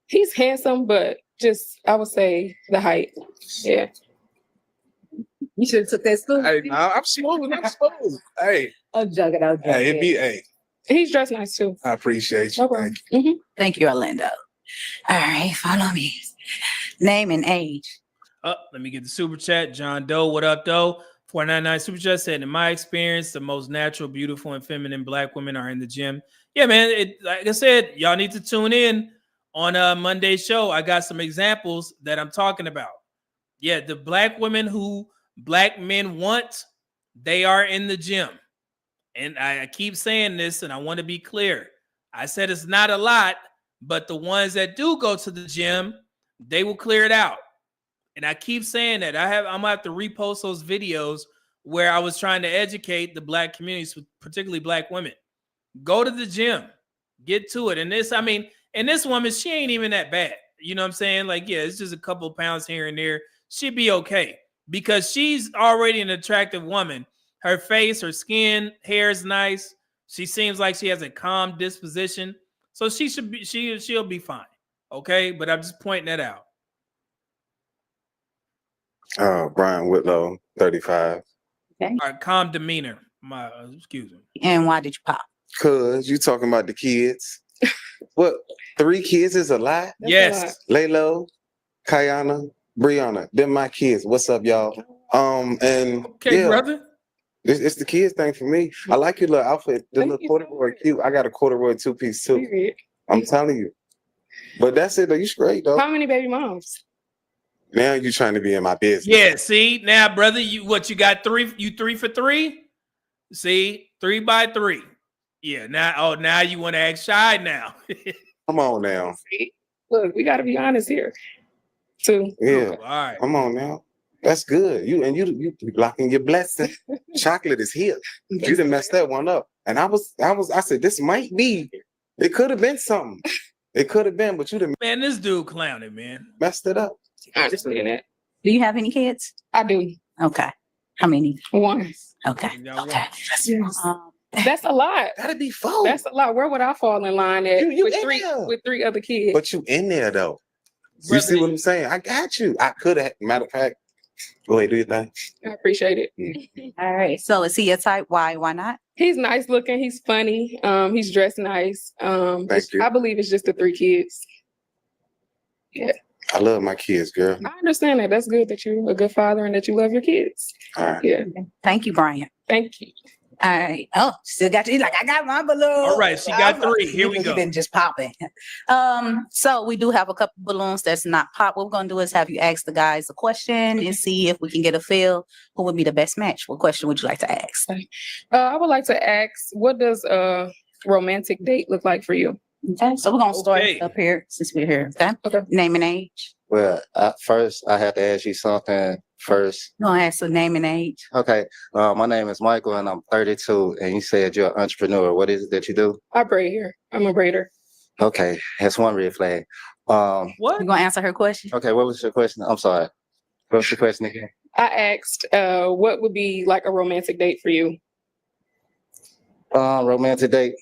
Speaker 15: He's handsome, but just I would say the height. Yeah.
Speaker 7: You should have took that school.
Speaker 9: Hey, nah, I'm smooth. I'm smooth. Hey,
Speaker 7: I'm joking. I'm joking.
Speaker 9: hey, it be hey.
Speaker 15: He's dressed nice too.
Speaker 9: I appreciate you.
Speaker 15: No problem.
Speaker 9: Thank you.
Speaker 7: Thank you, Orlando. All right. Follow me. Name and age.
Speaker 3: Let me get the super chat. John Doe, what up, Doe? 499 super chat said, in my experience, the most natural, beautiful, and feminine Black women are in the gym. Yeah, man. Like I said, y'all need to tune in on Monday's show. I got some examples that I'm talking about. Yeah, the Black women who Black men want, they are in the gym. And I keep saying this, and I want to be clear. I said it's not a lot, but the ones that do go to the gym, they will clear it out. And I keep saying that. I'm gonna have to repost those videos where I was trying to educate the Black communities, particularly Black women. Go to the gym, get to it. And this woman, she ain't even that bad. You know what I'm saying? Like, yeah, it's just a couple pounds here and there. She'd be okay because she's already an attractive woman. Her face, her skin, hair is nice. She seems like she has a calm disposition. So she'll be fine. Okay. But I'm just pointing that out.
Speaker 2: Brian Whitlow, 35.
Speaker 7: Okay.
Speaker 3: All right, calm demeanor. Excuse me.
Speaker 7: And why did you pop?
Speaker 2: Cause you talking about the kids. What? 3 kids is a lot?
Speaker 3: Yes.
Speaker 2: Laylo, Kayana, Brianna. Them my kids. What's up, y'all? And
Speaker 3: Okay,
Speaker 2: yeah,
Speaker 3: brother.
Speaker 2: it's the kids thing for me. I like your little outfit. The little corduroy cute. I got a corduroy 2-piece too. I'm telling you. But that's it though. You straight though.
Speaker 15: How many baby moms?
Speaker 2: Now you trying to be in my business.
Speaker 3: Yeah, see, now, brother, you got 3? You 3 for 3? See, 3 by 3. Yeah, now you want to act shy now.
Speaker 2: Come on now.
Speaker 15: See? Look, we got to be honest here, too.
Speaker 2: Yeah.
Speaker 3: All right.
Speaker 2: Come on now. That's good. You blocking your blessing. Chocolate is here. You done messed that one up. And I said, this might be. It could have been something. It could have been, but you done
Speaker 3: Man, this dude clowning, man.
Speaker 2: messed it up.
Speaker 15: I just saying that.
Speaker 7: Do you have any kids?
Speaker 15: I do.
Speaker 7: Okay. How many?
Speaker 15: 1.
Speaker 7: Okay. Okay.
Speaker 15: That's a lot.
Speaker 2: That'd be 4.
Speaker 15: That's a lot. Where would I fall in line at
Speaker 2: You
Speaker 15: with
Speaker 2: in
Speaker 15: 3
Speaker 2: there.
Speaker 15: with 3 other kids?
Speaker 2: But you in there though. You
Speaker 3: Brother,
Speaker 2: see what I'm saying? I got you. I could have. Matter of fact, go ahead, do your thing.
Speaker 15: I appreciate it.
Speaker 7: All right. So is he your type? Why? Why not?
Speaker 15: He's nice looking. He's funny. He's dressed nice.
Speaker 2: Thank you.
Speaker 15: I believe it's just the 3 kids. Yeah.
Speaker 2: I love my kids, girl.
Speaker 15: I understand that. That's good that you're a good father and that you love your kids.
Speaker 2: All right.
Speaker 15: Yeah.
Speaker 7: Thank you, Brian.
Speaker 15: Thank you.
Speaker 7: All right. Oh, still got you. Like I got my balloon.
Speaker 3: All right, she got 3. Here we go.
Speaker 7: You've been just popping. So we do have a couple balloons that's not pop. What we're gonna do is have you ask the guys a question and see if we can get a feel who would be the best match. What question would you like to ask?
Speaker 15: I would like to ask, what does a romantic date look like for you?
Speaker 7: Okay. So we're gonna start
Speaker 3: Okay.
Speaker 7: up here since we're here. Okay.
Speaker 15: Okay.
Speaker 7: Name and age.
Speaker 11: Well, first I have to ask you something first.
Speaker 7: We're gonna ask the name and age.
Speaker 11: Okay, my name is Michael and I'm 32 and you said you're an entrepreneur. What is it that you do?
Speaker 15: I braid here. I'm a braider.
Speaker 11: Okay, that's one red flag.
Speaker 3: What?
Speaker 7: You gonna answer her question?
Speaker 11: Okay, what was your question? I'm sorry. What was your question again?
Speaker 15: I asked, what would be like a romantic date for you?
Speaker 11: Romantic date,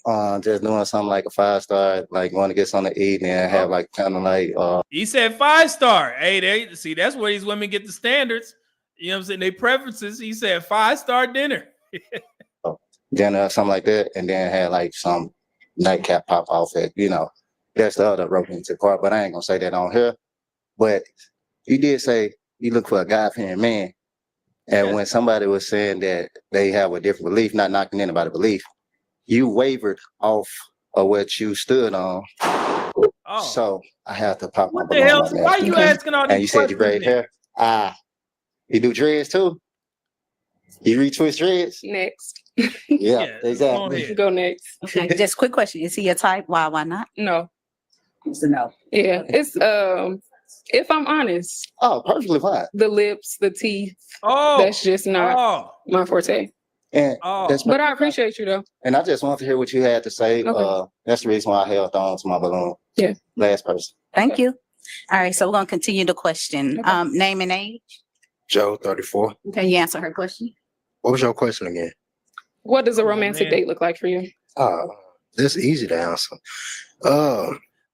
Speaker 11: just doing something like a 5-star, like going to get something to eat and have like kind of like
Speaker 3: He said 5-star. Hey, see, that's where these women get the standards. You know what I'm saying? They preferences. He said 5-star dinner.
Speaker 11: dinner or something like that, and then had like some nightcap pop outfit. You know, that's the other romantic part. But I ain't gonna say that on here. But you did say you look for a God-fearing man, and when somebody was saying that they have a different belief, not knocking anybody's belief, you wavered off of what you stood on.
Speaker 3: Oh.
Speaker 11: So I have to pop my
Speaker 3: What the
Speaker 11: balloon
Speaker 3: hell?
Speaker 11: on that.
Speaker 3: Why you asking all these
Speaker 11: And you said you braid
Speaker 3: questions
Speaker 11: hair. You do dreads too? You retwist dreads?
Speaker 15: Next.
Speaker 11: Yeah, exactly.
Speaker 15: Go next.
Speaker 7: Okay. Just quick question. Is he your type? Why? Why not?
Speaker 15: No.
Speaker 7: It's a no.
Speaker 15: Yeah. It's If I'm honest.
Speaker 11: Oh, perfectly fine.
Speaker 15: The lips, the teeth.
Speaker 3: Oh,
Speaker 15: that's just not my forte.
Speaker 11: And
Speaker 15: But I appreciate you though.
Speaker 11: And I just want to hear what you had to say.
Speaker 15: Okay.
Speaker 11: That's the reason why I held on to my balloon.
Speaker 15: Yeah.
Speaker 11: Last person.
Speaker 7: Thank you. All right, so we're gonna continue the question. Name and age.
Speaker 13: Joe, 34.
Speaker 7: Can you answer her question?
Speaker 13: What was your question again?
Speaker 15: What does a romantic date look like for you?
Speaker 13: That's easy to answer.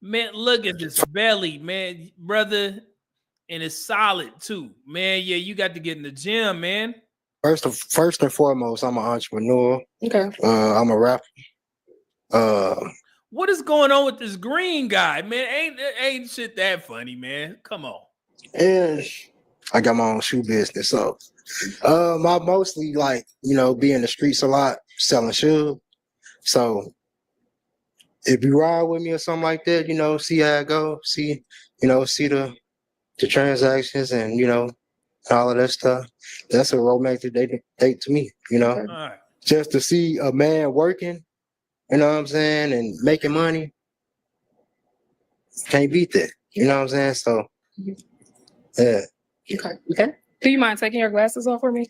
Speaker 3: Man, look at this belly, man, brother, and it's solid too, man. Yeah, you got to get in the gym, man.
Speaker 13: First and foremost, I'm an entrepreneur.
Speaker 15: Okay.
Speaker 13: I'm a rapper.
Speaker 3: What is going on with this green guy, man? Ain't shit that funny, man. Come on.
Speaker 13: And I got my own shoe business, so I mostly like, be in the streets a lot, selling shoes. So if you ride with me or something like that, see how I go, see the transactions and all of that stuff. That's a romantic date to me,
Speaker 3: Right.
Speaker 13: Just to see a man working, you know what I'm saying, and making money. Can't beat that. You know what I'm saying? So yeah.
Speaker 15: Okay. Do you mind taking your glasses off for me?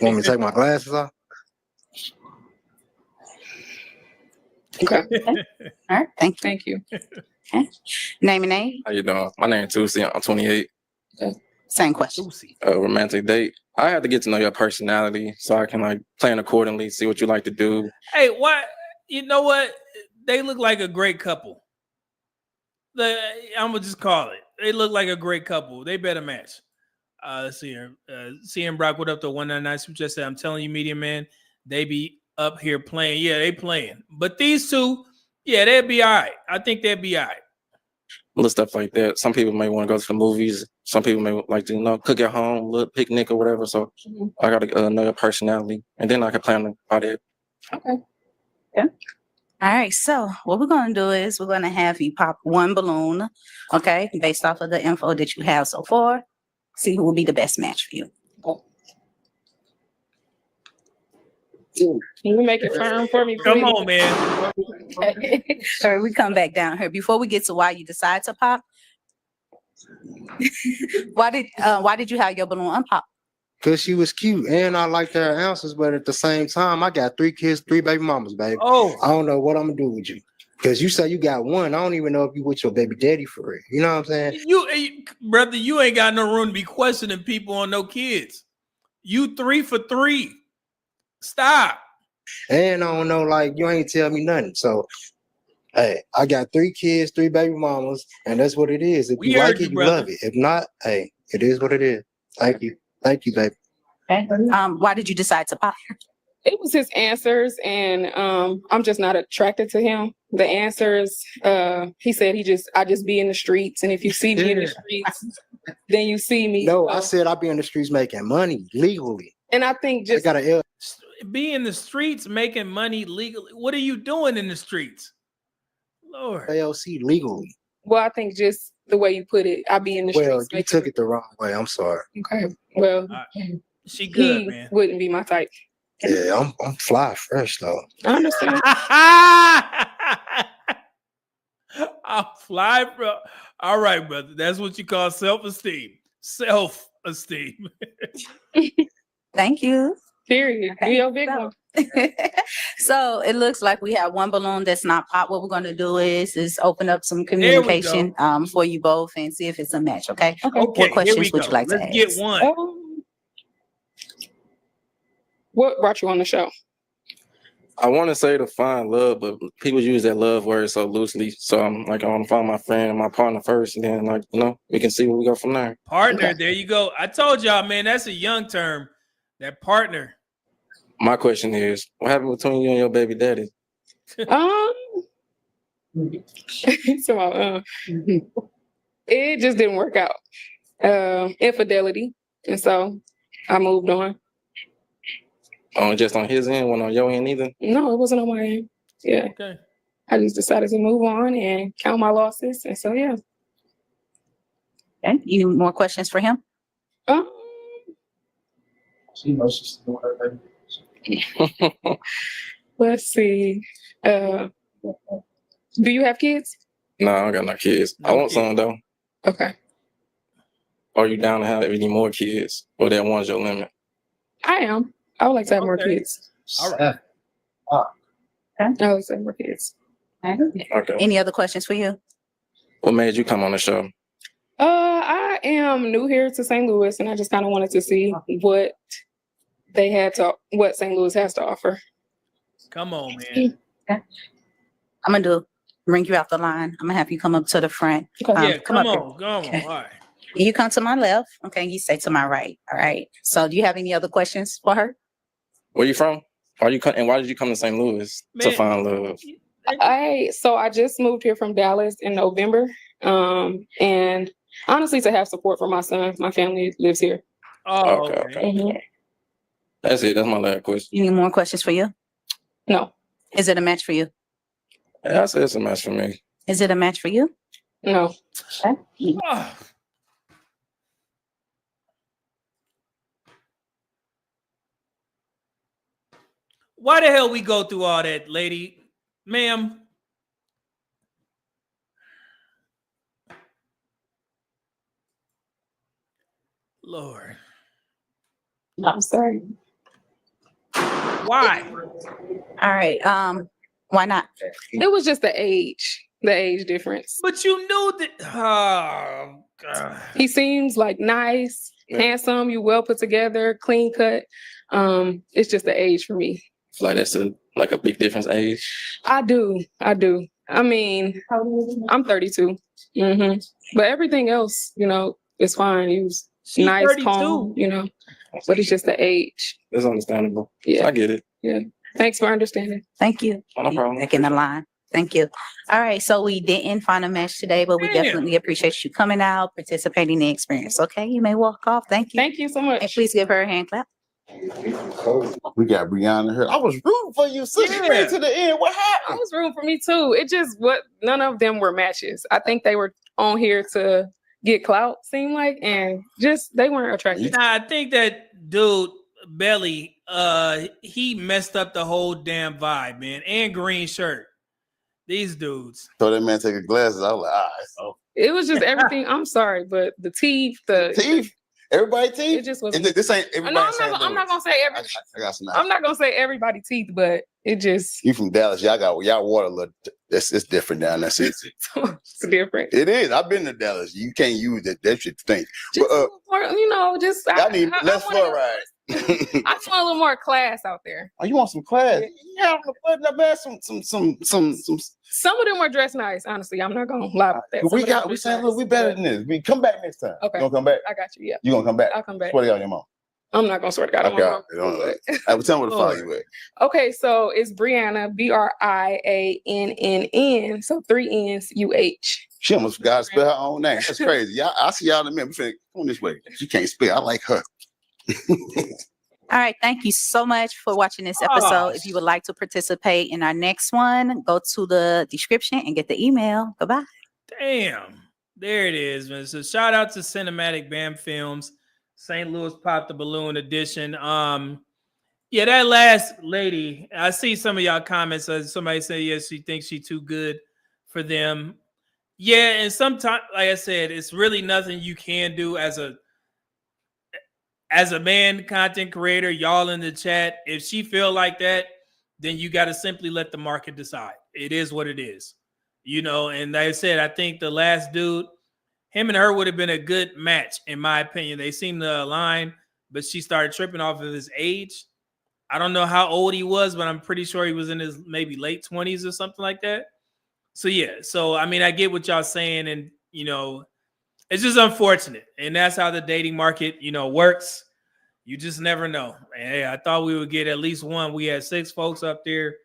Speaker 13: Want me to take my glasses off?
Speaker 15: Okay.
Speaker 7: All right. Thank you.
Speaker 15: Thank you.
Speaker 7: Okay. Name and age.
Speaker 10: How you doing? My name is Tusi. I'm 28.
Speaker 7: Same question.
Speaker 10: Romantic date. I have to get to know your personality so I can plan accordingly, see what you like to do.
Speaker 3: Hey, what? You know what? They look like a great couple. I'm gonna just call it. They look like a great couple. They better match. Let's see here. CM Brock, what up to 199? Super just said, I'm telling you, media man, they be up here playing. Yeah, they playing. But these two, yeah, they'll be all right. I think they'll be all right.
Speaker 10: Little stuff like that. Some people may want to go to the movies. Some people may like to, cook at home, little picnic or whatever. So I got to know your personality, and then I can plan about it.
Speaker 15: Okay.
Speaker 7: Yeah. All right. So what we're gonna do is we're gonna have you pop one balloon, okay, based off of the info that you have so far. See who will be the best match for you.
Speaker 15: Can you make it firm for me, please?
Speaker 3: Come on, man.
Speaker 7: All right, we come back down here. Before we get to why you decide to pop, why did you have your balloon unpop?
Speaker 13: Because she was cute and I liked her answers, but at the same time, I got 3 kids, 3 baby mamas, baby.
Speaker 3: Oh.
Speaker 13: I don't know what I'm gonna do with you. Because you say you got one. I don't even know if you with your baby daddy for real. You know what I'm saying?
Speaker 3: You brother, you ain't got no room to be questioning people on no kids. You 3 for 3. Stop.
Speaker 13: And I don't know, you ain't tell me nothing. So, hey, I got 3 kids, 3 baby mamas, and that's what it is. If you like it, you love it. If not, hey, it is what it is. Thank you. Thank you, baby.
Speaker 7: Okay. Why did you decide to pop?
Speaker 15: It was his answers, and I'm just not attracted to him. The answers, he said I just be in the streets, and if you see me in the streets, then you see me.
Speaker 13: No, I said I be in the streets making money legally.
Speaker 15: And I think just
Speaker 3: be in the streets making money legally. What are you doing in the streets? Lord.
Speaker 13: LLC legally.
Speaker 15: Well, I think just the way you put it, I be in the streets.
Speaker 13: Well, you took it the wrong way. I'm sorry.
Speaker 15: Okay. Well,
Speaker 3: she good,
Speaker 15: he
Speaker 3: man.
Speaker 15: wouldn't be my type.
Speaker 13: Yeah, I'm fly fresh though.
Speaker 15: I understand.
Speaker 3: I'm fly, bro. All right, brother. That's what you call self-esteem. Self-esteem.
Speaker 7: Thank you.
Speaker 15: Period.
Speaker 7: Okay.
Speaker 15: Be your big one.
Speaker 7: So it looks like we have one balloon that's not pop. What we're going to do is open up some communication for you both and see if it's a match. Okay. What questions would you like to ask?
Speaker 3: Let's get one.
Speaker 15: What brought you on the show?
Speaker 10: I want to say to find love, but people use that love word so loosely. So I want to find my friend and my partner first, and then we can see where we go from there.
Speaker 3: Partner, there you go. I told y'all, man, that's a young term. That partner.
Speaker 10: My question is, what happened between you and your baby daddy?
Speaker 15: So, it just didn't work out. Infidelity, and so I moved on.
Speaker 10: Just on his end, wasn't on your end either?
Speaker 15: No, it wasn't on my end. Yeah.
Speaker 3: Okay.
Speaker 15: I just decided to move on and count my losses, and so yeah.
Speaker 7: Okay. You need more questions for him?
Speaker 6: She knows she's doing her baby.
Speaker 15: Let's see. Do you have kids?
Speaker 10: No, I don't got no kids. I want some though.
Speaker 15: Okay.
Speaker 10: are you down to have any more kids, or that one's your limit?
Speaker 15: I am. I would like to have more kids.
Speaker 3: All right.
Speaker 15: I would like to have more kids.
Speaker 10: Okay.
Speaker 7: Any other questions for you?
Speaker 10: What made you come on the show?
Speaker 15: I am new here to St. Louis, and I just kind of wanted to see what St. Louis has to offer.
Speaker 3: Come on, man.
Speaker 7: I'm gonna bring you out the line. I'm gonna have you come up to the front.
Speaker 3: Yeah, come
Speaker 7: up
Speaker 3: on,
Speaker 7: here.
Speaker 3: come on.
Speaker 7: Okay.
Speaker 3: All right.
Speaker 7: You come to my left, okay? You say to my right. All right. So, do you have any other questions for her?
Speaker 10: Where you from? And why did you come to St. Louis to find love?
Speaker 15: I just moved here from Dallas in November, and honestly, to have support for my son. My family lives here.
Speaker 3: Oh,
Speaker 10: okay.
Speaker 15: Mhm.
Speaker 10: That's it. That's my last question.
Speaker 7: Any more questions for you?
Speaker 15: No.
Speaker 7: Is it a match for you?
Speaker 10: Yeah, I say it's a match for me.
Speaker 7: Is it a match for you?
Speaker 15: No.
Speaker 7: Okay.
Speaker 3: Why the hell we go through all that, lady? Ma'am. Lord.
Speaker 15: I'm sorry.
Speaker 3: Why?
Speaker 7: All right. Why not?
Speaker 15: It was just the age difference.
Speaker 3: But you knew that. Oh, God.
Speaker 15: He seems like nice, handsome, you well put together, clean cut. It's just the age for me.
Speaker 10: Like that's a big difference age.
Speaker 15: I do. I mean, I'm 32. Mm-hmm. But everything else, is fine. He was nice,
Speaker 3: 32.
Speaker 15: calm, but it's just the age.
Speaker 10: It's understandable.
Speaker 15: Yeah.
Speaker 10: I get it.
Speaker 15: Yeah. Thanks for understanding.
Speaker 7: Thank you.
Speaker 10: No problem.
Speaker 7: Back in the line. Thank you. All right. So we didn't find a match today, but we definitely appreciate you coming out, participating in the experience. Okay. You may walk off. Thank you.
Speaker 15: Thank you so much.
Speaker 7: And please give her a hand clap.
Speaker 12: We got Brianna here. I was rooting for you, sis. You made it to the end. What
Speaker 15: I
Speaker 12: happened?
Speaker 15: was rooting for me too. It just none of them were matches. I think they were on here to get clout, seemed like, and just they weren't attractive.
Speaker 3: Nah, I think that dude Belly, he messed up the whole damn vibe, man. And green shirt. These dudes.
Speaker 12: So that man taking glasses. I was like, all right. So
Speaker 15: It was just everything. I'm sorry, but the teeth,
Speaker 12: teeth. Everybody teeth.
Speaker 15: It just was.
Speaker 12: This ain't
Speaker 15: No,
Speaker 12: everybody.
Speaker 15: I'm not gonna say
Speaker 12: I got some.
Speaker 15: I'm not gonna say everybody teeth, but it just
Speaker 12: You from Dallas? Y'all water a little. It's different down there.
Speaker 15: it's different.
Speaker 12: It is. I've been to Dallas. You can't use that shit thing.
Speaker 15: Just
Speaker 12: But
Speaker 15: I
Speaker 12: need less fluoride.
Speaker 15: I just want a little more class out there.
Speaker 12: Oh, you want some class? Yeah, I'm gonna put up there some.
Speaker 15: Some of them were dressed nice. Honestly, I'm not gonna lie about that.
Speaker 12: We saying, look, we better than this. We come back next time.
Speaker 15: Okay.
Speaker 12: You gonna come back?
Speaker 15: I got you. Yeah.
Speaker 12: You gonna come back?
Speaker 15: I'll come back.
Speaker 12: Swear to God on your mom.
Speaker 15: I'm not gonna swear to God on my mom.
Speaker 12: I will tell me where to follow you at.
Speaker 15: Okay, so it's Brianna, Briann. So 3 N's, UH.
Speaker 12: She almost forgot to spell her own name. That's crazy. Y'all, I see y'all in a minute. We finna come on this way. She can't spell. I like her.
Speaker 7: All right. Thank you so much for watching this episode. If you would like to participate in our next one, go to the description and get the email. Goodbye.
Speaker 3: Damn. There it is, man. So shout out to Cinematic Bam Films, St. Louis Pop the Balloon edition. Yeah, that last lady, I see some of y'all comments. Somebody said, yes, she thinks she's too good for them. Yeah, and sometimes, like I said, it's really nothing you can do as a man, content creator, y'all in the chat. If she feel like that, then you got to simply let the market decide. It is what it is, and like I said, I think the last dude, him and her would have been a good match, in my opinion. They seem to align, but she started tripping off of his age. I don't know how old he was, but I'm pretty sure he was in his maybe late 20s or something like that. So, yeah. So, I mean, I get what y'all saying, and, it's just unfortunate. And that's how the dating market, works. You just never know. And hey, I thought we would get at least one. We had 6 folks up there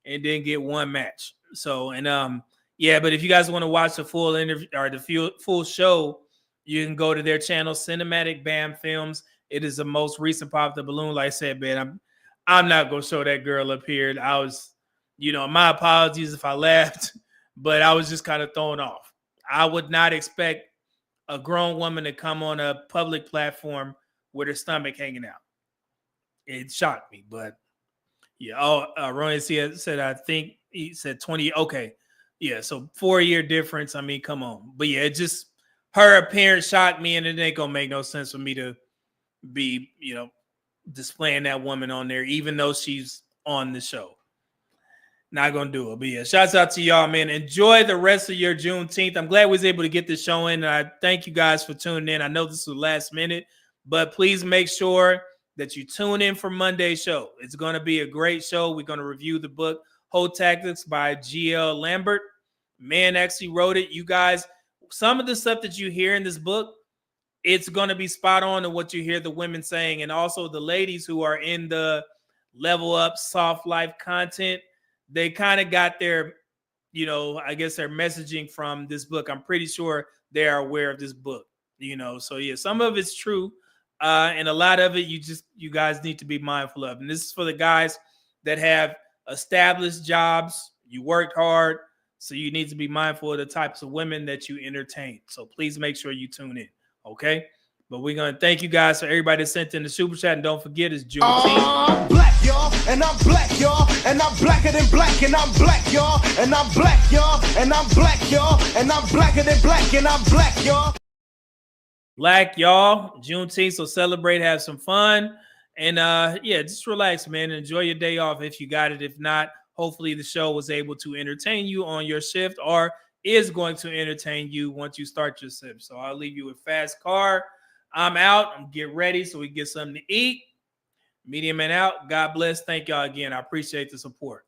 Speaker 3: and didn't get one match. So, and yeah, but if you guys want to watch the full interview or the full show, you can go to their channel, Cinematic Bam Films. It is the most recent Pop the Balloon. Like I said, man, I'm not gonna show that girl up here. I was, my apologies if I laughed, but I was just kind of thrown off. I would not expect a grown woman to come on a public platform with her stomach hanging out. It shocked me, but yeah. Rowan said, I think he said 20. Okay. Yeah. So 4-year difference. I mean, come on. But yeah, it just her appearance shocked me, and it ain't gonna make no sense for me to be, displaying that woman on there, even though she's on the show. Not gonna do it. But yeah, shouts out to y'all, man. Enjoy the rest of your Juneteenth. I'm glad we was able to get this show in. And I thank you guys for tuning in. I know this was last minute, but please make sure that you tune in for Monday's show. It's gonna be a great show. We're gonna review the book Hold Tactics by G.L. Lambert. Man actually wrote it. You guys, some of the stuff that you hear in this book, it's gonna be spot on to what you hear the women saying, and also the ladies who are in the Level Up Soft Life content. They kind of got their, I guess their messaging from this book. I'm pretty sure they are aware of this book, So yeah, some of it's true. And a lot of it, you guys need to be mindful of. And this is for the guys that have established jobs. You worked hard, so you need to be mindful of the types of women that you entertain. So please make sure you tune in, okay? But we're going to thank you guys for everybody that sent in the super chat. And don't forget, it's Juneteenth.
Speaker 5: Black, y'all, and I'm black, y'all, and I'm blacker than black, and I'm black, y'all, and I'm black, y'all, and I'm black, y'all, and I'm blacker than black, and I'm black, y'all.
Speaker 3: Black, y'all. Juneteenth, so celebrate, have some fun. And yeah, just relax, man. Enjoy your day off if you got it. If not, hopefully the show was able to entertain you on your shift or is going to entertain you once you start your shift. So I'll leave you with Fast Car. I'm out. I'm getting ready so we can get something to eat. Medium Man out. God bless. Thank y'all again. I appreciate the support.